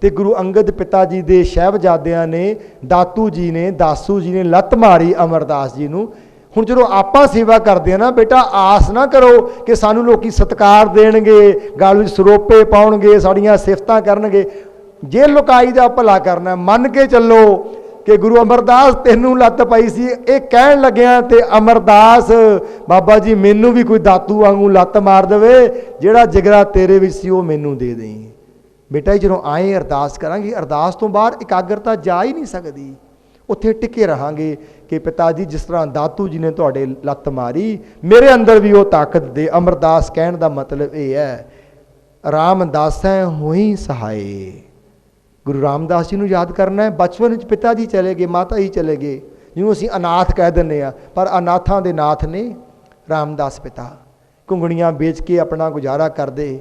ਤੇ ਗੁਰੂ ਅੰਗਦ ਪਿਤਾ ਜੀ ਦੇ ਸਾਹਿਬਜ਼ਾਦਿਆਂ ਨੇ, ਦਾਤੂ ਜੀ ਨੇ, ਦਾਸੂ ਜੀ ਨੇ ਲੱਤ ਮਾਰੀ ਅਮਰਦਾਸ ਜੀ ਨੂੰ। ਹੁਣ ਜਦੋਂ ਆਪਾਂ ਸੇਵਾ ਕਰਦੇ ਆ ਨਾ ਬੇਟਾ, ਆਸ ਨਾ ਕਰੋ ਕਿ ਸਾਨੂੰ ਲੋਕੀ ਸਤਿਕਾਰ ਦੇਣਗੇ, ਗਲ ਵਿੱਚ ਸਰੋਪੇ ਪਾਉਣਗੇ, ਸਾਡੀਆਂ ਸਿਫਤਾਂ ਕਰਨਗੇ। ਜੇ ਲੁਕਾਈ ਦਾ ਭਲਾ ਕਰਨਾ, ਮੰਨ ਕੇ ਚੱਲੋ ਕਿ ਗੁਰੂ ਅਮਰਦਾਸ ਤੈਨੂੰ ਲੱਤ ਪਈ ਸੀ, ਇਹ ਕਹਿਣ ਲੱਗਿਆ ਤੇ ਅਮਰਦਾਸ ਬਾਬਾ ਜੀ ਮੈਨੂੰ ਵੀ ਕੋਈ ਦਾਤੂ ਵਾਂਗੂ ਲੱਤ ਮਾਰ ਦੇਵੇ, ਜਿਹੜਾ ਜਿਗਰਾ ਤੇਰੇ ਵਿੱਚ ਸੀ ਉਹ ਮੈਨੂੰ ਦੇ ਦੇਈਂ। ਬੇਟਾ ਜੀ ਜਦੋਂ ਆਏ ਅਰਦਾਸ ਕਰਾਂਗੇ, ਅਰਦਾਸ ਤੋਂ ਬਾਹਰ ਇਕਾਗਰਤਾ ਜਾ ਹੀ ਨਹੀਂ ਸਕਦੀ, ਉੱਥੇ ਟਿਕੇ ਰਹਾਂਗੇ ਕਿ ਪਿਤਾ ਜੀ ਜਿਸ ਤਰ੍ਹਾਂ ਦਾਤੂ ਜੀ ਨੇ ਤੁਹਾਡੇ ਲੱਤ ਮਾਰੀ, ਮੇਰੇ ਅੰਦਰ ਵੀ ਉਹ ਤਾਕਤ ਦੇ। ਅਮਰਦਾਸ ਕਹਿਣ ਦਾ ਮਤਲਬ ਇਹ ਹੈ, ਰਾਮਦਾਸੈ ਹੋਈ ਸਹਾਏ। ਗੁਰੂ ਰਾਮਦਾਸ ਜੀ ਨੂੰ ਯਾਦ ਕਰਨਾ ਹੈ। ਬਚਪਨ ਵਿੱਚ ਪਿਤਾ ਜੀ ਚਲੇ ਗਏ, ਮਾਤਾ ਜੀ ਚਲੇ ਗਏ, ਜਿਹਨੂੰ ਅਸੀਂ ਅਨਾਥ ਕਹਿ ਦਿੰਦੇ ਹਾਂ, ਪਰ ਅਨਾਥਾਂ ਦੇ ਨਾਥ ਨੇ ਰਾਮਦਾਸ ਪਿਤਾ। ਘੁੰਗਣੀਆਂ ਵੇਚ ਕੇ ਆਪਣਾ ਗੁਜ਼ਾਰਾ ਕਰਦੇ,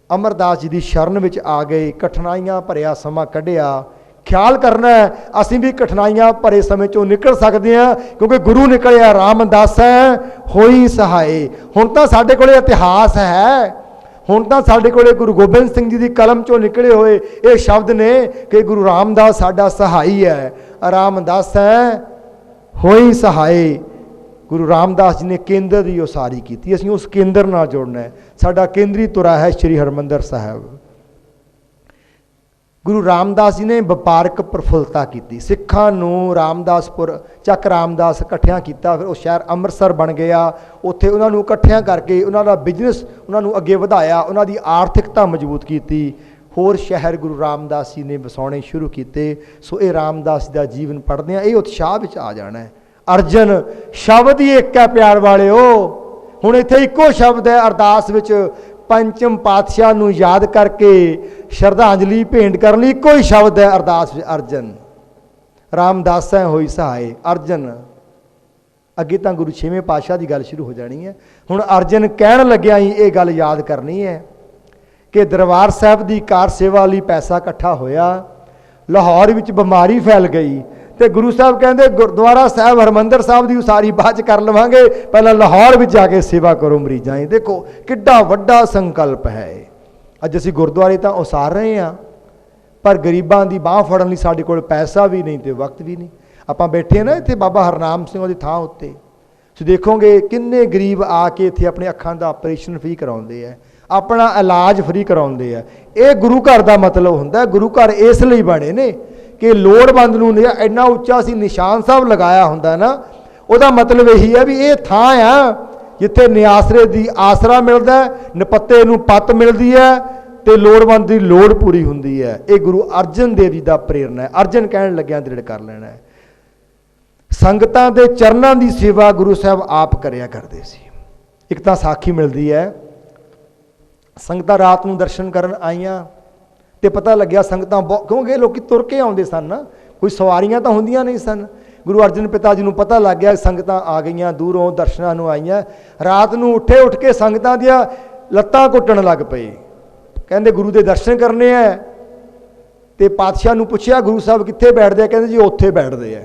ਅਮਰਦਾਸ ਜੀ ਦੀ ਸ਼ਰਨ ਵਿੱਚ ਆ ਗਏ, ਕਠਿਨਾਈਆਂ ਭਰਿਆ ਸਮਾਂ ਕੱਢਿਆ। ਖਿਆਲ ਕਰਨਾ ਹੈ ਅਸੀਂ ਵੀ ਕਠਿਨਾਈਆਂ ਭਰੇ ਸਮੇਂ ਚੋਂ ਨਿਕਲ ਸਕਦੇ ਹਾਂ, ਕਿਉਂਕਿ ਗੁਰੂ ਨਿਕਲਿਆ ਰਾਮਦਾਸੈ ਹੋਈ ਸਹਾਏ। ਹੁਣ ਤਾਂ ਸਾਡੇ ਕੋਲ ਇਤਿਹਾਸ ਹੈ, ਹੁਣ ਤਾਂ ਸਾਡੇ ਕੋਲ ਗੁਰੂ ਗੋਬਿੰਦ ਸਿੰਘ ਜੀ ਦੀ ਕਲਮ ਚੋਂ ਨਿਕਲੇ ਹੋਏ ਇਹ ਸ਼ਬਦ ਨੇ ਕਿ ਗੁਰੂ ਰਾਮਦਾਸ ਸਾਡਾ ਸਹਾਈ ਹੈ। ਰਾਮਦਾਸੈ ਹੋਈ ਸਹਾਏ। ਗੁਰੂ ਰਾਮਦਾਸ ਜੀ ਨੇ ਕੇਂਦਰ ਦੀ ਉਸਾਰੀ ਕੀਤੀ, ਅਸੀਂ ਉਸ ਕੇਂਦਰ ਨਾਲ ਜੁੜਨਾ ਹੈ। ਸਾਡਾ ਕੇਂਦਰੀ ਧੁਰਾ ਹੈ ਸ਼੍ਰੀ ਹਰਿਮੰਦਰ ਸਾਹਿਬ। ਗੁਰੂ ਰਾਮਦਾਸ ਜੀ ਨੇ ਵਪਾਰਕ ਪ੍ਰਫੁੱਲਤਾ ਕੀਤੀ, ਸਿੱਖਾਂ ਨੂੰ ਰਾਮਦਾਸਪੁਰ ਚੱਕ ਰਾਮਦਾਸ ਇਕੱਠਿਆਂ ਕੀਤਾ, ਫਿਰ ਉਹ ਸ਼ਹਿਰ ਅੰਮ੍ਰਿਤਸਰ ਬਣ ਗਿਆ। ਉੱਥੇ ਉਹਨਾਂ ਨੂੰ ਇਕੱਠਿਆਂ ਕਰਕੇ ਉਹਨਾਂ ਦਾ ਬਿਜ਼ਨਸ ਉਹਨਾਂ ਨੂੰ ਅੱਗੇ ਵਧਾਇਆ, ਉਹਨਾਂ ਦੀ ਆਰਥਿਕਤਾ ਮਜ਼ਬੂਤ ਕੀਤੀ। ਹੋਰ ਸ਼ਹਿਰ ਗੁਰੂ ਰਾਮਦਾਸ ਜੀ ਨੇ ਵਸਾਉਣੇ ਸ਼ੁਰੂ ਕੀਤੇ। ਸੋ ਇਹ ਰਾਮਦਾਸ ਜੀ ਦਾ ਜੀਵਨ ਪੜ੍ਹਦੇ ਹਾਂ, ਇਹ ਉਤਸ਼ਾਹ ਵਿੱਚ ਆ ਜਾਣਾ ਹੈ। ਅਰਜਨ ਸ਼ਬਦ ਹੀ ਇੱਕ ਹੈ ਪਿਆਰ ਵਾਲਿਓ। ਹੁਣ ਇੱਥੇ ਇੱਕੋ ਸ਼ਬਦ ਹੈ ਅਰਦਾਸ ਵਿੱਚ, ਪੰਚਮ ਪਾਤਸ਼ਾਹ ਨੂੰ ਯਾਦ ਕਰਕੇ ਸ਼ਰਧਾਂਜਲੀ ਭੇਂਟ ਕਰਨ ਲਈ ਇੱਕੋ ਹੀ ਸ਼ਬਦ ਹੈ ਅਰਦਾਸ ਵਿੱਚ, ਅਰਜਨ। ਰਾਮਦਾਸੈ ਹੋਈ ਸਹਾਏ, ਅਰਜਨ। ਅੱਗੇ ਤਾਂ ਗੁਰੂ ਛੇਵੇਂ ਪਾਤਸ਼ਾਹ ਦੀ ਗੱਲ ਸ਼ੁਰੂ ਹੋ ਜਾਣੀ ਹੈ। ਹੁਣ ਅਰਜਨ ਕਹਿਣ ਲੱਗਿਆ ਹੀ ਇਹ ਗੱਲ ਯਾਦ ਕਰਨੀ ਹੈ ਕਿ ਦਰਬਾਰ ਸਾਹਿਬ ਦੀ ਕਾਰ ਸੇਵਾ ਲਈ ਪੈਸਾ ਇਕੱਠਾ ਹੋਇਆ, ਲਾਹੌਰ ਵਿੱਚ ਬਿਮਾਰੀ ਫੈਲ ਗਈ ਤੇ ਗੁਰੂ ਸਾਹਿਬ ਕਹਿੰਦੇ ਗੁਰਦੁਆਰਾ ਸਾਹਿਬ ਹਰਿਮੰਦਰ ਸਾਹਿਬ ਦੀ ਉਸਾਰੀ ਬਾਅਦ 'ਚ ਕਰ ਲਵਾਂਗੇ, ਪਹਿਲਾਂ ਲਾਹੌਰ ਵਿੱਚ ਜਾ ਕੇ ਸੇਵਾ ਕਰੋ ਮਰੀਜ਼ਾਂ ਦੀ। ਦੇਖੋ ਕਿੱਡਾ ਵੱਡਾ ਸੰਕਲਪ ਹੈ। ਅੱਜ ਅਸੀਂ ਗੁਰਦੁਆਰੇ ਤਾਂ ਉਸਾਰ ਰਹੇ ਹਾਂ, ਪਰ ਗਰੀਬਾਂ ਦੀ ਬਾਂਹ ਫੜਨ ਲਈ ਸਾਡੇ ਕੋਲ ਪੈਸਾ ਵੀ ਨਹੀਂ ਤੇ ਵਕਤ ਵੀ ਨਹੀਂ। ਆਪਾਂ ਬੈਠੇ ਨਾ ਇੱਥੇ ਬਾਬਾ ਹਰਨਾਮ ਸਿੰਘ ਦੀ ਥਾਂ ਉੱਤੇ, ਤੁਸੀਂ ਦੇਖੋਗੇ ਕਿੰਨੇ ਗਰੀਬ ਆ ਕੇ ਇੱਥੇ ਆਪਣੇ ਅੱਖਾਂ ਦਾ ਆਪਰੇਸ਼ਨ ਫ੍ਰੀ ਕਰਾਉਂਦੇ ਆ, ਆਪਣਾ ਇਲਾਜ ਫ੍ਰੀ ਕਰਾਉਂਦੇ ਆ। ਇਹ ਗੁਰੂ ਘਰ ਦਾ ਮਤਲਬ ਹੁੰਦਾ। ਗੁਰੂ ਘਰ ਇਸ ਲਈ ਬਣੇ ਨੇ ਕਿ ਲੋੜਵੰਦ ਨੂੰ ਇੰਨਾ ਉੱਚਾ ਸੀ ਨਿਸ਼ਾਨ ਸਾਹਿਬ ਲਗਾਇਆ ਹੁੰਦਾ ਨਾ, ਉਹਦਾ ਮਤਲਬ ਇਹੀ ਹੈ ਵੀ ਇਹ ਥਾਂ ਆ ਜਿੱਥੇ ਨਿਆਸਰੇ ਦੀ ਆਸਰਾ ਮਿਲਦਾ, ਨਿਪੱਤੇ ਨੂੰ ਪੱਤ ਮਿਲਦੀ ਹੈ ਤੇ ਲੋੜਵੰਦ ਦੀ ਲੋੜ ਪੂਰੀ ਹੁੰਦੀ ਹੈ। ਇਹ ਗੁਰੂ ਅਰਜਨ ਦੇਵ ਜੀ ਦਾ ਪ੍ਰੇਰਣਾ ਹੈ। ਅਰਜਨ ਕਹਿਣ ਲੱਗਿਆ ਦ੍ਰਿੜ ਕਰ ਲੈਣਾ ਹੈ। ਸੰਗਤਾਂ ਦੇ ਚਰਨਾਂ ਦੀ ਸੇਵਾ ਗੁਰੂ ਸਾਹਿਬ ਆਪ ਕਰਿਆ ਕਰਦੇ ਸੀ। ਇੱਕ ਤਾਂ ਸਾਖੀ ਮਿਲਦੀ ਹੈ, ਸੰਗਤਾਂ ਰਾਤ ਨੂੰ ਦਰਸ਼ਨ ਕਰਨ ਆਈਆਂ ਤੇ ਪਤਾ ਲੱਗਿਆ ਸੰਗਤਾਂ ਕਿਉਂਕਿ ਲੋਕੀ ਤੁਰ ਕੇ ਆਉਂਦੇ ਸਨ ਨਾ, ਕੋਈ ਸਵਾਰੀਆਂ ਤਾਂ ਹੁੰਦੀਆਂ ਨਹੀਂ ਸਨ। ਗੁਰੂ ਅਰਜਨ ਪਿਤਾ ਜੀ ਨੂੰ ਪਤਾ ਲੱਗ ਗਿਆ ਸੰਗਤਾਂ ਆ ਗਈਆਂ, ਦੂਰੋਂ ਦਰਸ਼ਨਾਂ ਨੂੰ ਆਈਆਂ। ਰਾਤ ਨੂੰ ਉੱਠ ਕੇ ਸੰਗਤਾਂ ਦੀਆਂ ਲੱਤਾਂ ਘੁੱਟਣ ਲੱਗ ਪਏ, ਕਹਿੰਦੇ ਗੁਰੂ ਦੇ ਦਰਸ਼ਨ ਕਰਨੇ ਆ। ਤੇ ਪਾਤਸ਼ਾਹ ਨੂੰ ਪੁੱਛਿਆ ਗੁਰੂ ਸਾਹਿਬ ਕਿੱਥੇ ਬੈਠਦੇ ਆ? ਕਹਿੰਦੇ ਜੀ ਉੱਥੇ ਬੈਠਦੇ ਆ।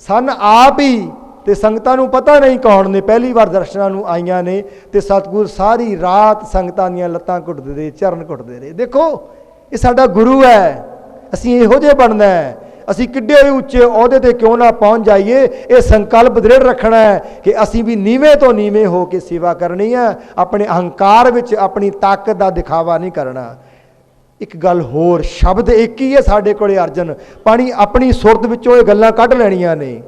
ਸਨ ਆਪ ਹੀ ਤੇ ਸੰਗਤਾਂ ਨੂੰ ਪਤਾ ਨਹੀਂ ਕੌਣ ਨੇ, ਪਹਿਲੀ ਵਾਰ ਦਰਸ਼ਨਾਂ ਨੂੰ ਆਈਆਂ ਨੇ ਤੇ ਸਤਿਗੁਰ ਸਾਰੀ ਰਾਤ ਸੰਗਤਾਂ ਦੀਆਂ ਲੱਤਾਂ ਘੁੱਟਦੇ ਰਹੇ, ਚਰਨ ਘੁੱਟਦੇ ਰਹੇ। ਦੇਖੋ ਇਹ ਸਾਡਾ ਗੁਰੂ ਹੈ, ਅਸੀਂ ਇਹੋ ਜਿਹੇ ਬਣਨਾ ਹੈ। ਅਸੀਂ ਕਿੱਡੇ ਉੱਚੇ ਅਹੁਦੇ ਤੇ ਕਿਉਂ ਨਾ ਪਹੁੰਚ ਜਾਈਏ, ਇਹ ਸੰਕਲਪ ਦ੍ਰਿੜ ਰੱਖਣਾ ਹੈ ਕਿ ਅਸੀਂ ਵੀ ਨੀਵੇਂ ਤੋਂ ਨੀਵੇਂ ਹੋ ਕੇ ਸੇਵਾ ਕਰਨੀ ਹੈ। ਆਪਣੇ ਅਹੰਕਾਰ ਵਿੱਚ ਆਪਣੀ ਤਾਕਤ ਦਾ ਦਿਖਾਵਾ ਨਹੀਂ ਕਰਨਾ। ਇੱਕ ਗੱਲ ਹੋਰ, ਸ਼ਬਦ ਇੱਕ ਹੀ ਹੈ ਸਾਡੇ ਕੋਲੇ ਅਰਜਨ। ਆਪਣੀ ਸੁਰਤ ਵਿੱਚੋਂ ਇਹ ਗੱਲਾਂ ਕੱਢ ਲੈਣੀਆਂ ਨੇ।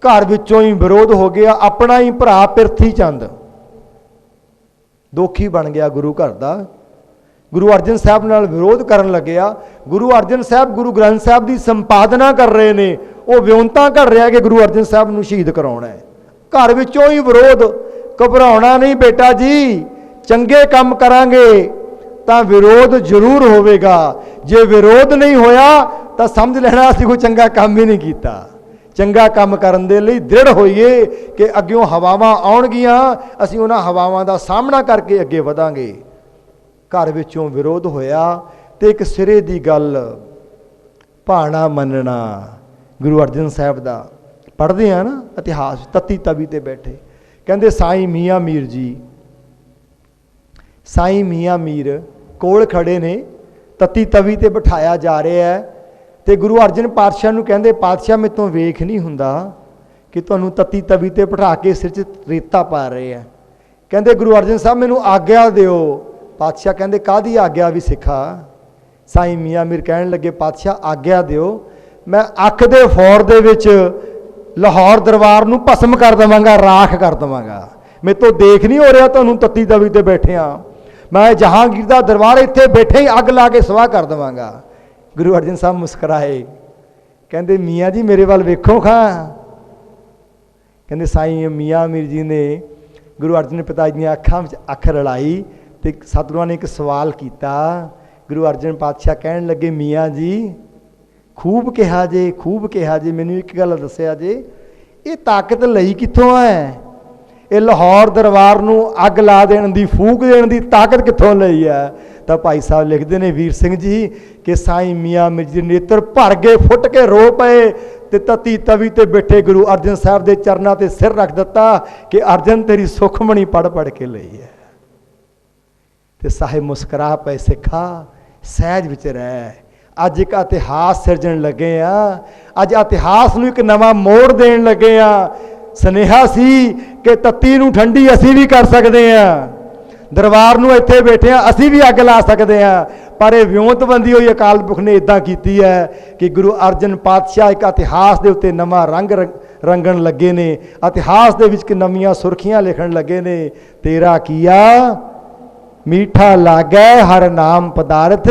ਘਰ ਵਿੱਚੋਂ ਹੀ ਵਿਰੋਧ ਹੋ ਗਿਆ, ਆਪਣਾ ਹੀ ਭਰਾ ਪਿਰਥੀ ਚੰਦ ਦੋਖੀ ਬਣ ਗਿਆ ਗੁਰੂ ਘਰ ਦਾ। ਗੁਰੂ ਅਰਜਨ ਸਾਹਿਬ ਨਾਲ ਵਿਰੋਧ ਕਰਨ ਲੱਗਿਆ। ਗੁਰੂ ਅਰਜਨ ਸਾਹਿਬ ਗੁਰੂ ਗ੍ਰੰਥ ਸਾਹਿਬ ਦੀ ਸੰਪਾਦਨਾ ਕਰ ਰਹੇ ਨੇ, ਉਹ ਵਿਉਂਤਾਂ ਕਰ ਰਿਹਾ ਕਿ ਗੁਰੂ ਅਰਜਨ ਸਾਹਿਬ ਨੂੰ ਸ਼ਹੀਦ ਕਰਾਉਣਾ ਹੈ। ਘਰ ਵਿੱਚੋਂ ਹੀ ਵਿਰੋਧ। ਘਬਰਾਉਣਾ ਨਹੀਂ ਬੇਟਾ ਜੀ, ਚੰਗੇ ਕੰਮ ਕਰਾਂਗੇ ਤਾਂ ਵਿਰੋਧ ਜ਼ਰੂਰ ਹੋਵੇਗਾ। ਜੇ ਵਿਰੋਧ ਨਹੀਂ ਹੋਇਆ ਤਾਂ ਸਮਝ ਲੈਣਾ ਅਸੀਂ ਕੋਈ ਚੰਗਾ ਕੰਮ ਹੀ ਨਹੀਂ ਕੀਤਾ। ਚੰਗਾ ਕੰਮ ਕਰਨ ਦੇ ਲਈ ਦ੍ਰਿੜ ਹੋਈਏ ਕਿ ਅੱਗਿਓਂ ਹਵਾਵਾਂ ਆਉਣਗੀਆਂ, ਅਸੀਂ ਉਹਨਾਂ ਹਵਾਵਾਂ ਦਾ ਸਾਹਮਣਾ ਕਰਕੇ ਅੱਗੇ ਵਧਾਂਗੇ। ਘਰ ਵਿੱਚੋਂ ਵਿਰੋਧ ਹੋਇਆ ਤੇ ਇੱਕ ਸਿਰੇ ਦੀ ਗੱਲ, ਭਾਣਾ ਮੰਨਣਾ। ਗੁਰੂ ਅਰਜਨ ਸਾਹਿਬ ਦਾ ਪੜ੍ਹਦੇ ਆ ਨਾ ਇਤਿਹਾਸ, ਤਤੀ ਤਵੀ ਤੇ ਬੈਠੇ, ਕਹਿੰਦੇ ਸਾਈਂ ਮੀਆਂ ਮੀਰ ਜੀ, ਸਾਈਂ ਮੀਆਂ ਮੀਰ ਕੋਲ ਖੜੇ ਨੇ, ਤਤੀ ਤਵੀ ਤੇ ਬਿਠਾਇਆ ਜਾ ਰਿਹਾ ਹੈ ਤੇ ਗੁਰੂ ਅਰਜਨ ਪਾਤਸ਼ਾਹ ਨੂੰ ਕਹਿੰਦੇ ਪਾਤਸ਼ਾਹ ਮੇਰੇ ਤੋਂ ਵੇਖ ਨਹੀਂ ਹੁੰਦਾ ਕਿ ਤੁਹਾਨੂੰ ਤਤੀ ਤਵੀ ਤੇ ਬਿਠਾ ਕੇ ਸਿਰ 'ਚ ਰੇਤਾ ਪਾ ਰਹੇ ਆ। ਕਹਿੰਦੇ ਗੁਰੂ ਅਰਜਨ ਸਾਹਿਬ ਮੈਨੂੰ ਆਗਿਆ ਦਿਓ। ਪਾਤਸ਼ਾਹ ਕਹਿੰਦੇ ਕਾਹਦੀ ਆਗਿਆ ਵੀ ਸਿੱਖਾ? ਸਾਈਂ ਮੀਆਂ ਮੀਰ ਕਹਿਣ ਲੱਗੇ, ਪਾਤਸ਼ਾਹ ਆਗਿਆ ਦਿਓ, ਮੈਂ ਅੱਖ ਦੇ ਫੌਰ ਦੇ ਵਿੱਚ ਲਾਹੌਰ ਦਰਬਾਰ ਨੂੰ ਭਸਮ ਕਰ ਦੇਵਾਂਗਾ, ਰਾਖ ਕਰ ਦੇਵਾਂਗਾ। ਮੇਰੇ ਤੋਂ ਦੇਖ ਨਹੀਂ ਹੋ ਰਿਹਾ ਤੁਹਾਨੂੰ ਤੱਤੀ ਤਵੀ ਤੇ ਬੈਠਿਆਂ, ਮੈਂ ਜਹਾਂਗੀਰ ਦਾ ਦਰਬਾਰ ਇੱਥੇ ਬੈਠੇ ਹੀ ਅੱਗ ਲਾ ਕੇ ਸਵਾਹ ਕਰ ਦੇਵਾਂਗਾ। ਗੁਰੂ ਅਰਜਨ ਸਾਹਿਬ ਮੁਸਕਰਾਏ, ਕਹਿੰਦੇ ਮੀਆਂ ਜੀ ਮੇਰੇ ਵੱਲ ਵੇਖੋ ਖਾਂ। ਕਹਿੰਦੇ ਸਾਈਂ ਮੀਆਂ ਮੀਰ ਜੀ ਨੇ ਗੁਰੂ ਅਰਜਨ ਪਿਤਾ ਜੀ ਦੀਆਂ ਅੱਖਾਂ ਵਿੱਚ ਅੱਖ ਰਲਾਈ ਤੇ ਸਤਿਗੁਰਾਂ ਨੇ ਇੱਕ ਸਵਾਲ ਕੀਤਾ। ਗੁਰੂ ਅਰਜਨ ਪਾਤਸ਼ਾਹ ਕਹਿਣ ਲੱਗੇ, ਮੀਆਂ ਜੀ ਖੂਬ ਕਿਹਾ ਜੇ, ਖੂਬ ਕਿਹਾ ਜੇ, ਮੈਨੂੰ ਇੱਕ ਗੱਲ ਦੱਸਿਆ ਜੇ, ਇਹ ਤਾਕਤ ਲਈ ਕਿੱਥੋਂ ਹੈ? ਇਹ ਲਾਹੌਰ ਦਰਬਾਰ ਨੂੰ ਅੱਗ ਲਾ ਦੇਣ ਦੀ, ਫੂਕ ਦੇਣ ਦੀ ਤਾਕਤ ਕਿੱਥੋਂ ਲਈ ਹੈ? ਤਾਂ ਭਾਈ ਸਾਹਿਬ ਲਿਖਦੇ ਨੇ ਵੀਰ ਸਿੰਘ ਜੀ ਕਿ ਸਾਈਂ ਮੀਆਂ ਮੀਰ ਜੀ ਨੇਤਰ ਭਰ ਗਏ, ਫੁੱਟ ਕੇ ਰੋ ਪਏ ਤੇ ਤਤੀ ਤਵੀ ਤੇ ਬੈਠੇ ਗੁਰੂ ਅਰਜਨ ਸਾਹਿਬ ਦੇ ਚਰਨਾਂ ਤੇ ਸਿਰ ਰੱਖ ਦਿੱਤਾ ਕਿ ਅਰਜਨ ਤੇਰੀ ਸੁਖਮਣੀ ਪੜ ਪੜ ਕੇ ਲਈ ਹੈ। ਤੇ ਸਾਹਿਬ ਮੁਸਕਰਾ ਪਏ, ਸਿੱਖਾ ਸਹਿਜ ਵਿੱਚ ਰਹਿ, ਅੱਜ ਇੱਕ ਇਤਿਹਾਸ ਸਿਰਜਣ ਲੱਗੇ ਆ, ਅੱਜ ਇਤਿਹਾਸ ਨੂੰ ਇੱਕ ਨਵਾਂ ਮੋੜ ਦੇਣ ਲੱਗੇ ਆ। ਸੁਨੇਹਾ ਸੀ ਕਿ ਤੱਤੀ ਨੂੰ ਠੰਡੀ ਅਸੀਂ ਵੀ ਕਰ ਸਕਦੇ ਹਾਂ, ਦਰਬਾਰ ਨੂੰ ਇੱਥੇ ਬੈਠੇ ਆ ਅਸੀਂ ਵੀ ਅੱਗ ਲਾ ਸਕਦੇ ਹਾਂ, ਪਰ ਇਹ ਵਿਉਂਤਬੰਦੀ ਹੋਈ ਅਕਾਲ ਪੁਰਖ ਨੇ ਇਦਾਂ ਕੀਤੀ ਹੈ ਕਿ ਗੁਰੂ ਅਰਜਨ ਪਾਤਸ਼ਾਹ ਇੱਕ ਇਤਿਹਾਸ ਦੇ ਉੱਤੇ ਨਵਾਂ ਰੰਗ ਰੰਗਣ ਲੱਗੇ ਨੇ, ਇਤਿਹਾਸ ਦੇ ਵਿੱਚ ਨਵੀਆਂ ਸੁਰਖੀਆਂ ਲਿਖਣ ਲੱਗੇ ਨੇ। ਤੇਰਾ ਕੀਆ ਮੀਠਾ ਲਾਗੈ ਹਰ ਨਾਮ ਪਦਾਰਥ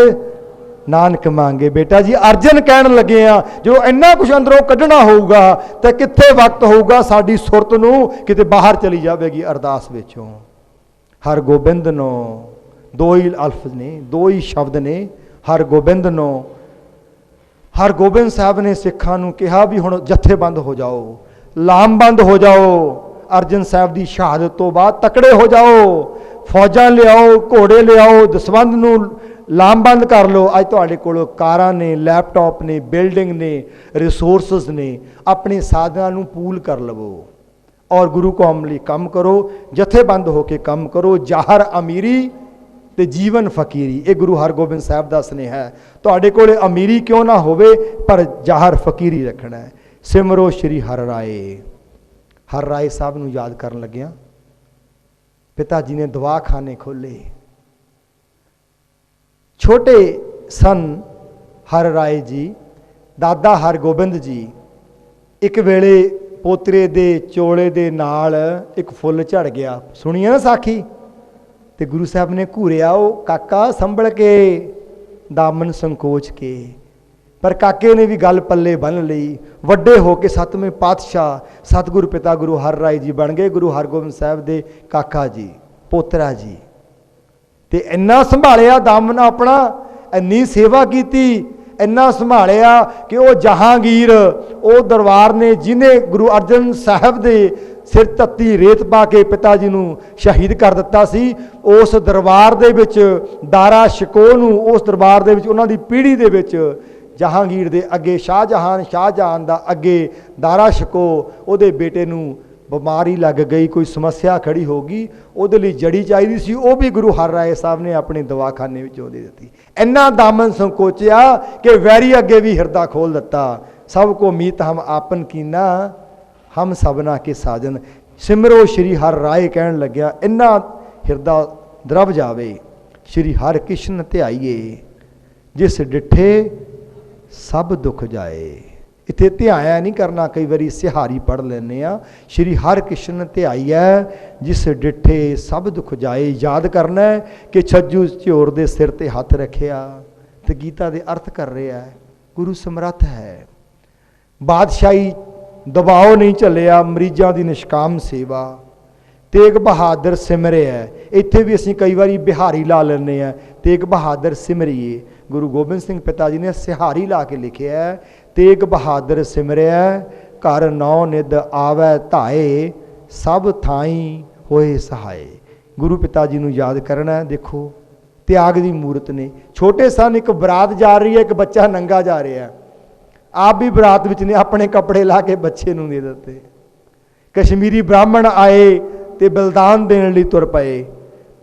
ਨਾਨਕ ਮੰਗੇ। ਬੇਟਾ ਜੀ ਅਰਜਨ ਕਹਿਣ ਲੱਗੇ ਆ, ਜੋ ਇੰਨਾ ਕੁਝ ਅੰਦਰੋਂ ਕੱਢਣਾ ਹੋਊਗਾ ਤਾਂ ਕਿੱਥੇ ਵਕਤ ਹੋਊਗਾ ਸਾਡੀ ਸੁਰਤ ਨੂੰ ਕਿਤੇ ਬਾਹਰ ਚਲੀ ਜਾਵੇਗੀ ਅਰਦਾਸ ਵਿੱਚੋਂ। ਹਰ ਗੋਬਿੰਦ ਨੂੰ ਦੋ ਹੀ ਅਲਫਜ਼ ਨੇ, ਦੋ ਹੀ ਸ਼ਬਦ ਨੇ, ਹਰ ਗੋਬਿੰਦ ਨੂੰ। ਹਰ ਗੋਬਿੰਦ ਸਾਹਿਬ ਨੇ ਸਿੱਖਾਂ ਨੂੰ ਕਿਹਾ ਵੀ ਹੁਣ ਜਥੇਬੰਦ ਹੋ ਜਾਓ, ਲਾਮਬੰਦ ਹੋ ਜਾਓ, ਅਰਜਨ ਸਾਹਿਬ ਦੀ ਸ਼ਹਾਦਤ ਤੋਂ ਬਾਅਦ ਤਕੜੇ ਹੋ ਜਾਓ, ਫੌਜਾਂ ਲਿਆਓ, ਘੋੜੇ ਲਿਆਓ, ਦਸਵੰਧ ਨੂੰ ਲਾਮਬੰਦ ਕਰ ਲਓ। ਅੱਜ ਤੁਹਾਡੇ ਕੋਲ ਕਾਰਾਂ ਨੇ, ਲੈਪਟਾਪ ਨੇ, ਬਿਲਡਿੰਗ ਨੇ, ਰਿਸੋਰਸਸ ਨੇ, ਆਪਣੇ ਸਾਧਨਾਂ ਨੂੰ ਪੂਲ ਕਰ ਲਵੋ ਔਰ ਗੁਰੂ ਕੌਮ ਲਈ ਕੰਮ ਕਰੋ, ਜਥੇਬੰਦ ਹੋ ਕੇ ਕੰਮ ਕਰੋ। ਜ਼ਾਹਰ ਅਮੀਰੀ ਤੇ ਜੀਵਨ ਫਕੀਰੀ, ਇਹ ਗੁਰੂ ਹਰਗੋਬਿੰਦ ਸਾਹਿਬ ਦਾ ਸੁਨੇਹਾ ਹੈ। ਤੁਹਾਡੇ ਕੋਲ ਅਮੀਰੀ ਕਿਉਂ ਨਾ ਹੋਵੇ ਪਰ ਜ਼ਾਹਰ ਫਕੀਰੀ ਰੱਖਣਾ ਹੈ। ਸਿਮਰੋ ਸ਼੍ਰੀ ਹਰਿ ਰਾਏ। ਹਰਿ ਰਾਏ ਸਾਹਿਬ ਨੂੰ ਯਾਦ ਕਰਨ ਲੱਗਿਆ, ਪਿਤਾ ਜੀ ਨੇ ਦਵਾਖਾਨੇ ਖੋਲ੍ਹੇ। ਛੋਟੇ ਸਨ ਹਰਿ ਰਾਏ ਜੀ, ਦਾਦਾ ਹਰਗੋਬਿੰਦ ਜੀ। ਇੱਕ ਵੇਲੇ ਪੋਤਰੇ ਦੇ ਚੋਲੇ ਦੇ ਨਾਲ ਇੱਕ ਫੁੱਲ ਝੜ ਗਿਆ, ਸੁਣੀਏ ਨਾ ਸਾਖੀ। ਤੇ ਗੁਰੂ ਸਾਹਿਬ ਨੇ ਘੂਰਿਆ, ਉਹ ਕਾਕਾ ਸੰਭਲ ਕੇ, ਦਾਮਨ ਸੰਕੋਚ ਕੇ। ਪਰ ਕਾਕੇ ਨੇ ਵੀ ਗੱਲ ਪੱਲੇ ਬੰਨ੍ਹ ਲਈ। ਵੱਡੇ ਹੋ ਕੇ 7ਵੇਂ ਪਾਤਸ਼ਾਹ ਸਤਿਗੁਰੂ ਪਿਤਾ ਗੁਰੂ ਹਰਿ ਰਾਏ ਜੀ ਬਣ ਗਏ, ਗੁਰੂ ਹਰਗੋਬਿੰਦ ਸਾਹਿਬ ਦੇ ਕਾਕਾ ਜੀ, ਪੋਤਰਾ ਜੀ। ਤੇ ਇੰਨਾ ਸੰਭਾਲਿਆ ਦਾਮਨ ਆਪਣਾ, ਇੰਨੀ ਸੇਵਾ ਕੀਤੀ, ਇੰਨਾ ਸੰਭਾਲਿਆ ਕਿ ਉਹ ਜਹਾਂਗੀਰ, ਉਹ ਦਰਬਾਰ ਨੇ ਜਿਹਨੇ ਗੁਰੂ ਅਰਜਨ ਸਾਹਿਬ ਦੇ ਸਿਰ ਤੱਤੀ ਰੇਤ ਪਾ ਕੇ ਪਿਤਾ ਜੀ ਨੂੰ ਸ਼ਹੀਦ ਕਰ ਦਿੱਤਾ ਸੀ, ਉਸ ਦਰਬਾਰ ਦੇ ਵਿੱਚ ਦਾਰਾ ਸ਼ਿਕੋ ਨੂੰ, ਉਸ ਦਰਬਾਰ ਦੇ ਵਿੱਚ ਉਹਨਾਂ ਦੀ ਪੀੜ੍ਹੀ ਦੇ ਵਿੱਚ ਜਹਾਂਗੀਰ ਦੇ ਅੱਗੇ ਸ਼ਾਹਜਹਾਨ ਦਾ ਅੱਗੇ ਦਾਰਾ ਸ਼ਿਕੋ, ਉਹਦੇ ਬੇਟੇ ਨੂੰ ਬਿਮਾਰੀ ਲੱਗ ਗਈ, ਕੋਈ ਸਮੱਸਿਆ ਖੜੀ ਹੋ ਗਈ, ਉਹਦੇ ਲਈ ਜੜੀ ਚਾਹੀਦੀ ਸੀ, ਉਹ ਵੀ ਗੁਰੂ ਹਰਿ ਰਾਏ ਸਾਹਿਬ ਨੇ ਆਪਣੇ ਦਵਾਖਾਨੇ ਵਿੱਚੋਂ ਦੇ ਦਿੱਤੀ। ਇੰਨਾ ਦਾਮਨ ਸੰਕੋਚਿਆ ਕਿ ਵੈਰੀ ਅੱਗੇ ਵੀ ਹਿਰਦਾ ਖੋਲ ਦਿੱਤਾ। ਸਭ ਕੋ ਮੀਤ ਹਮ ਆਪਨ ਕੀਨਾ, ਹਮ ਸਭਨਾ ਕੇ ਸਾਜਨ। ਸਿਮਰੋ ਸ਼੍ਰੀ ਹਰਿ ਰਾਏ ਕਹਿਣ ਲੱਗਿਆ, ਇੰਨਾ ਹਿਰਦਾ ਦਰਬ ਜਾਵੇ। ਸ਼੍ਰੀ ਹਰਿ ਕ੍ਰਿਸ਼ਨ ਧਿਆਈਏ, ਜਿਸ ਡਿਠੇ ਸਭ ਦੁੱਖ ਜਾਏ। ਇੱਥੇ ਧਿਆਇਆ ਨਹੀਂ ਕਰਨਾ, ਕਈ ਵਾਰੀ ਸਿਹਾਰੀ ਪੜ੍ਹ ਲੈਂਦੇ ਆ। ਸ਼੍ਰੀ ਹਰਿ ਕ੍ਰਿਸ਼ਨ ਧਿਆਈਐ, ਜਿਸ ਡਿਠੇ ਸਭ ਦੁੱਖ ਜਾਏ। ਯਾਦ ਕਰਨਾ ਕਿ ਛੱਜੂ ਝੋਰ ਦੇ ਸਿਰ ਤੇ ਹੱਥ ਰੱਖਿਆ ਤੇ ਗੀਤਾ ਦੇ ਅਰਥ ਕਰ ਰਿਹਾ ਹੈ। ਗੁਰੂ ਸਮਰੱਥ ਹੈ, ਬਾਦਸ਼ਾਹੀ ਦਬਾਓ ਨਹੀਂ ਝੱਲਿਆ, ਮਰੀਜ਼ਾਂ ਦੀ ਨਿਸ਼ਕਾਮ ਸੇਵਾ। ਤੇਗ ਬਹਾਦਰ ਸਿਮਰਿਆ, ਇੱਥੇ ਵੀ ਅਸੀਂ ਕਈ ਵਾਰੀ ਬਿਹਾਰੀ ਲਾ ਲੈਂਦੇ ਆ, ਤੇਗ ਬਹਾਦਰ ਸਿਮਰੀਏ। ਗੁਰੂ ਗੋਬਿੰਦ ਸਿੰਘ ਪਿਤਾ ਜੀ ਨੇ ਸਿਹਾਰੀ ਲਾ ਕੇ ਲਿਖਿਆ, ਤੇਗ ਬਹਾਦਰ ਸਿਮਰਿਆ, ਘਰ ਨੌ ਨਿਧ ਆਵੈ ਧਾਏ, ਸਭ ਥਾਈ ਹੋਏ ਸਹਾਏ। ਗੁਰੂ ਪਿਤਾ ਜੀ ਨੂੰ ਯਾਦ ਕਰਨਾ। ਦੇਖੋ ਤਿਆਗ ਦੀ ਮੂਰਤ ਨੇ। ਛੋਟੇ ਸਨ, ਇੱਕ ਬਰਾਤ ਜਾ ਰਹੀ ਹੈ, ਇੱਕ ਬੱਚਾ ਨੰਗਾ ਜਾ ਰਿਹਾ, ਆਪ ਵੀ ਬਰਾਤ ਵਿੱਚ ਨੇ, ਆਪਣੇ ਕੱਪੜੇ ਲਾ ਕੇ ਬੱਚੇ ਨੂੰ ਦੇ ਦਿੱਤੇ। ਕਸ਼ਮੀਰੀ ਬ੍ਰਾਹਮਣ ਆਏ ਤੇ ਬਲਿਦਾਨ ਦੇਣ ਲਈ ਤੁਰ ਪਏ।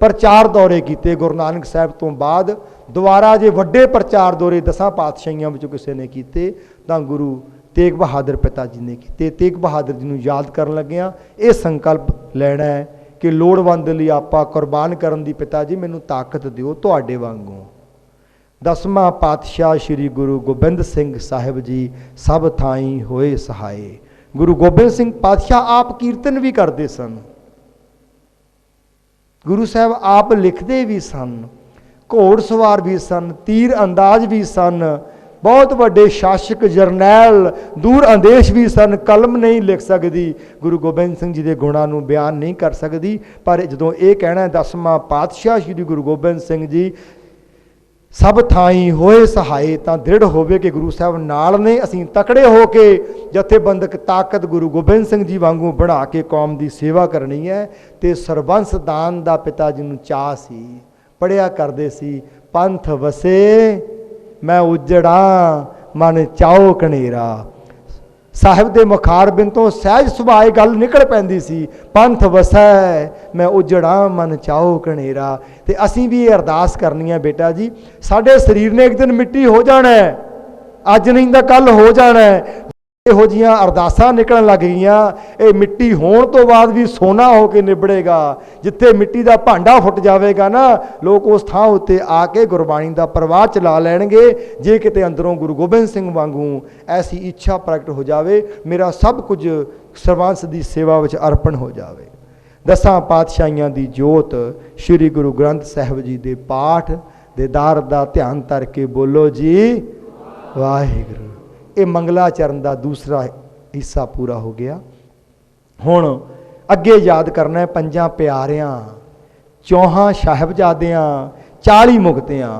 ਪ੍ਰਚਾਰ ਦੌਰੇ ਕੀਤੇ ਗੁਰੂ ਨਾਨਕ ਸਾਹਿਬ ਤੋਂ ਬਾਅਦ। ਦੁਬਾਰਾ ਜੇ ਵੱਡੇ ਪ੍ਰਚਾਰ ਦੌਰੇ 10 ਪਾਤਸ਼ਾਹੀਆਂ ਵਿੱਚੋਂ ਕਿਸੇ ਨੇ ਕੀਤੇ ਤਾਂ ਗੁਰੂ ਤੇਗ ਬਹਾਦਰ ਪਿਤਾ ਜੀ ਨੇ ਕੀਤੇ। ਤੇਗ ਬਹਾਦਰ ਜੀ ਨੂੰ ਯਾਦ ਕਰਨ ਲੱਗਿਆ ਇਹ ਸੰਕਲਪ ਲੈਣਾ ਹੈ ਕਿ ਲੋੜਵੰਦ ਲਈ ਆਪਾਂ ਕੁਰਬਾਨ ਕਰਨ ਦੀ, ਪਿਤਾ ਜੀ ਮੈਨੂੰ ਤਾਕਤ ਦਿਓ ਤੁਹਾਡੇ ਵਾਂਗੂ। ਦਸਵਾਂ ਪਾਤਸ਼ਾਹ ਸ੍ਰੀ ਗੁਰੂ ਗੋਬਿੰਦ ਸਿੰਘ ਸਾਹਿਬ ਜੀ ਸਭ ਥਾਈਂ ਹੋਏ ਸਹਾਏ। ਗੁਰੂ ਗੋਬਿੰਦ ਸਿੰਘ ਪਾਤਸ਼ਾਹ ਆਪ ਕੀਰਤਨ ਵੀ ਕਰਦੇ ਸਨ, ਗੁਰੂ ਸਾਹਿਬ ਆਪ ਲਿਖਦੇ ਵੀ ਸਨ, ਘੋੜ ਸਵਾਰ ਵੀ ਸਨ, ਤੀਰ ਅੰਦਾਜ਼ ਵੀ ਸਨ, ਬਹੁਤ ਵੱਡੇ ਸ਼ਾਸਕ ਜਰਨੈਲ ਦੂਰ ਅੰਦੇਸ਼ ਵੀ ਸਨ। ਕਲਮ ਨਹੀਂ ਲਿਖ ਸਕਦੀ, ਗੁਰੂ ਗੋਬਿੰਦ ਸਿੰਘ ਜੀ ਦੇ ਗੁਣਾਂ ਨੂੰ ਬਿਆਨ ਨਹੀਂ ਕਰ ਸਕਦੀ। ਪਰ ਜਦੋਂ ਇਹ ਕਹਿਣਾ ਦਸਵਾਂ ਪਾਤਸ਼ਾਹ ਸ੍ਰੀ ਗੁਰੂ ਗੋਬਿੰਦ ਸਿੰਘ ਜੀ ਸਭ ਥਾਈਂ ਹੋਏ ਸਹਾਏ, ਤਾਂ ਦ੍ਰਿੜ ਹੋਵੇ ਕਿ ਗੁਰੂ ਸਾਹਿਬ ਨਾਲ ਨੇ। ਅਸੀਂ ਤਕੜੇ ਹੋ ਕੇ ਜਥੇਬੰਦਕ ਤਾਕਤ ਗੁਰੂ ਗੋਬਿੰਦ ਸਿੰਘ ਜੀ ਵਾਂਗੂ ਬਣਾ ਕੇ ਕੌਮ ਦੀ ਸੇਵਾ ਕਰਨੀ ਹੈ। ਤੇ ਸਰਬੰਸ ਦਾਨ ਦਾ ਪਿਤਾ ਜੀ ਨੂੰ ਚਾਅ ਸੀ, ਪੜ੍ਹਿਆ ਕਰਦੇ ਸੀ, ਪੰਥ ਵਸੇ ਮੈਂ ਉਜੜਾ ਮਨ ਚਾਓ ਕਨੇਰਾ। ਸਾਹਿਬ ਦੇ ਮੁਖਾਰਬਿੰਦ ਤੋਂ ਸਹਿਜ ਸੁਭਾਏ ਗੱਲ ਨਿਕਲ ਪੈਂਦੀ ਸੀ, ਪੰਥ ਵਸੈ ਮੈਂ ਉਜੜਾ ਮਨ ਚਾਓ ਕਨੇਰਾ। ਤੇ ਅਸੀਂ ਵੀ ਇਹ ਅਰਦਾਸ ਕਰਨੀ ਹੈ ਬੇਟਾ ਜੀ, ਸਾਡੇ ਸਰੀਰ ਨੇ ਇੱਕ ਦਿਨ ਮਿੱਟੀ ਹੋ ਜਾਣਾ ਹੈ, ਅੱਜ ਨਹੀਂ ਤਾਂ ਕੱਲ ਹੋ ਜਾਣਾ ਹੈ। ਇਹੋ ਜਿਹੀਆਂ ਅਰਦਾਸਾਂ ਨਿਕਲਣ ਲੱਗ ਗਈਆਂ, ਇਹ ਮਿੱਟੀ ਹੋਣ ਤੋਂ ਬਾਅਦ ਵੀ ਸੋਨਾ ਹੋ ਕੇ ਨਿਬੜੇਗਾ। ਜਿੱਥੇ ਮਿੱਟੀ ਦਾ ਭਾਂਡਾ ਫੁੱਟ ਜਾਵੇਗਾ ਨਾ, ਲੋਕ ਉਸ ਥਾਂ ਉੱਤੇ ਆ ਕੇ ਗੁਰਬਾਣੀ ਦਾ ਪ੍ਰਵਾਹ ਚਲਾ ਲੈਣਗੇ। ਜੇ ਕਿਤੇ ਅੰਦਰੋਂ ਗੁਰੂ ਗੋਬਿੰਦ ਸਿੰਘ ਵਾਂਗੂ ਐਸੀ ਇੱਛਾ ਪ੍ਰਗਟ ਹੋ ਜਾਵੇ, ਮੇਰਾ ਸਭ ਕੁਝ ਸਰਬੰਸ ਦੀ ਸੇਵਾ ਵਿੱਚ ਅਰਪਣ ਹੋ ਜਾਵੇ। ਦਸਾਂ ਪਾਤਸ਼ਾਹੀਆਂ ਦੀ ਜੋਤ ਸ੍ਰੀ ਗੁਰੂ ਗ੍ਰੰਥ ਸਾਹਿਬ ਜੀ ਦੇ ਪਾਠ ਦੇ ਦਰ ਦਾ ਧਿਆਨ ਧਰ ਕੇ ਬੋਲੋ ਜੀ ਵਾਹਿਗੁਰੂ। ਇਹ ਮੰਗਲਾਚਰਨ ਦਾ ਦੂਸਰਾ ਹਿੱਸਾ ਪੂਰਾ ਹੋ ਗਿਆ। ਹੁਣ ਅੱਗੇ ਯਾਦ ਕਰਨਾ ਹੈ ਪੰਜਾਂ ਪਿਆਰਿਆਂ, ਚੌਹਾਂ ਸਾਹਿਬਜ਼ਾਦਿਆਂ, 40 ਮੁਕਤਿਆਂ।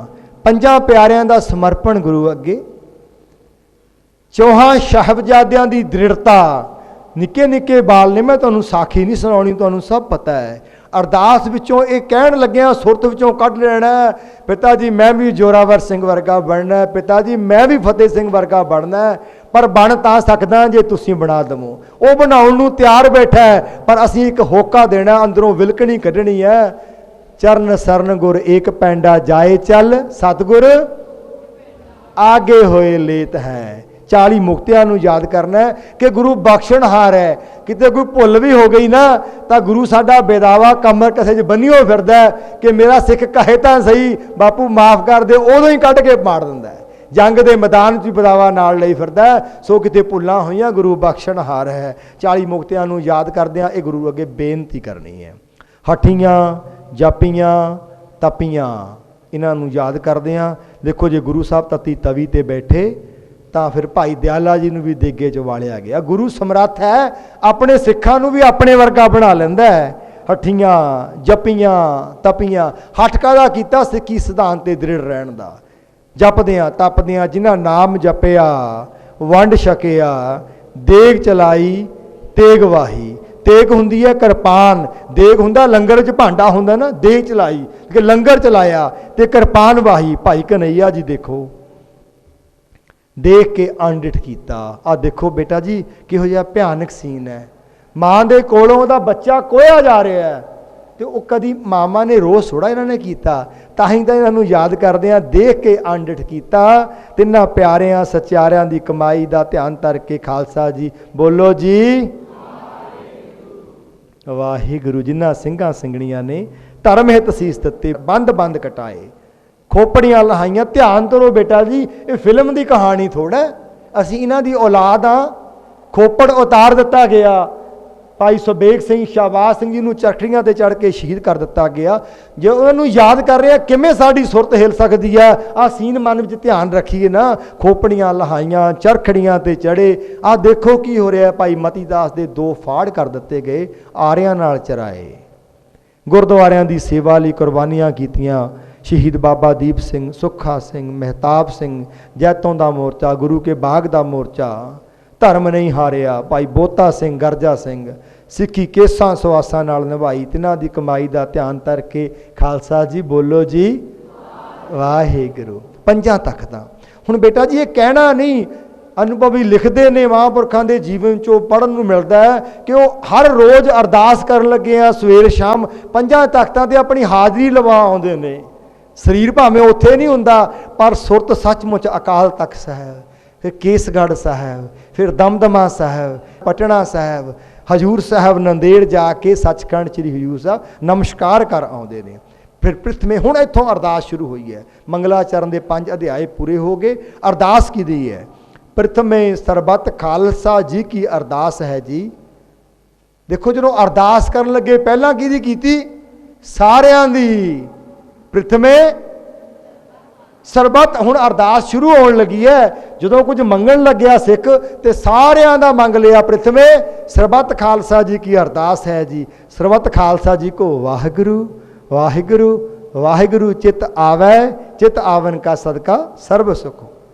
ਪੰਜਾਂ ਪਿਆਰਿਆਂ ਦਾ ਸਮਰਪਣ ਗੁਰੂ ਅੱਗੇ, ਚੌਹਾਂ ਸਾਹਿਬਜ਼ਾਦਿਆਂ ਦੀ ਦ੍ਰਿੜਤਾ। ਨਿੱਕੇ ਨਿੱਕੇ ਬਾਲ ਨੇ, ਮੈਂ ਤੁਹਾਨੂੰ ਸਾਖੀ ਨਹੀਂ ਸੁਣਾਉਣੀ, ਤੁਹਾਨੂੰ ਸਭ ਪਤਾ ਹੈ। ਅਰਦਾਸ ਵਿੱਚੋਂ ਇਹ ਕਹਿਣ ਲੱਗਿਆ, ਸੁਰਤ ਵਿੱਚੋਂ ਕੱਢ ਲੈਣਾ, ਪਿਤਾ ਜੀ ਮੈਂ ਵੀ ਜੋਰਾਵਰ ਸਿੰਘ ਵਰਗਾ ਬਣਨਾ, ਪਿਤਾ ਜੀ ਮੈਂ ਵੀ ਫਤਿਹ ਸਿੰਘ ਵਰਗਾ ਬਣਨਾ, ਪਰ ਬਣ ਤਾਂ ਸਕਦਾ ਜੇ ਤੁਸੀਂ ਬਣਾ ਦਵੋ। ਉਹ ਬਣਾਉਣ ਨੂੰ ਤਿਆਰ ਬੈਠਾ ਹੈ, ਪਰ ਅਸੀਂ ਇੱਕ ਹੋਕਾ ਦੇਣਾ, ਅੰਦਰੋਂ ਵਿਲਕਣੀ ਕੱਢਣੀ ਹੈ। ਚਰਨ ਸਰਨ ਗੁਰ ਏਕ ਪੈਂਡਾ ਜਾਏ ਚੱਲ, ਸਤਿਗੁਰ ਆਗੇ ਹੋਏ ਲੇਤ ਹੈ। 40 ਮੁਕਤਿਆਂ ਨੂੰ ਯਾਦ ਕਰਨਾ ਹੈ ਕਿ ਗੁਰੂ ਬਖਸ਼ਣਹਾਰ ਹੈ। ਕਿਤੇ ਕੋਈ ਭੁੱਲ ਵੀ ਹੋ ਗਈ ਨਾ, ਤਾਂ ਗੁਰੂ ਸਾਡਾ ਬੇਦਾਵਾ ਕਮਰ ਕਸੇ 'ਚ ਬੰਨ੍ਹਿਓ ਫਿਰਦਾ ਕਿ ਮੇਰਾ ਸਿੱਖ ਕਹੇ ਤਾਂ ਸਹੀ ਬਾਪੂ ਮਾਫ ਕਰ ਦੇ, ਉਦੋਂ ਹੀ ਕੱਢ ਕੇ ਮਾਰ ਦਿੰਦਾ। ਜੰਗ ਦੇ ਮੈਦਾਨ 'ਚ ਵੀ ਬਦਾਵਾ ਨਾਲ ਲਈ ਫਿਰਦਾ। ਸੋ ਕਿਤੇ ਭੁੱਲਾਂ ਹੋਈਆਂ, ਗੁਰੂ ਬਖਸ਼ਣਹਾਰ ਹੈ। 40 ਮੁਕਤਿਆਂ ਨੂੰ ਯਾਦ ਕਰਦਿਆਂ ਇਹ ਗੁਰੂ ਅੱਗੇ ਬੇਨਤੀ ਕਰਨੀ ਹੈ। ਹਠੀਆਂ, ਜਾਪੀਆਂ, ਤਪੀਆਂ, ਇਹਨਾਂ ਨੂੰ ਯਾਦ ਕਰਦਿਆਂ ਦੇਖੋ, ਜੇ ਗੁਰੂ ਸਾਹਿਬ ਤਤੀ ਤਵੀ ਤੇ ਬੈਠੇ ਤਾਂ ਫਿਰ ਭਾਈ ਦਿਆਲਾ ਜੀ ਨੂੰ ਵੀ ਦੇਗੇ 'ਚ ਵਾਲਿਆ ਗਿਆ। ਗੁਰੂ ਸਮਰੱਥ ਹੈ, ਆਪਣੇ ਸਿੱਖਾਂ ਨੂੰ ਵੀ ਆਪਣੇ ਵਰਗਾ ਬਣਾ ਲੈਂਦਾ ਹੈ। ਹਠੀਆਂ, ਜਪੀਆਂ, ਤਪੀਆਂ। ਹੱਠ ਕਾਹਦਾ ਕੀਤਾ? ਸਿੱਖੀ ਸਿਧਾਂਤ ਤੇ ਦ੍ਰਿੜ ਰਹਿਣ ਦਾ। ਜਪਦਿਆਂ ਤਪਦਿਆਂ ਜਿਨ੍ਹਾਂ ਨਾਮ ਜਪਿਆ, ਵੰਡ ਛਕਿਆ, ਦੇਗ ਚਲਾਈ, ਤੇਗ ਵਾਹੀ। ਤੇਗ ਹੁੰਦੀ ਹੈ ਕਿਰਪਾਨ, ਦੇਗ ਹੁੰਦਾ ਲੰਗਰ 'ਚ ਭਾਂਡਾ ਹੁੰਦਾ ਨਾ, ਦੇਗ ਚਲਾਈ ਕਿ ਲੰਗਰ ਚਲਾਇਆ, ਤੇ ਕਿਰਪਾਨ ਵਾਹੀ। ਭਾਈ ਕਨਈਆ ਜੀ ਦੇਖੋ, ਦੇਖ ਕੇ ਅਣਡਿੱਠ ਕੀਤਾ। ਆਹ ਦੇਖੋ ਬੇਟਾ ਜੀ ਕਿਹੋ ਜਿਹਾ ਭਿਆਨਕ ਸੀਨ ਹੈ। ਮਾਂ ਦੇ ਕੋਲੋਂ ਉਹਦਾ ਬੱਚਾ ਕੋਇਆ ਜਾ ਰਿਹਾ ਹੈ, ਤੇ ਉਹ ਕਦੀ ਮਾਮਾ ਨੇ ਰੋਸ ਥੋੜਾ ਇਹਨਾਂ ਨੇ ਕੀਤਾ। ਤਾਂ ਹੀ ਤਾਂ ਇਹਨਾਂ ਨੂੰ ਯਾਦ ਕਰਦੇ ਆ, ਦੇਖ ਕੇ ਅਣਡਿੱਠ ਕੀਤਾ। ਤਿੰਨਾਂ ਪਿਆਰਿਆਂ ਸੱਚਿਆਰਿਆਂ ਦੀ ਕਮਾਈ ਦਾ ਧਿਆਨ ਧਰ ਕੇ ਖਾਲਸਾ ਜੀ ਬੋਲੋ ਜੀ ਵਾਹਿਗੁਰੂ। ਜਿਨ੍ਹਾਂ ਸਿੰਘਾਂ ਸਿੰਘਣੀਆਂ ਨੇ ਧਰਮ ਹਿਤ ਸੀਸ ਦਿੱਤੇ, ਬੰਦ ਬੰਦ ਕਟਾਏ, ਖੋਪੜੀਆਂ ਲਹਾਈਆਂ। ਧਿਆਨ ਧਰੋ ਬੇਟਾ ਜੀ, ਇਹ ਫਿਲਮ ਦੀ ਕਹਾਣੀ ਥੋੜਾ, ਅਸੀਂ ਇਹਨਾਂ ਦੀ ਔਲਾਦ ਆ। ਖੋਪੜ ਉਤਾਰ ਦਿੱਤਾ ਗਿਆ, ਭਾਈ ਸੁਬੇਗ ਸਿੰਘ, ਸ਼ਾਹਬਾਜ਼ ਸਿੰਘ ਜੀ ਨੂੰ ਚਰਖੜੀਆਂ ਤੇ ਚੜ੍ਹ ਕੇ ਸ਼ਹੀਦ ਕਰ ਦਿੱਤਾ ਗਿਆ। ਜੇ ਉਹਨਾਂ ਨੂੰ ਯਾਦ ਕਰ ਰਿਹਾ, ਕਿਵੇਂ ਸਾਡੀ ਸੁਰਤ ਹਿਲ ਸਕਦੀ ਹੈ? ਆਹ ਸੀਨ ਮਨ ਵਿੱਚ ਧਿਆਨ ਰੱਖੀਏ ਨਾ। ਖੋਪੜੀਆਂ ਲਹਾਈਆਂ, ਚਰਖੜੀਆਂ ਤੇ ਚੜ੍ਹੇ। ਆਹ ਦੇਖੋ ਕੀ ਹੋ ਰਿਹਾ। ਭਾਈ ਮਤੀ ਦਾਸ ਦੇ 2 ਫਾੜ ਕਰ ਦਿੱਤੇ ਗਏ, ਆਰਿਆਂ ਨਾਲ ਚਰਾਏ। ਗੁਰਦੁਆਰਿਆਂ ਦੀ ਸੇਵਾ ਲਈ ਕੁਰਬਾਨੀਆਂ ਕੀਤੀਆਂ। ਸ਼ਹੀਦ ਬਾਬਾ ਦੀਪ ਸਿੰਘ, ਸੁੱਖਾ ਸਿੰਘ, ਮਹਿਤਾਬ ਸਿੰਘ, ਜੈਤੋਂ ਦਾ ਮੋਰਚਾ, ਗੁਰੂ ਕੇ ਬਾਗ ਦਾ ਮੋਰਚਾ, ਧਰਮ ਨਹੀਂ ਹਾਰਿਆ। ਭਾਈ ਬੋਤਾ ਸਿੰਘ, ਗਰਜਾ ਸਿੰਘ, ਸਿੱਖੀ ਕੇਸਾਂ ਸਵਾਸਾਂ ਨਾਲ ਨਿਭਾਈ। ਤਿਨਾਂ ਦੀ ਕਮਾਈ ਦਾ ਧਿਆਨ ਧਰ ਕੇ ਖਾਲਸਾ ਜੀ ਬੋਲੋ ਜੀ ਵਾਹਿਗੁਰੂ। ਪੰਜਾਂ ਤਖਤਾਂ। ਹੁਣ ਬੇਟਾ ਜੀ ਇਹ ਕਹਿਣਾ ਨਹੀਂ, ਅਨੁਭਵੀ ਲਿਖਦੇ ਨੇ, ਮਹਾਂਪੁਰਖਾਂ ਦੇ ਜੀਵਨ 'ਚੋਂ ਪੜ੍ਹਨ ਨੂੰ ਮਿਲਦਾ ਹੈ ਕਿ ਉਹ ਹਰ ਰੋਜ਼ ਅਰਦਾਸ ਕਰਨ ਲੱਗੇ ਆ, ਸਵੇਰ ਸ਼ਾਮ ਪੰਜਾਂ ਤਖਤਾਂ 'ਤੇ ਆਪਣੀ ਹਾਜ਼ਰੀ ਲਵਾ ਆਉਂਦੇ ਨੇ। ਸਰੀਰ ਭਾਵੇਂ ਉੱਥੇ ਨਹੀਂ ਹੁੰਦਾ, ਪਰ ਸੁਰਤ ਸੱਚਮੁੱਚ ਅਕਾਲ ਤਖਤ ਸਾਹਿਬ, ਫਿਰ ਕੇਸਗੜ੍ਹ ਸਾਹਿਬ, ਫਿਰ ਦਮਦਮਾ ਸਾਹਿਬ, ਪਟਨਾ ਸਾਹਿਬ, ਹਜੂਰ ਸਾਹਿਬ, ਨੰਦੇੜ ਜਾ ਕੇ ਸੱਚਖੰਡ ਸ੍ਰੀ ਹਜੂਰ ਸਾਹਿਬ ਨਮਸਕਾਰ ਕਰ ਆਉਂਦੇ ਨੇ। ਫਿਰ ਪ੍ਰਿਥਮੇ, ਹੁਣ ਇੱਥੋਂ ਅਰਦਾਸ ਸ਼ੁਰੂ ਹੋਈ ਹੈ। ਮੰਗਲਾਚਰਨ ਦੇ 5 ਅਧਿਆਏ ਪੂਰੇ ਹੋ ਗਏ। ਅਰਦਾਸ ਕਿਹਦੀ ਹੈ? ਪ੍ਰਥਮੇ ਸਰਬੱਤ ਖਾਲਸਾ ਜੀ ਕੀ ਅਰਦਾਸ ਹੈ ਜੀ। ਦੇਖੋ ਜਦੋਂ ਅਰਦਾਸ ਕਰਨ ਲੱਗੇ ਪਹਿਲਾਂ ਕਿਹਦੀ ਕੀਤੀ? ਸਾਰਿਆਂ ਦੀ। ਪ੍ਰਥਮੇ ਸਰਬੱਤ, ਹੁਣ ਅਰਦਾਸ ਸ਼ੁਰੂ ਹੋਣ ਲੱਗੀ ਹੈ। ਜਦੋਂ ਕੁਝ ਮੰਗਣ ਲੱਗਿਆ ਸਿੱਖ ਤੇ ਸਾਰਿਆਂ ਦਾ ਮੰਗ ਲਿਆ। ਪ੍ਰਥਮੇ ਸਰਬੱਤ ਖਾਲਸਾ ਜੀ ਕੀ ਅਰਦਾਸ ਹੈ ਜੀ। ਸਰਬੱਤ ਖਾਲਸਾ ਜੀ ਕੋ ਵਾਹਿਗੁਰੂ ਵਾਹਿਗੁਰੂ ਵਾਹਿਗੁਰੂ ਚਿਤ ਆਵੈ, ਚਿਤ ਆਵਨ ਕਾ ਸਦਕਾ ਸਰਬ ਸੁਖ।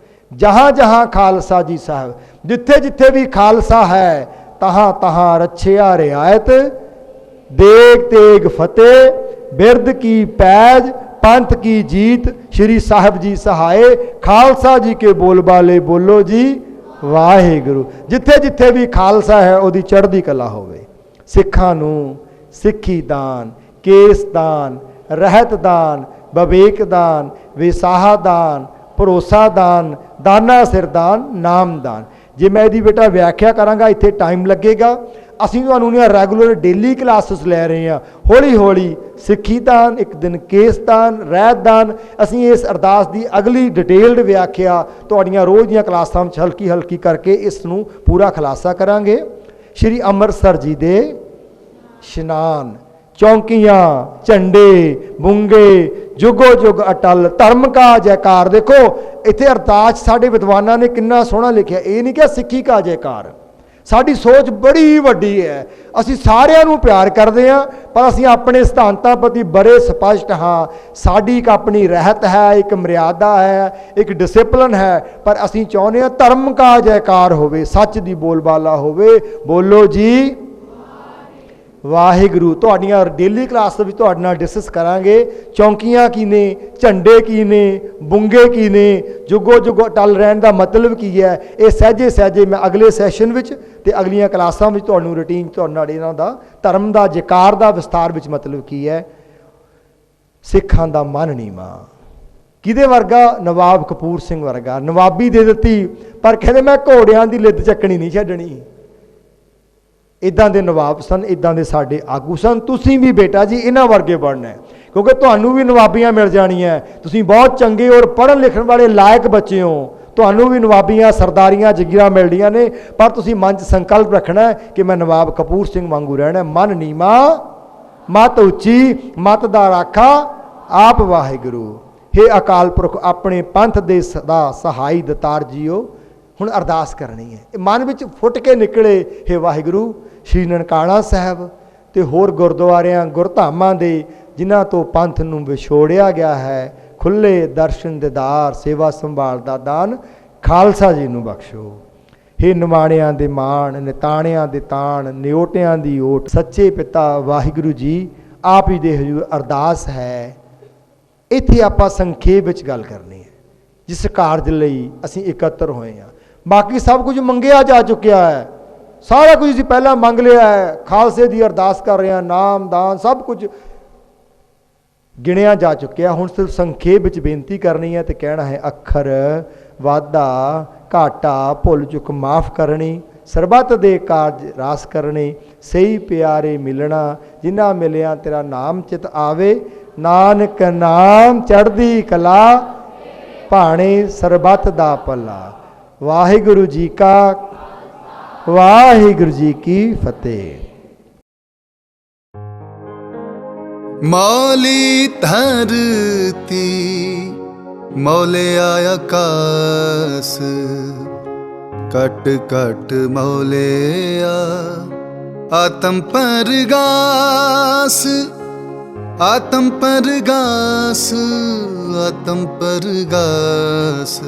ਜਹਾਂ ਜਹਾਂ ਖਾਲਸਾ ਜੀ ਸਾਹਿਬ, ਜਿੱਥੇ ਜਿੱਥੇ ਵੀ ਖਾਲਸਾ ਹੈ ਤਹਾਂ ਤਹਾਂ ਰੱਛਿਆ ਰਿਆਇਤ। ਦੇਗ ਤੇਗ ਫਤਿਹ ਬਿਰਦ ਕੀ ਪੈਜ, पंथ की जीत, श्री साहब जी सहाय। खालसा जी के बोल बाले बोलो जी वाहिगुरु। जिथे जिथे भी खालसा है उहदी चढ़दी कला होवे। सिखां नूं सिक्खी दान, केस दान, रहत दान, बवेक दान, विसाहा दान, भरोसा दान, दाना सिर दान, नाम दान। जे मैं इहदी बेटा व्याख्या करांगा इत्थे टाइम लगेगा। ਅਸੀਂ ਤੁਹਾਨੂੰ ਨੇ ਰੈਗੂਲਰ ਡੇਲੀ ਕਲਾਸਿਸ ਲੈ ਰਹੇ ਹਾਂ। ਹੌਲੀ ਹੌਲੀ ਸਿੱਖੀ ਦਾਨ, ਇੱਕ ਦਿਨ ਕੇਸ ਦਾਨ, ਰਹਿਤ ਦਾਨ। ਅਸੀਂ ਇਸ ਅਰਦਾਸ ਦੀ ਅਗਲੀ ਡਿਟੇਲਡ ਵਿਆਖਿਆ ਤੁਹਾਡੀਆਂ ਰੋਜ਼ ਦੀਆਂ ਕਲਾਸਾਂ ਵਿੱਚ ਹਲਕੀ ਹਲਕੀ ਕਰਕੇ ਇਸ ਨੂੰ ਪੂਰਾ ਖੁਲਾਸਾ ਕਰਾਂਗੇ। ਸ਼੍ਰੀ ਅੰਮ੍ਰਿਤਸਰ ਜੀ ਦੇ ਇਸ਼ਨਾਨ, ਚੌਂਕੀਆਂ, ਝੰਡੇ, ਬੁੰਗੇ, ਜੁਗੋ ਜੁਗ ਅਟਲ, ਧਰਮ ਕਾ ਜੈਕਾਰ। ਦੇਖੋ ਇੱਥੇ ਅਰਦਾਸ ਸਾਡੇ ਵਿਦਵਾਨਾਂ ਨੇ ਕਿੰਨਾ ਸੋਹਣਾ ਲਿਖਿਆ। ਇਹ ਨਹੀਂ ਕਿ ਸਿੱਖੀ ਕਾ ਜੈਕਾਰ। ਸਾਡੀ ਸੋਚ ਬੜੀ ਵੱਡੀ ਹੈ। ਅਸੀਂ ਸਾਰਿਆਂ ਨੂੰ ਪਿਆਰ ਕਰਦੇ ਹਾਂ, ਪਰ ਅਸੀਂ ਆਪਣੇ ਸਿਧਾਂਤਾਂ ਪ੍ਰਤੀ ਬੜੇ ਸਪਸ਼ਟ ਹਾਂ। ਸਾਡੀ ਇੱਕ ਆਪਣੀ ਰਹਿਤ ਹੈ, ਇੱਕ ਮਰਿਆਦਾ ਹੈ, ਇੱਕ ਡਿਸਿਪਲਿਨ ਹੈ। ਪਰ ਅਸੀਂ ਚਾਹੁੰਦੇ ਹਾਂ ਧਰਮ ਕਾ ਜੈਕਾਰ ਹੋਵੇ, ਸੱਚ ਦੀ ਬੋਲਬਾਲਾ ਹੋਵੇ। ਬੋਲੋ ਜੀ ਵਾਹਿਗੁਰੂ। ਤੁਹਾਡੀਆਂ ਡੇਲੀ ਕਲਾਸ ਵਿੱਚ ਤੁਹਾਡੇ ਨਾਲ ਡਿਸਕਸ ਕਰਾਂਗੇ ਚੌਂਕੀਆਂ ਕੀ ਨੇ, ਝੰਡੇ ਕੀ ਨੇ, ਬੁੰਗੇ ਕੀ ਨੇ, ਜੁਗੋ ਜੁਗੋ ਅਟਲ ਰਹਿਣ ਦਾ ਮਤਲਬ ਕੀ ਹੈ। ਇਹ ਸਹਿਜੇ ਸਹਿਜੇ ਮੈਂ ਅਗਲੇ ਸੈਸ਼ਨ ਵਿੱਚ ਤੇ ਅਗਲੀਆਂ ਕਲਾਸਾਂ ਵਿੱਚ ਤੁਹਾਨੂੰ ਰੂਟੀਨ ਤੁਹਾਡੇ ਨਾਲ ਇਹਨਾਂ ਦਾ ਧਰਮ ਦਾ ਜੈਕਾਰ ਦਾ ਵਿਸਤਾਰ ਵਿੱਚ ਮਤਲਬ ਕੀ ਹੈ। ਸਿੱਖਾਂ ਦਾ ਮਨ ਨੀਵਾਂ ਕਿਹਦੇ ਵਰਗਾ? ਨਵਾਬ ਕਪੂਰ ਸਿੰਘ ਵਰਗਾ। ਨਵਾਬੀ ਦੇ ਦਿੱਤੀ ਪਰ ਕਹਿੰਦੇ ਮੈਂ ਘੋੜਿਆਂ ਦੀ ਲਿੱਦ ਚੱਕਣੀ ਨਹੀਂ ਛੱਡਣੀ। ਇੱਦਾਂ ਦੇ ਨਵਾਬ ਸਨ, ਇੱਦਾਂ ਦੇ ਸਾਡੇ ਆਗੂ ਸਨ। ਤੁਸੀਂ ਵੀ ਬੇਟਾ ਜੀ ਇਹਨਾਂ ਵਰਗੇ ਬਣਨਾ ਹੈ, ਕਿਉਂਕਿ ਤੁਹਾਨੂੰ ਵੀ ਨਵਾਬੀਆਂ ਮਿਲ ਜਾਣੀਆਂ। ਤੁਸੀਂ ਬਹੁਤ ਚੰਗੇ ਔਰ ਪੜ੍ਹਨ ਲਿਖਣ ਵਾਲੇ ਲਾਇਕ ਬੱਚੇ ਹੋ। ਤੁਹਾਨੂੰ ਵੀ ਨਵਾਬੀਆਂ, ਸਰਦਾਰੀਆਂ, ਜਗੀਰਾਂ ਮਿਲਦੀਆਂ ਨੇ। ਪਰ ਤੁਸੀਂ ਮਨ 'ਚ ਸੰਕਲਪ ਰੱਖਣਾ ਕਿ ਮੈਂ ਨਵਾਬ ਕਪੂਰ ਸਿੰਘ ਵਾਂਗੂ ਰਹਿਣਾ। ਮਨ ਨੀਵਾਂ ਮਤ ਉੱਚੀ, ਮਤ ਦਾ ਰਾਖਾ ਆਪ ਵਾਹਿਗੁਰੂ। ਹੇ ਅਕਾਲ ਪੁਰਖ ਆਪਣੇ ਪੰਥ ਦੇ ਸਦਾ ਸਹਾਈ ਦਤਾਰ ਜੀਓ। ਹੁਣ ਅਰਦਾਸ ਕਰਨੀ ਹੈ। ਮਨ ਵਿੱਚ ਫੁੱਟ ਕੇ ਨਿਕਲੇ ਹੇ ਵਾਹਿਗੁਰੂ ਸ਼੍ਰੀ ਨਨਕਾਣਾ ਸਾਹਿਬ ਤੇ ਹੋਰ ਗੁਰਦੁਆਰਿਆਂ ਗੁਰਧਾਮਾਂ ਦੇ ਜਿਨ੍ਹਾਂ ਤੋਂ ਪੰਥ ਨੂੰ ਵਿਛੋੜਿਆ ਗਿਆ ਹੈ, ਖੁੱਲ੍ਹੇ ਦਰਸ਼ਨ ਦਿਦਾਰ ਸੇਵਾ ਸੰਭਾਲ ਦਾ ਦਾਨ ਖਾਲਸਾ ਜੀ ਨੂੰ ਬਖਸ਼ੋ। ਹੇ ਨਿਮਾਣਿਆਂ ਦੇ ਮਾਣ, ਨਿਤਾਣਿਆਂ ਦੇ ਤਾਣ, ਨਿਓਟਿਆਂ ਦੀ ਓਟ, ਸੱਚੇ ਪਿਤਾ ਵਾਹਿਗੁਰੂ ਜੀ ਆਪ ਹੀ ਦੇ ਹਜ਼ੂਰ ਅਰਦਾਸ ਹੈ। ਇੱਥੇ ਆਪਾਂ ਸੰਖੇਪ ਵਿੱਚ ਗੱਲ ਕਰਨੀ ਹੈ ਜਿਸ ਕਾਰਜ ਲਈ ਅਸੀਂ ਇਕੱਤਰ ਹੋਏ ਹਾਂ। ਬਾਕੀ ਸਭ ਕੁਝ ਮੰਗਿਆ ਜਾ ਚੁੱਕਿਆ ਹੈ, ਸਾਰਾ ਕੁਝ ਅਸੀਂ ਪਹਿਲਾਂ ਮੰਗ ਲਿਆ ਹੈ। ਖਾਲਸੇ ਦੀ ਅਰਦਾਸ ਕਰ ਰਹੇ ਹਾਂ, ਨਾਮ ਦਾਨ ਸਭ ਕੁਝ ਗਿਣਿਆ ਜਾ ਚੁੱਕਿਆ। ਹੁਣ ਸਿਰਫ ਸੰਖੇਪ ਵਿੱਚ ਬੇਨਤੀ ਕਰਨੀ ਹੈ ਤੇ ਕਹਿਣਾ ਹੈ ਅੱਖਰ ਵਾਧਾ ਘਾਟਾ ਭੁੱਲ ਚੁੱਕ ਮਾਫ ਕਰਨੀ, ਸਰਬੱਤ ਦੇ ਕਾਰਜ ਰਾਸ ਕਰਨੇ, ਸਹੀ ਪਿਆਰੇ ਮਿਲਣਾ, ਜਿਨ੍ਹਾਂ ਮਿਲਿਆ ਤੇਰਾ ਨਾਮ ਚਿਤ ਆਵੇ। ਨਾਨਕ ਨਾਮ ਚੜ੍ਹਦੀ ਕਲਾ, ਭਾਣੇ ਸਰਬੱਤ ਦਾ ਭਲਾ। ਵਾਹਿਗੁਰੂ ਜੀ ਕਾ ਵਾਹਿਗੁਰੂ ਜੀ ਕੀ ਫਤਿਹ। मौली धरती मौलिया आकाश, कट कट मौलिया आत्म परगास, आत्म परगास, आत्म परगास,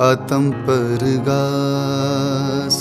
आत्म परगास।